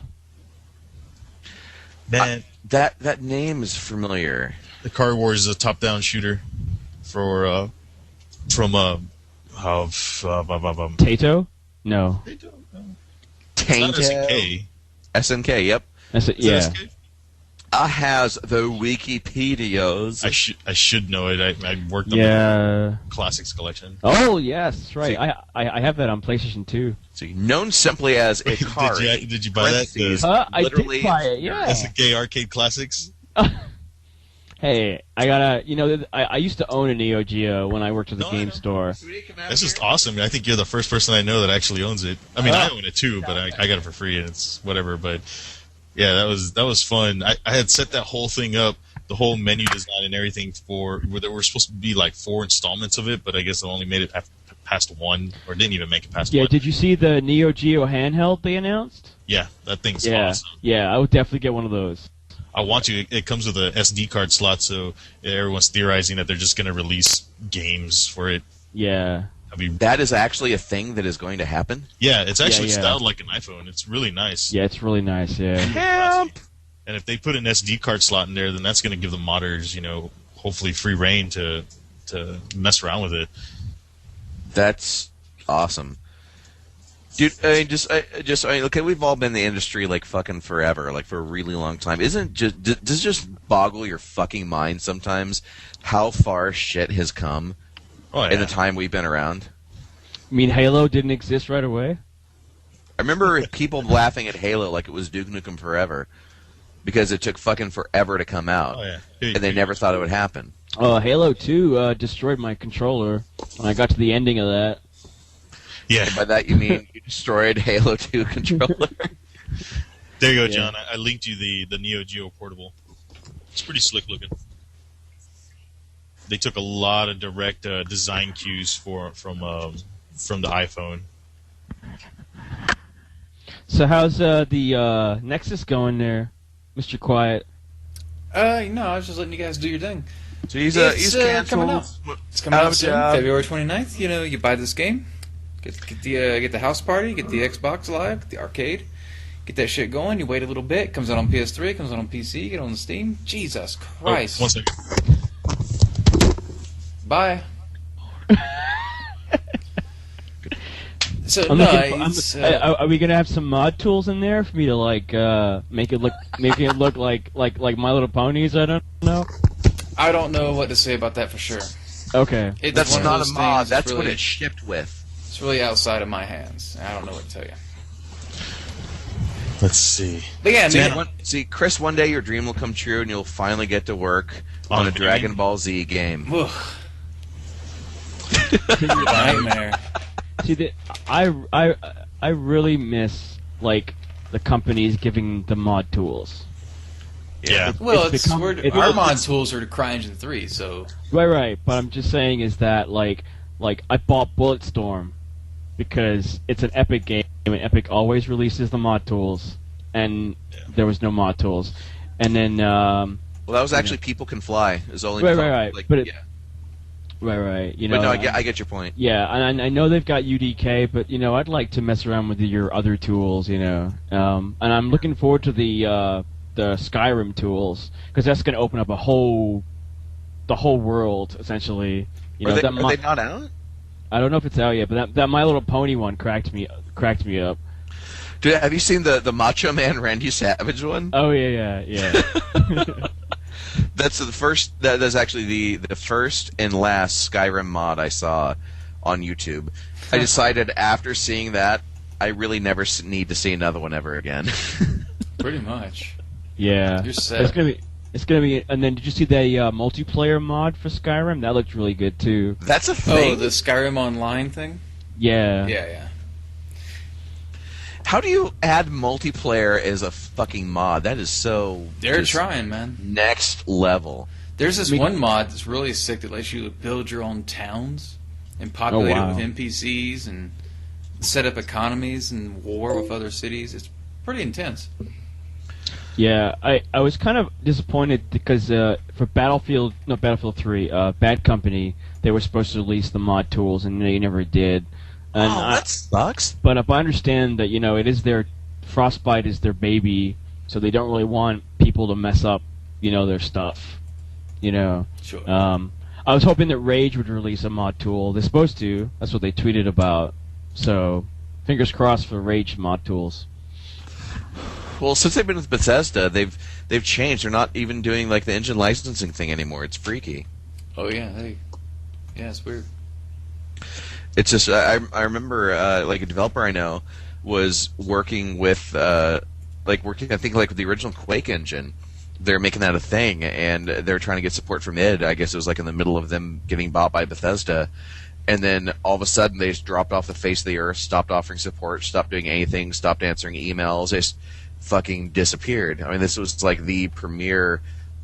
Man,
that name is familiar.
the Car Wars is a top-down shooter from
Tato? No.
It's not
Tainted.
SNK.
SNK, yep.
That's it.
Is that
Yeah.
SNK?
Has the Wikipedias.
I should know it. I worked on
Yeah.
the Classics collection.
Oh yes, that's right.
See-
I have that on PlayStation 2.
See, known simply as Ikari.
Did you buy that?
Parentheses,
I did
literally-
buy it. Yeah.
SNK Arcade Classics.
Hey, I gotta. I used to own a Neo Geo when I worked at the
No, I
game
know.
store.
That's just awesome. I think you're the first person I know that actually owns it. I mean, I own it too, but I got it for free and it's whatever. But yeah, that was fun. I had set that whole thing up, the whole menu design and everything where there were supposed to be like 4 installments of it, but I guess I only made it past 1 or didn't even make it past
Yeah.
1.
Did you see the Neo Geo handheld they announced?
Yeah, that thing's
Yeah.
awesome.
Yeah, I would definitely get one of those.
I want to. It comes with a SD card slot, so everyone's theorizing that they're just going to release games for it.
Yeah.
I mean,
That is actually a thing that is going to happen.
yeah, it's actually
yeah.
styled like an iPhone. It's really nice.
Yeah, it's really nice. Yeah.
Hemp.
And if they put an SD card slot in there, then that's going to give the modders, hopefully free reign to mess around with it.
That's awesome. Dude, I mean, okay, we've all been in the industry like fucking forever, like for a really long time. Does it just boggle your fucking mind sometimes how far shit has come
Oh, yeah.
in the time we've been around?
I mean, Halo didn't exist right away.
I remember people laughing at Halo like it was Duke Nukem Forever because it took fucking forever to come out,
Oh, yeah.
and they never thought it would happen.
Halo 2 destroyed my controller when I got to the ending of that.
Yeah.
By that you mean you destroyed Halo 2 controller?
There you go,
Yeah.
John. I linked you the Neo Geo portable. It's pretty slick looking. They took a lot of direct design cues from the iPhone.
So how's the Nexus going there, Mr. Quiet?
No, I was just letting you guys do your thing.
So he's
It's coming out.
canceled.
It's coming
Out
out
of
soon,
job.
February 29th. You buy this game, get the house party, get the Xbox Live, get the arcade, get that shit going. You wait a little bit. Comes out on PS3, comes out on PC, get on Steam. Jesus Christ!
Oh, one second.
Bye. So
I'm
no,
looking
it's,
are we gonna have some mod tools in there for me to like make it look like My Little Ponies? I don't know.
I don't know what to say about that for sure.
Okay.
It's
That's
one of
not a
those
mod.
things
That's
really,
what it's shipped with.
It's really outside of my hands. I don't know what to tell you.
Let's see.
But yeah,
Man,
See, Chris, one day your dream will come true, and you'll finally get to work on a Dragon Ball Z game.
ugh. Nightmare.
See, I really miss like the companies giving the mod tools.
Yeah.
Well,
It's become- it's-
our mod tools are CryEngine 3, so
Right. But I'm just saying is that like I bought Bulletstorm because it's an Epic game and Epic always releases the mod tools, and there was no mod tools, and then
Well, that was actually People Can Fly. It was only
Right.
Like,
But it-
yeah.
right. You know.
But no, I get your point.
Yeah, and I know they've got UDK, but I'd like to mess around with your other tools, and I'm looking forward to the the Skyrim tools, because that's going to open up the whole world essentially. You know,
are they not out?
I don't know if it's out yet, but that My Little Pony one cracked me up.
Dude, have you seen the Macho Man Randy Savage one?
Oh yeah.
That's the first. That's actually the first and last Skyrim mod I saw on YouTube. I decided after seeing that, I really never need to see another one ever again.
Pretty much.
Yeah.
You're set.
It's gonna be. And then did you see the multiplayer mod for Skyrim? That looked really good too.
That's a thing.
Oh, the Skyrim Online thing?
Yeah.
Yeah.
How do you add multiplayer as a fucking mod? That is so...
They're trying, man.
Next level.
There's this one mod that's really sick that lets you build your own towns and populate it with NPCs and set up economies and war with other cities. It's pretty intense.
Yeah, I was kind of disappointed because for Battlefield 3, Bad Company, they were supposed to release the mod tools and they never did. And
that sucks.
But if I understand that, it is Frostbite is their baby, so they don't really want people to mess up, their stuff.
Sure.
I was hoping that Rage would release a mod tool. They're supposed to. That's what they tweeted about. So, fingers crossed for Rage mod tools.
Well, since they've been with Bethesda, they've changed. They're not even doing like the engine licensing thing anymore. It's freaky.
Oh yeah, it's weird.
It's just I remember like a developer I know was working with I think with the original Quake engine. They're making that a thing, and they're trying to get support from id. I guess it was like in the middle of them getting bought by Bethesda, and then all of a sudden they just dropped off the face of the earth, stopped offering support, stopped doing anything, stopped answering emails. They just fucking disappeared. I mean, this was like the premier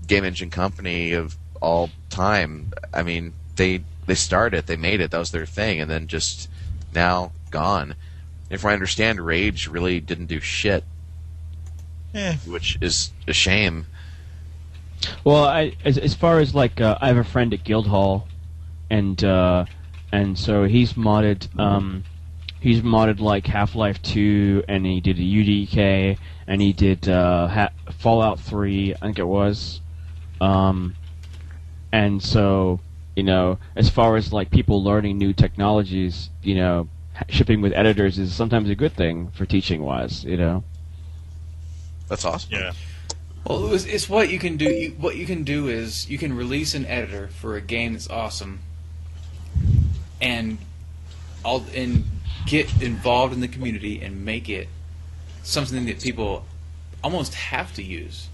game engine company of all time. I mean, they started, they made it, that was their thing, and then just now gone. If I understand, Rage really didn't do shit, which is a shame.
Well, as far as like I have a friend at Guildhall, and so he's modded like Half-Life 2, and he did a UDK, and he did Fallout 3, I think it was, and so. As far as like people learning new technologies, shipping with editors is sometimes a good thing for teaching wise,
That's awesome.
Yeah.
Well, it's what you can do. What you can do is you can release an editor for a game that's awesome, and get involved in the community and make it something that people almost have to use.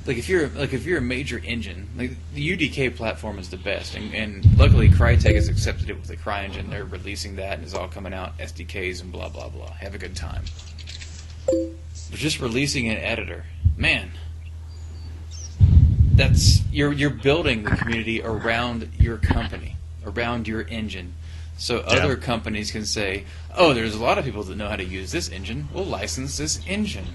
Like if you're a major engine, like the UDK platform is the best, and luckily Crytek has accepted it with the CryEngine. They're releasing that, and it's all coming out SDKs and blah blah blah. Have a good time. But just releasing an editor, man, that's you're building the community around your company, around your engine. So other companies can say, "Oh, there's a lot of people that know how to use this engine. We'll license this engine."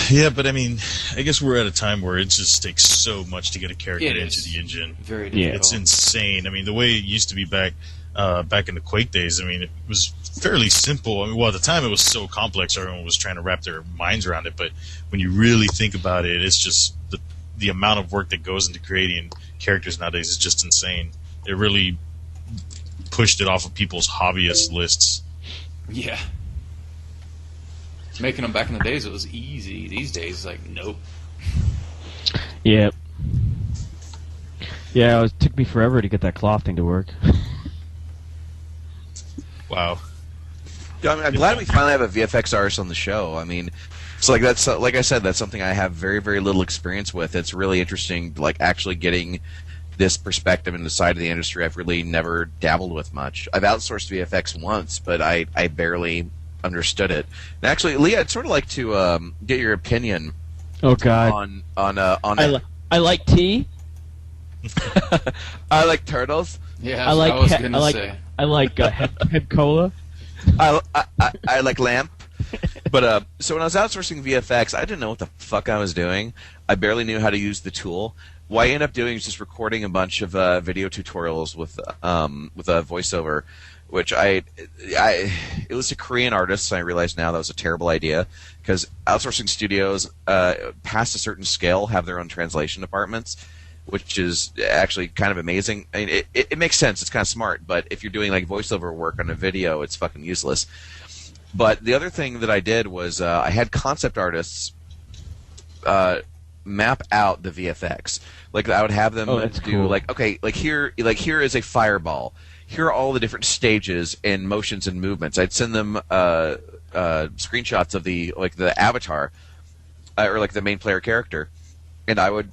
Yeah, but I mean, I guess we're at a time where it just takes so much to get a character into the engine.
Very difficult.
It's insane. I mean, the way it used to be back in the Quake days, I mean, it was fairly simple. I mean, well, at the time it was so complex, everyone was trying to wrap their minds around it. But when you really think about it, it's just the amount of work that goes into creating characters nowadays is just insane. It really pushed it off of people's hobbyist lists.
Yeah. Making them back in the days, it was easy. These days, like, nope.
Yep. Yeah, it took me forever to get that cloth thing to work.
Wow.
Yeah, I'm glad we finally have a VFX artist on the show. I mean, it's like that's like I said, that's something I have very, very little experience with. It's really interesting, like actually getting this perspective in the side of the industry I've really never dabbled with much. I've outsourced VFX once, but I barely understood it. And actually, Lee, I'd sort of like to get your opinion.
Oh God. I like tea.
I like turtles.
Yeah, I was gonna say.
I like head cola.
I like lamp. But so when I was outsourcing VFX, I didn't know what the fuck I was doing. I barely knew how to use the tool. what I ended up doing is just recording a bunch of video tutorials with a voiceover, which it was a Korean artist, and I realize now that was a terrible idea because outsourcing studios past a certain scale have their own translation departments, which is actually kind of amazing. I mean, it makes sense. It's kind of smart, but if you're doing like voiceover work on a video, it's fucking useless. But the other thing that I did was I had concept artists map out the VFX. Like I would have them do
cool.
like, okay, here is a fireball. Here are all the different stages and motions and movements. I'd send them screenshots of the avatar or like the main player character, and I would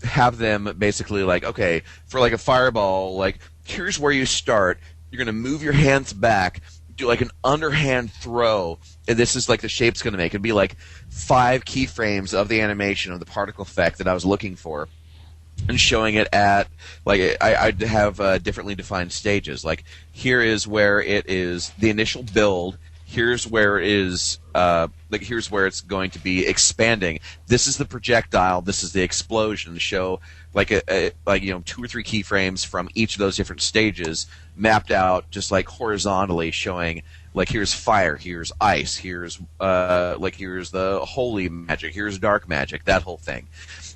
have them basically like, okay, for like a fireball, like here's where you start. You're gonna move your hands back, do like an underhand throw, and this is like the shape's gonna make. It'd be like 5 keyframes of the animation of the particle effect that I was looking for, and showing it at like I'd have differently defined stages. Like here is where it is the initial build. Here's where it is here's where it's going to be expanding. This is the projectile. This is the explosion. To show like 2 or 3 keyframes from each of those different stages mapped out just like horizontally, showing like here's fire, here's ice, here's here's the holy magic, here's dark magic, that whole thing.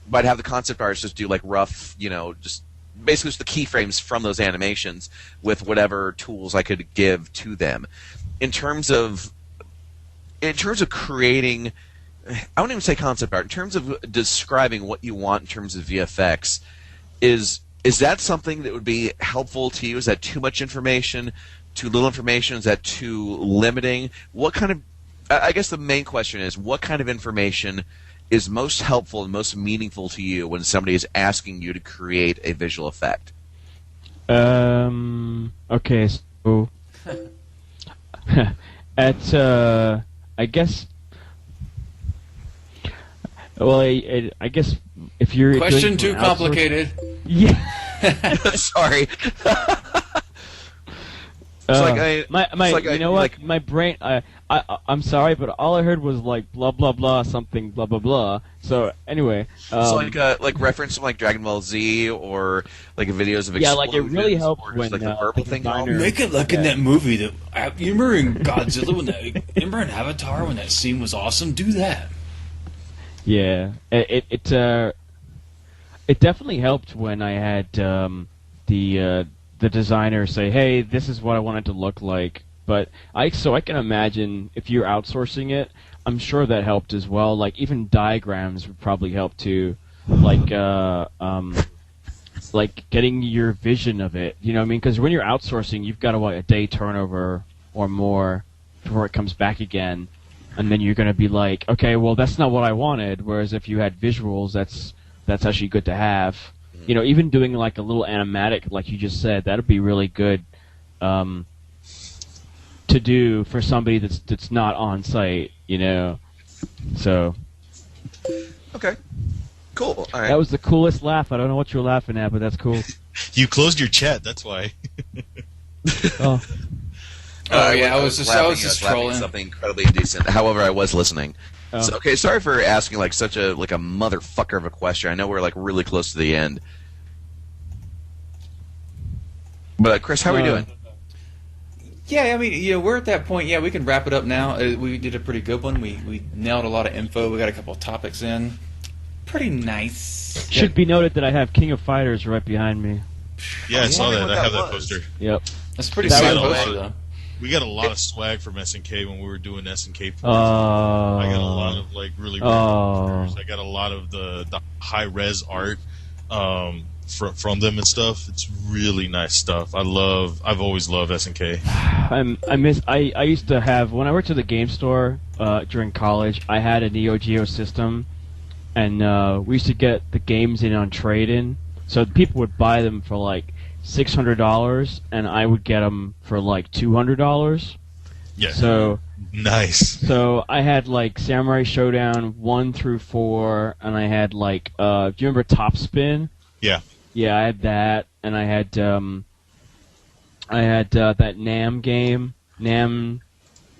But I'd have the concept artists just do like rough, just basically just the keyframes from those animations with whatever tools I could give to them. In terms of creating, I wouldn't even say concept art. In terms of describing what you want in terms of VFX, is that something that would be helpful to you? Is that too much information? Too little information? Is that too limiting? What kind of? I guess the main question is, what kind of information is most helpful and most meaningful to you when somebody is asking you to create a visual effect?
Okay, so I guess. Well, I guess if you're
question too complicated.
Yeah.
Sorry.
My brain. I'm sorry, but all I heard was like blah blah blah something blah blah blah. So anyway,
so like reference from like Dragon Ball Z or like videos of
like it really helps when
like the purple thing.
Make it like in that movie that you remember in Godzilla when remember in Avatar when that scene was awesome. Do that.
Yeah, it definitely helped when I had the designer say, "Hey, this is what I want it to look like." But I can imagine if you're outsourcing it, I'm sure that helped as well. Like even diagrams would probably help too, like getting your vision of it. You know what I mean? Because when you're outsourcing, you've got a day turnover or more before it comes back again, and then you're going to be like, okay, well that's not what I wanted. Whereas if you had visuals, that's actually good to have. You know, even doing like a little animatic, like you just said, that'd be really good to do for somebody that's not on site. You know, so.
Okay. Cool. All right.
That was the coolest laugh. I don't know what you're laughing at, but that's cool.
You closed your chat. That's why.
Oh.
Yeah, I was just trolling
something incredibly indecent. However, I was listening.
Oh.
So, okay, sorry for asking like such a motherfucker of a question. I know we're like really close to the end. But Chris, how are we doing?
Yeah, I mean, we're at that point. Yeah, we can wrap it up now. We did a pretty good one. We nailed a lot of info. We got a couple of topics in. Pretty nice.
Should be noted that I have King of Fighters right behind me.
Yeah, I saw that. I have that poster.
Yep.
That's a pretty sick poster, though.
We got a lot of swag from SNK when we were doing SNK.
Oh.
I got a lot of like really pictures. I got a lot of the high res art from them and stuff. It's really nice stuff. I've always loved SNK.
I used to have, when I worked at the game store during college, I had a Neo Geo system, and we used to get the games in on trade-in. So people would buy them for like $600, and I would get them for like $200.
Yeah.
So
nice.
So I had like Samurai Showdown 1 through 4, and I had like do you remember Top Spin?
Yeah.
Yeah, I had that, and I had that Nam game, Nam.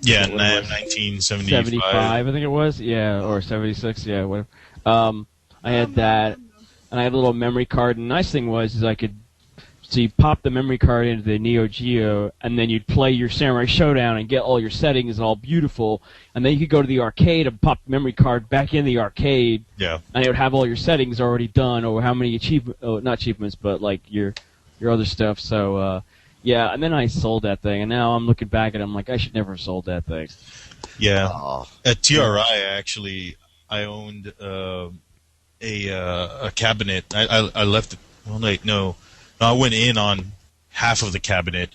Yeah, Nam 1975.
75, I think it was. Yeah, or 76. Yeah, whatever. I had that. and I had a little memory card. And the nice thing was is so you pop the memory card into the Neo Geo, and then you'd play your Samurai Showdown and get all your settings all beautiful, and then you could go to the arcade and pop the memory card back in the arcade,
Yeah.
and it would have all your settings already done, or how many not achievements, but like your other stuff. So yeah, and then I sold that thing, and now I'm looking back and I'm like, I should never have sold that thing.
Yeah.
Oh.
At TRI, actually, I owned a cabinet. I left it. Well, no, I went in on half of the cabinet,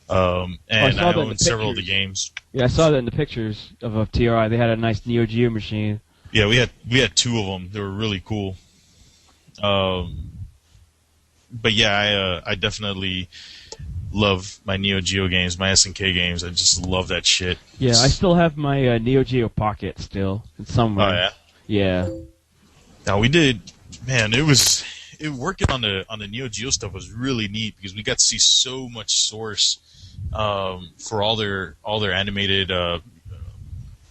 and I owned several of the games.
Yeah, I saw that in the pictures of TRI. They had a nice Neo Geo machine.
Yeah, we had two of them. They were really cool. But yeah, I definitely love my Neo Geo games, my SNK games. I just love that shit.
Yeah, I still have my Neo Geo Pocket still. It's somewhere.
Oh yeah.
Yeah.
Now we did, man. Working on the Neo Geo stuff was really neat because we got to see so much source for all their animated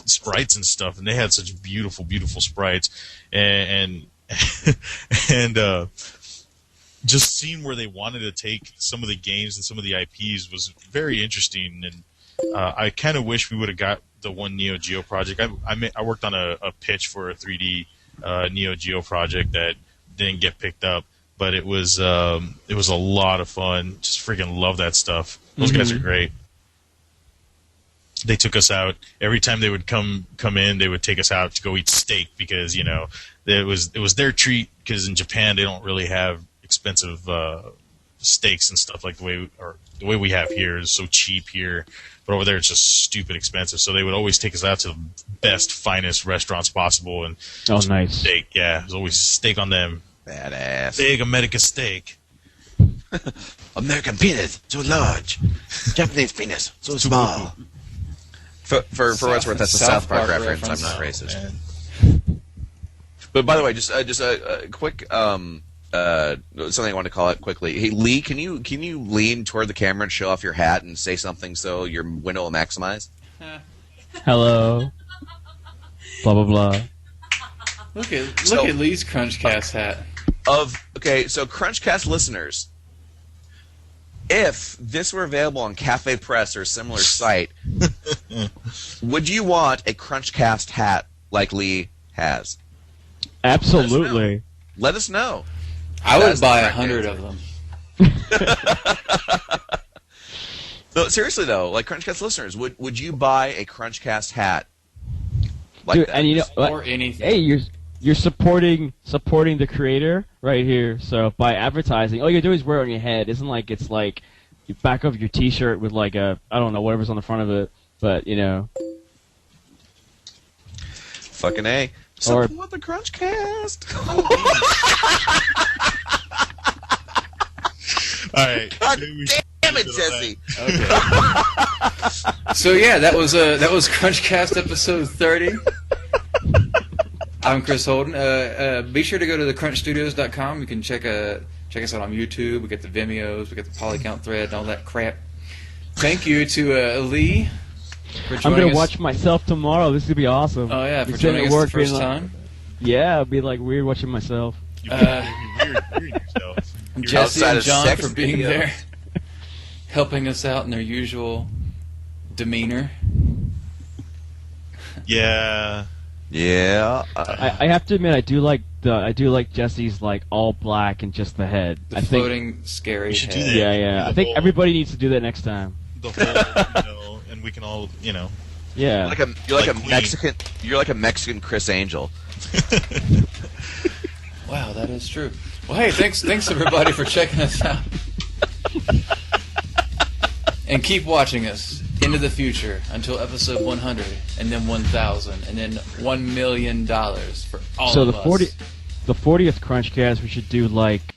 sprites and stuff, and they had such beautiful, beautiful sprites, and just seeing where they wanted to take some of the games and some of the IPs was very interesting, and I kind of wish we would have got the one Neo Geo project. I worked on a pitch for a 3D Neo Geo project that didn't get picked up, but it was a lot of fun. Just freaking love that stuff. Those guys are great. They took us out every time they would come in. They would take us out to go eat steak because it was their treat. Because in Japan they don't really have expensive steaks and stuff like the way we have here is so cheap here. But over there it's just stupid expensive. So they would always take us out to the best, finest restaurants possible. And
nice
steak. Yeah, there's always steak on them.
Badass.
Big American steak.
American penis, so large. Japanese penis, so small. For what it's worth, that's a South Park reference. I'm not racist.
Man.
But by the way, just a quick something I want to call it quickly. Hey Lee, can you lean toward the camera and show off your hat and say something so your window will maximize?
Hello. Blah blah blah.
Look at Lee's CrunchCast hat.
So CrunchCast listeners, if this were available on Cafe Press or a similar site, would you want a CrunchCast hat like Lee has?
Absolutely.
Let us know.
I would buy 100 of them.
No, seriously though, like CrunchCast listeners, would you buy a CrunchCast hat like
Dude,
that?
and you know,
Or anything.
hey, you're supporting the creator right here. So by advertising, all you do is wear it on your head. Isn't like it's like you back of your T-shirt with like I don't know whatever's on the front of it, but
Fucking A. Support the CrunchCast.
All right.
God damn it, Jesse.
Okay. So yeah, that was CrunchCast episode 30. I'm Chris Holden. Be sure to go to thecrunchstudios.com. You can check us out on YouTube. We got the Vimeos, we got the Polycount thread, and all that crap. Thank you to Lee for joining us.
I'm gonna watch myself tomorrow. This is gonna be awesome.
Oh yeah, for
Be
joining
sitting
us
at
the
work
first
being
time.
Yeah, it'd be like weird watching myself.
You're weird yourself.
Jesse
outside
and
of
John
sex
for being
videos.
there, helping us out in their usual demeanor.
Yeah.
Yeah.
I have to admit, I do like Jesse's like all black and just the head.
The
I think.
floating, scary
We should do
head.
that.
Yeah.
The
I think
whole-
everybody needs to do that next time.
The whole, and we can all,
Yeah.
You're like
Like
a
Queen.
Mexican. You're like a Mexican Chris Angel.
Wow, that is true. Well, hey, thanks everybody for checking us out, and keep watching us into the future until episode 100, and then 1,000, and then $1 million for all
So
of
the
us.
40th CrunchCast, we should do like